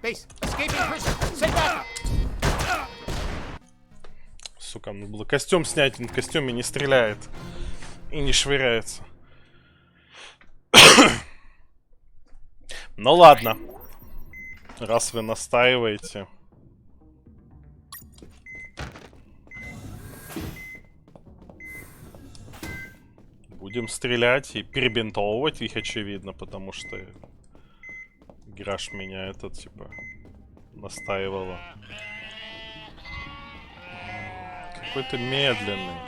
Base, escaping prison. Send backup. Сука, надо было костюм снять, он в костюме не стреляет. И не швыряется. Ну ладно. Раз вы настаиваете. Будем стрелять и перебинтовывать их, очевидно, потому что Граш меня это, типа, настаивала. Какой-то медленный.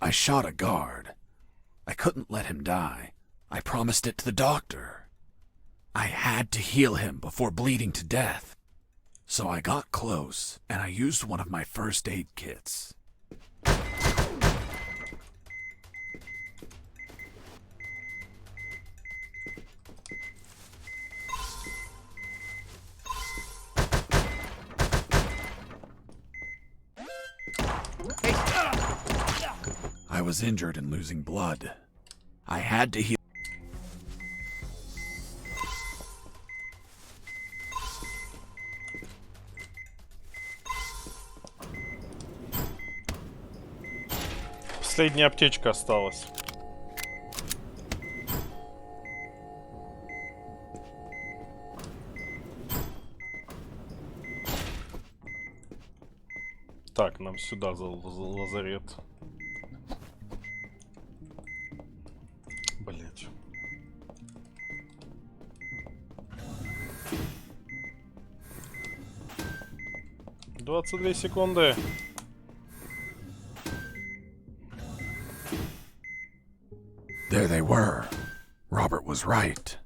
I shot a guard. I couldn't let him die. I promised it to the doctor. I had to heal him before bleeding to death. So I got close, and I used one of my first aid kits. I was injured and losing blood. I had to heal. Последняя аптечка осталась. Так, нам сюда за лазарет. Блять. Двадцать 22 секунды. There they were. Robert was right.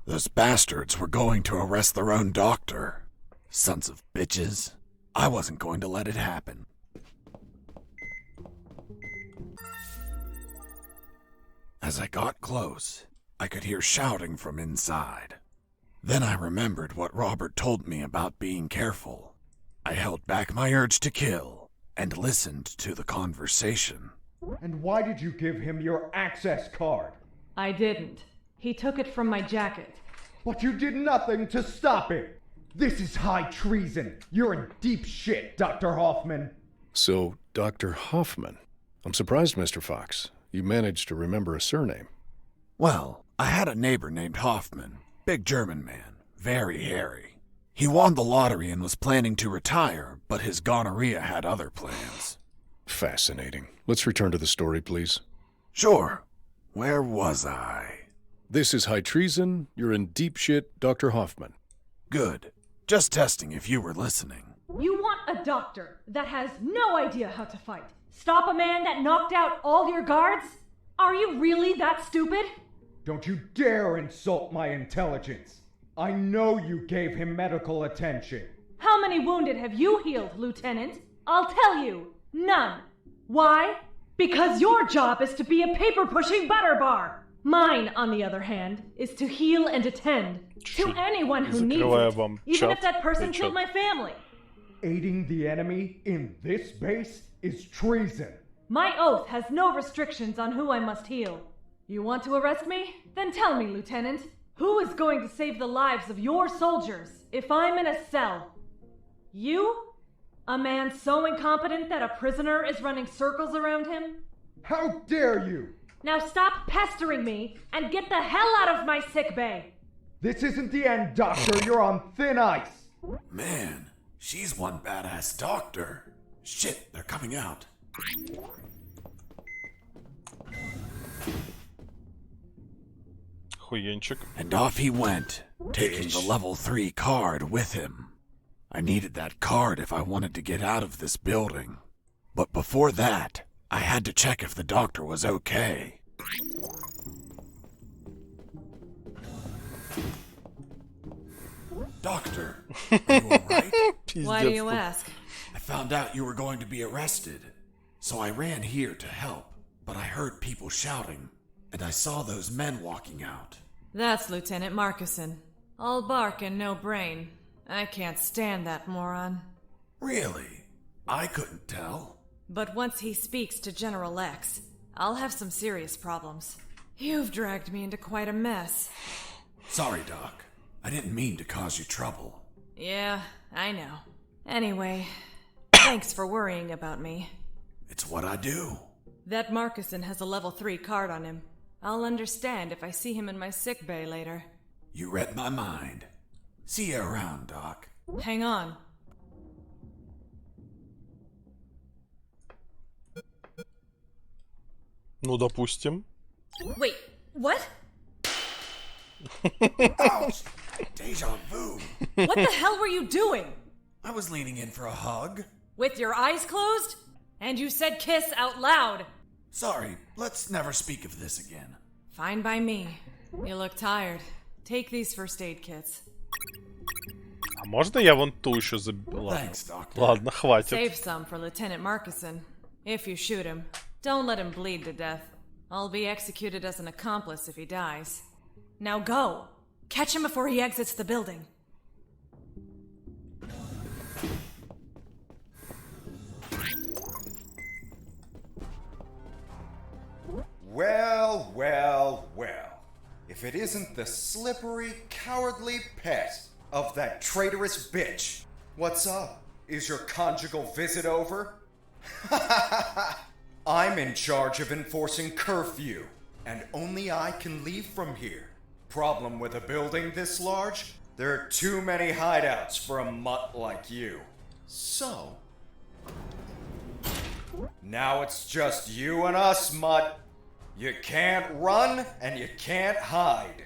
Those bastards were going to arrest their own doctor. Sons of bitches. I wasn't going to let it happen. As I got close, I could hear shouting from inside. Then I remembered what Robert told me about being careful. I held back my urge to kill and listened to the conversation. And why did you give him your access card? I didn't. He took it from my jacket. But you did nothing to stop it. This is high treason. You're in deep shit, Dr. Hoffman. So, Dr. Hoffman. I'm surprised, Mr. Fox. You managed to remember a surname. Well, I had a neighbor named Hoffman. Big German man. Very hairy. He won the lottery and was planning to retire, but his gonorrhea had other plans. Fascinating. Let's return to the story, please. Sure. Where was I? This is high treason. You're in deep shit, Dr. Hoffman. Good. Just testing if you were listening. You want a doctor that has no idea how to fight. Stop a man that knocked out all your guards? Are you really that stupid? Don't you dare insult my intelligence. I know you gave him medical attention. How many wounded have you healed, Lieutenant? I'll tell you. None. Why? Because your job is to be a paper-pushing butter bar. Mine, on the other hand, is to heal and attend to anyone who needs it, even if that person killed my family. Aiding the enemy in this base is treason. My oath has no restrictions on who I must heal. You want to arrest me? Then tell me, Lieutenant, who is going to save the lives of your soldiers if I'm in a cell? You? A man so incompetent that a prisoner is running circles around him? How dare you! Now stop pestering me and get the hell out of my sick bay. This isn't the end, Doctor. You're on thin ice. Man, she's one badass doctor. Shit, they're coming out. Хуенчик. And off he went, taking the level 3 card with him. I needed that card if I wanted to get out of this building. But before that, I had to check if the doctor was okay. Doctor, are you alright? Why do you ask? I found out you were going to be arrested, so I ran here to help. But I heard people shouting, and I saw those men walking out. That's Lieutenant Marcuson. All bark and no brain. I can't stand that moron. Really? I couldn't tell. But once he speaks to General X, I'll have some serious problems. You've dragged me into quite a mess. Sorry, Doc. I didn't mean to cause you trouble. Yeah, I know. Anyway, thanks for worrying about me. It's what I do. That Marcuson has a level 3 card on him. I'll understand if I see him in my sick bay later. You read my mind. See you around, Doc. Hang on. Ну, допустим. Wait, what? Ouch! Deja vu. What the hell were you doing? I was leaning in for a hug. With your eyes closed? And you said kiss out loud. Sorry, let's never speak of this again. Fine by me. You look tired. Take these first aid kits. А можно я вон ту еще забила? Thanks, Doctor. Ладно, хватит. Save some for Lieutenant Marcuson. If you shoot him, don't let him bleed to death. I'll be executed as an accomplice if he dies. Now go! Catch him before he exits the building. Well, well, well. If it isn't the slippery, cowardly pest of that traitorous bitch. What's up? Is your conjugal visit over? I'm in charge of enforcing curfew, and only I can leave from here. Problem with a building this large? There are too many hideouts for a mutt like you. So, now it's just you and us, mutt. You can't run and you can't hide.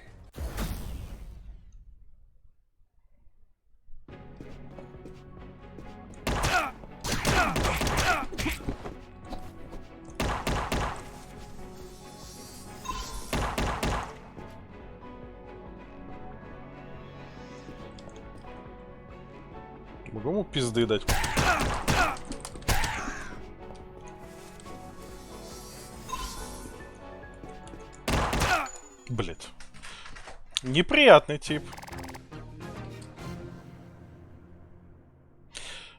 Могу ему пизды дать? Блять. Неприятный тип.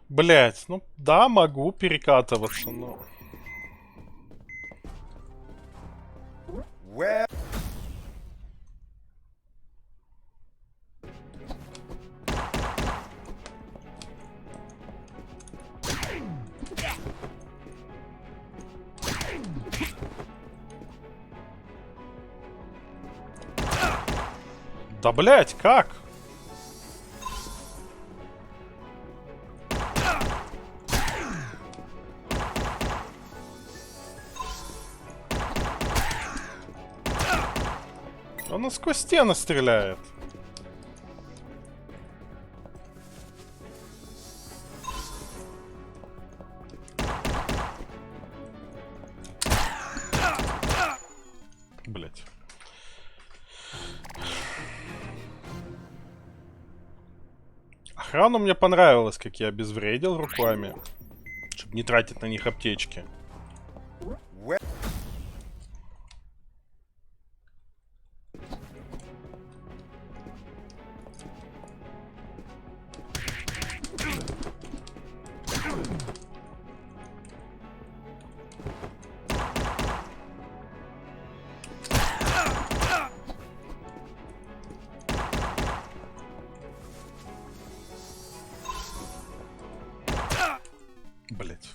Блять, ну да, могу перекатываться, но... Well... Да блять, как? Он сквозь стены стреляет. Блять. Охрану мне понравилось, как я обезвредил руками, чтобы не тратить на них аптечки. Блять.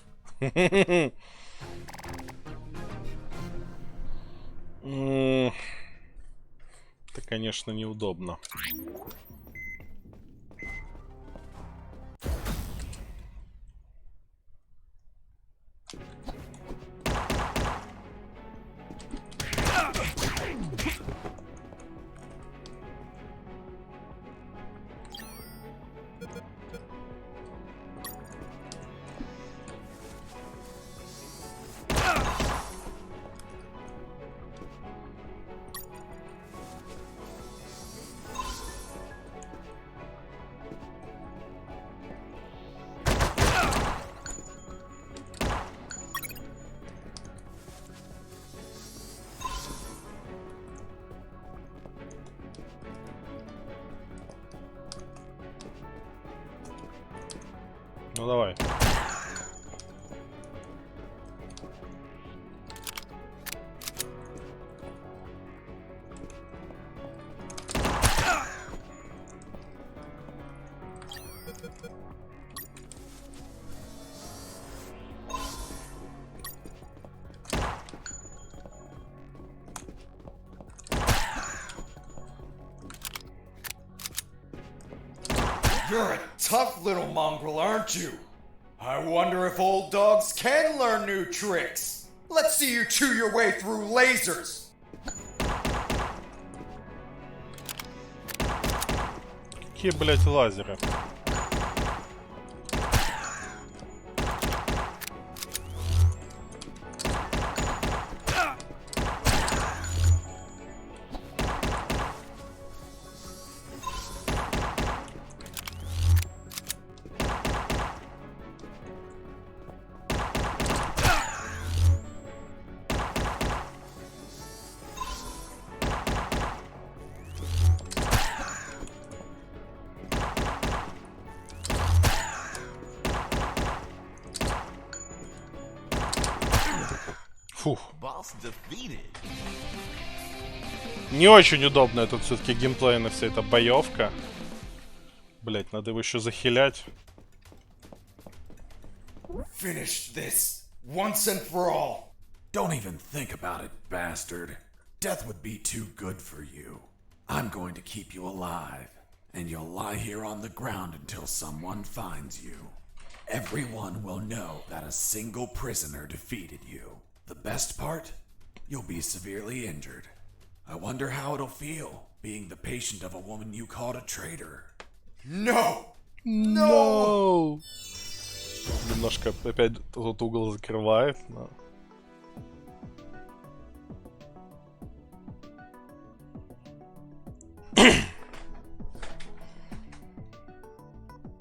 Это, конечно, неудобно. Ну давай. You're a tough little mongrel, aren't you? I wonder if old dogs can learn new tricks. Let's see you chew your way through lasers. Какие, блять, лазеры? Фух. Не очень удобная тут все-таки геймплейная вся эта боевка. Блять, надо его еще захилять. Finish this once and for all. Don't even think about it, bastard. Death would be too good for you. I'm going to keep you alive, and you'll lie here on the ground until someone finds you. Everyone will know that a single prisoner defeated you. The best part? You'll be severely injured. I wonder how it'll feel, being the patient of a woman you called a traitor. No! No! Немножко опять тот угол закрывает, но...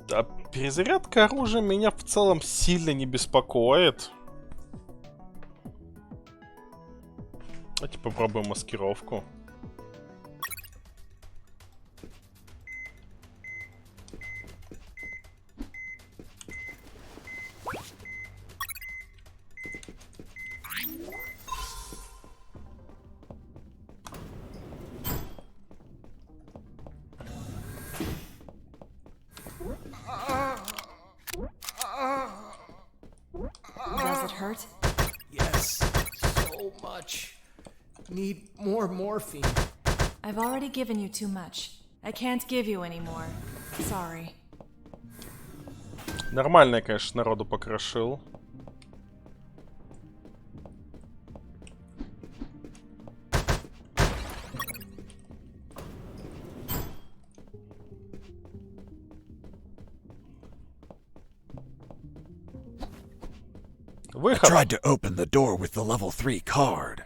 Да, перезарядка оружия меня в целом сильно не беспокоит. Давайте попробуем маскировку. Does it hurt? Yes, so much. Need more morphine. I've already given you too much. I can't give you any more. Sorry. Нормально я, конечно, народу покрошил. I tried to open the door with the level 3 card,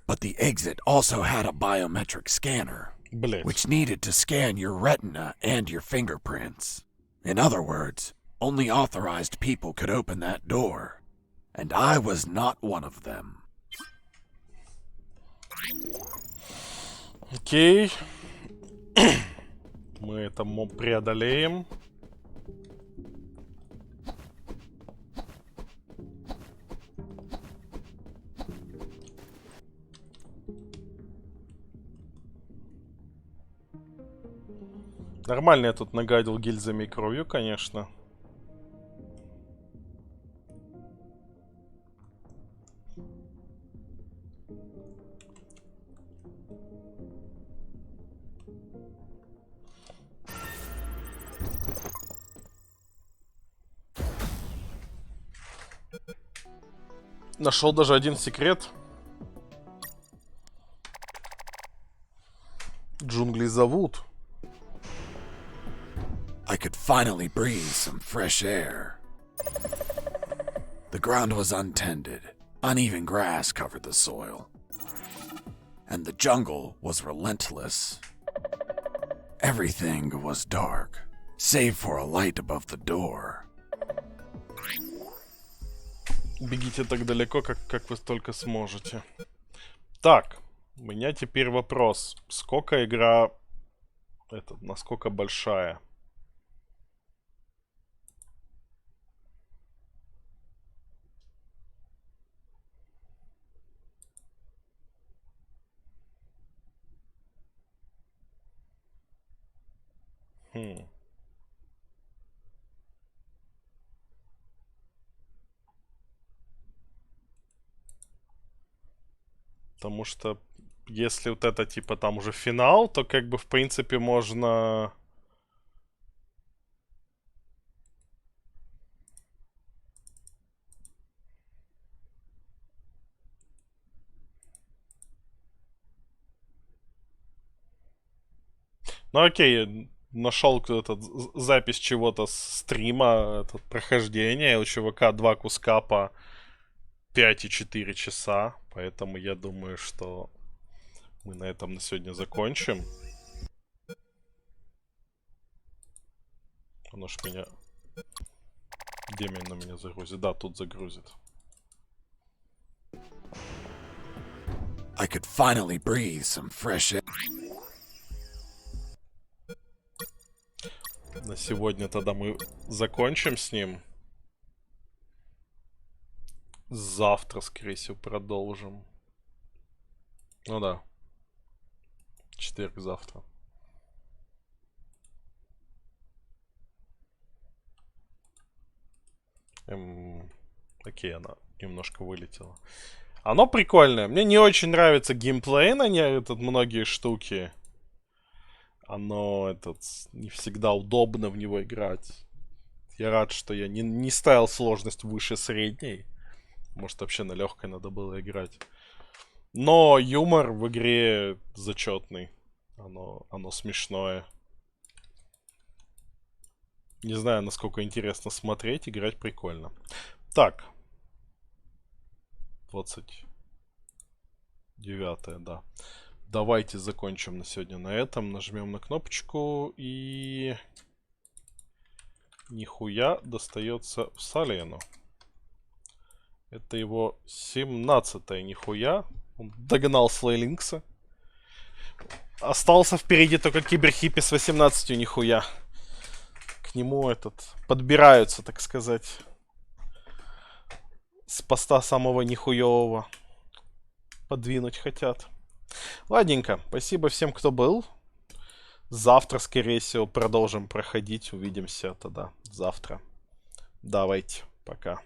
but the exit also had a biometric scanner, which needed to scan your retina and your fingerprints. In other words, only authorized people could open that door, and I was not one of them. Окей. Мы это преодолеем. Нормально я тут нагадил гильзами и кровью, конечно. Нашел даже один секрет. Джунгли зовут. I could finally breathe some fresh air. The ground was untended. Uneven grass covered the soil. And the jungle was relentless. Everything was dark, save for a light above the door. Бегите так далеко, как вы только сможете. Так, у меня теперь вопрос. Сколько игра... насколько большая? Потому что если вот это типа там уже финал, то как бы в принципе можно... Ну окей, нашел этот запись чего-то с стрима, этот, прохождение. У чувака 2 куска по 5,4 часа. Поэтому я думаю, что мы на этом на сегодня закончим. Оно ж меня... Где именно меня загрузит? Да, тут загрузит. I could finally breathe some fresh air. На сегодня тогда мы закончим с ним. Завтра, скорее всего, продолжим. Ну да. Четверг завтра. Окей, она немножко вылетела. Оно прикольное. Мне не очень нравится геймплей на ней, многие штуки. Оно не всегда удобно в него играть. Я рад, что я не ставил сложность выше средней. Может, вообще на легкой надо было играть. Но юмор в игре зачетный. Оно смешное. Не знаю, насколько интересно смотреть. Играть прикольно. Так. 29-е, да. Давайте закончим на сегодня на этом. Нажмем на кнопочку и... Нихуя достается в Салену. Это его 17-е нихуя. Он догнал Слейлинкса. Остался впереди только Киберхиппи с 18-ю нихуя. К нему подбираются, так сказать. С поста самого нихуевого. Подвинуть хотят. Ладненько. Спасибо всем, кто был. Завтра, скорее всего, продолжим проходить. Увидимся тогда завтра. Давайте. Пока.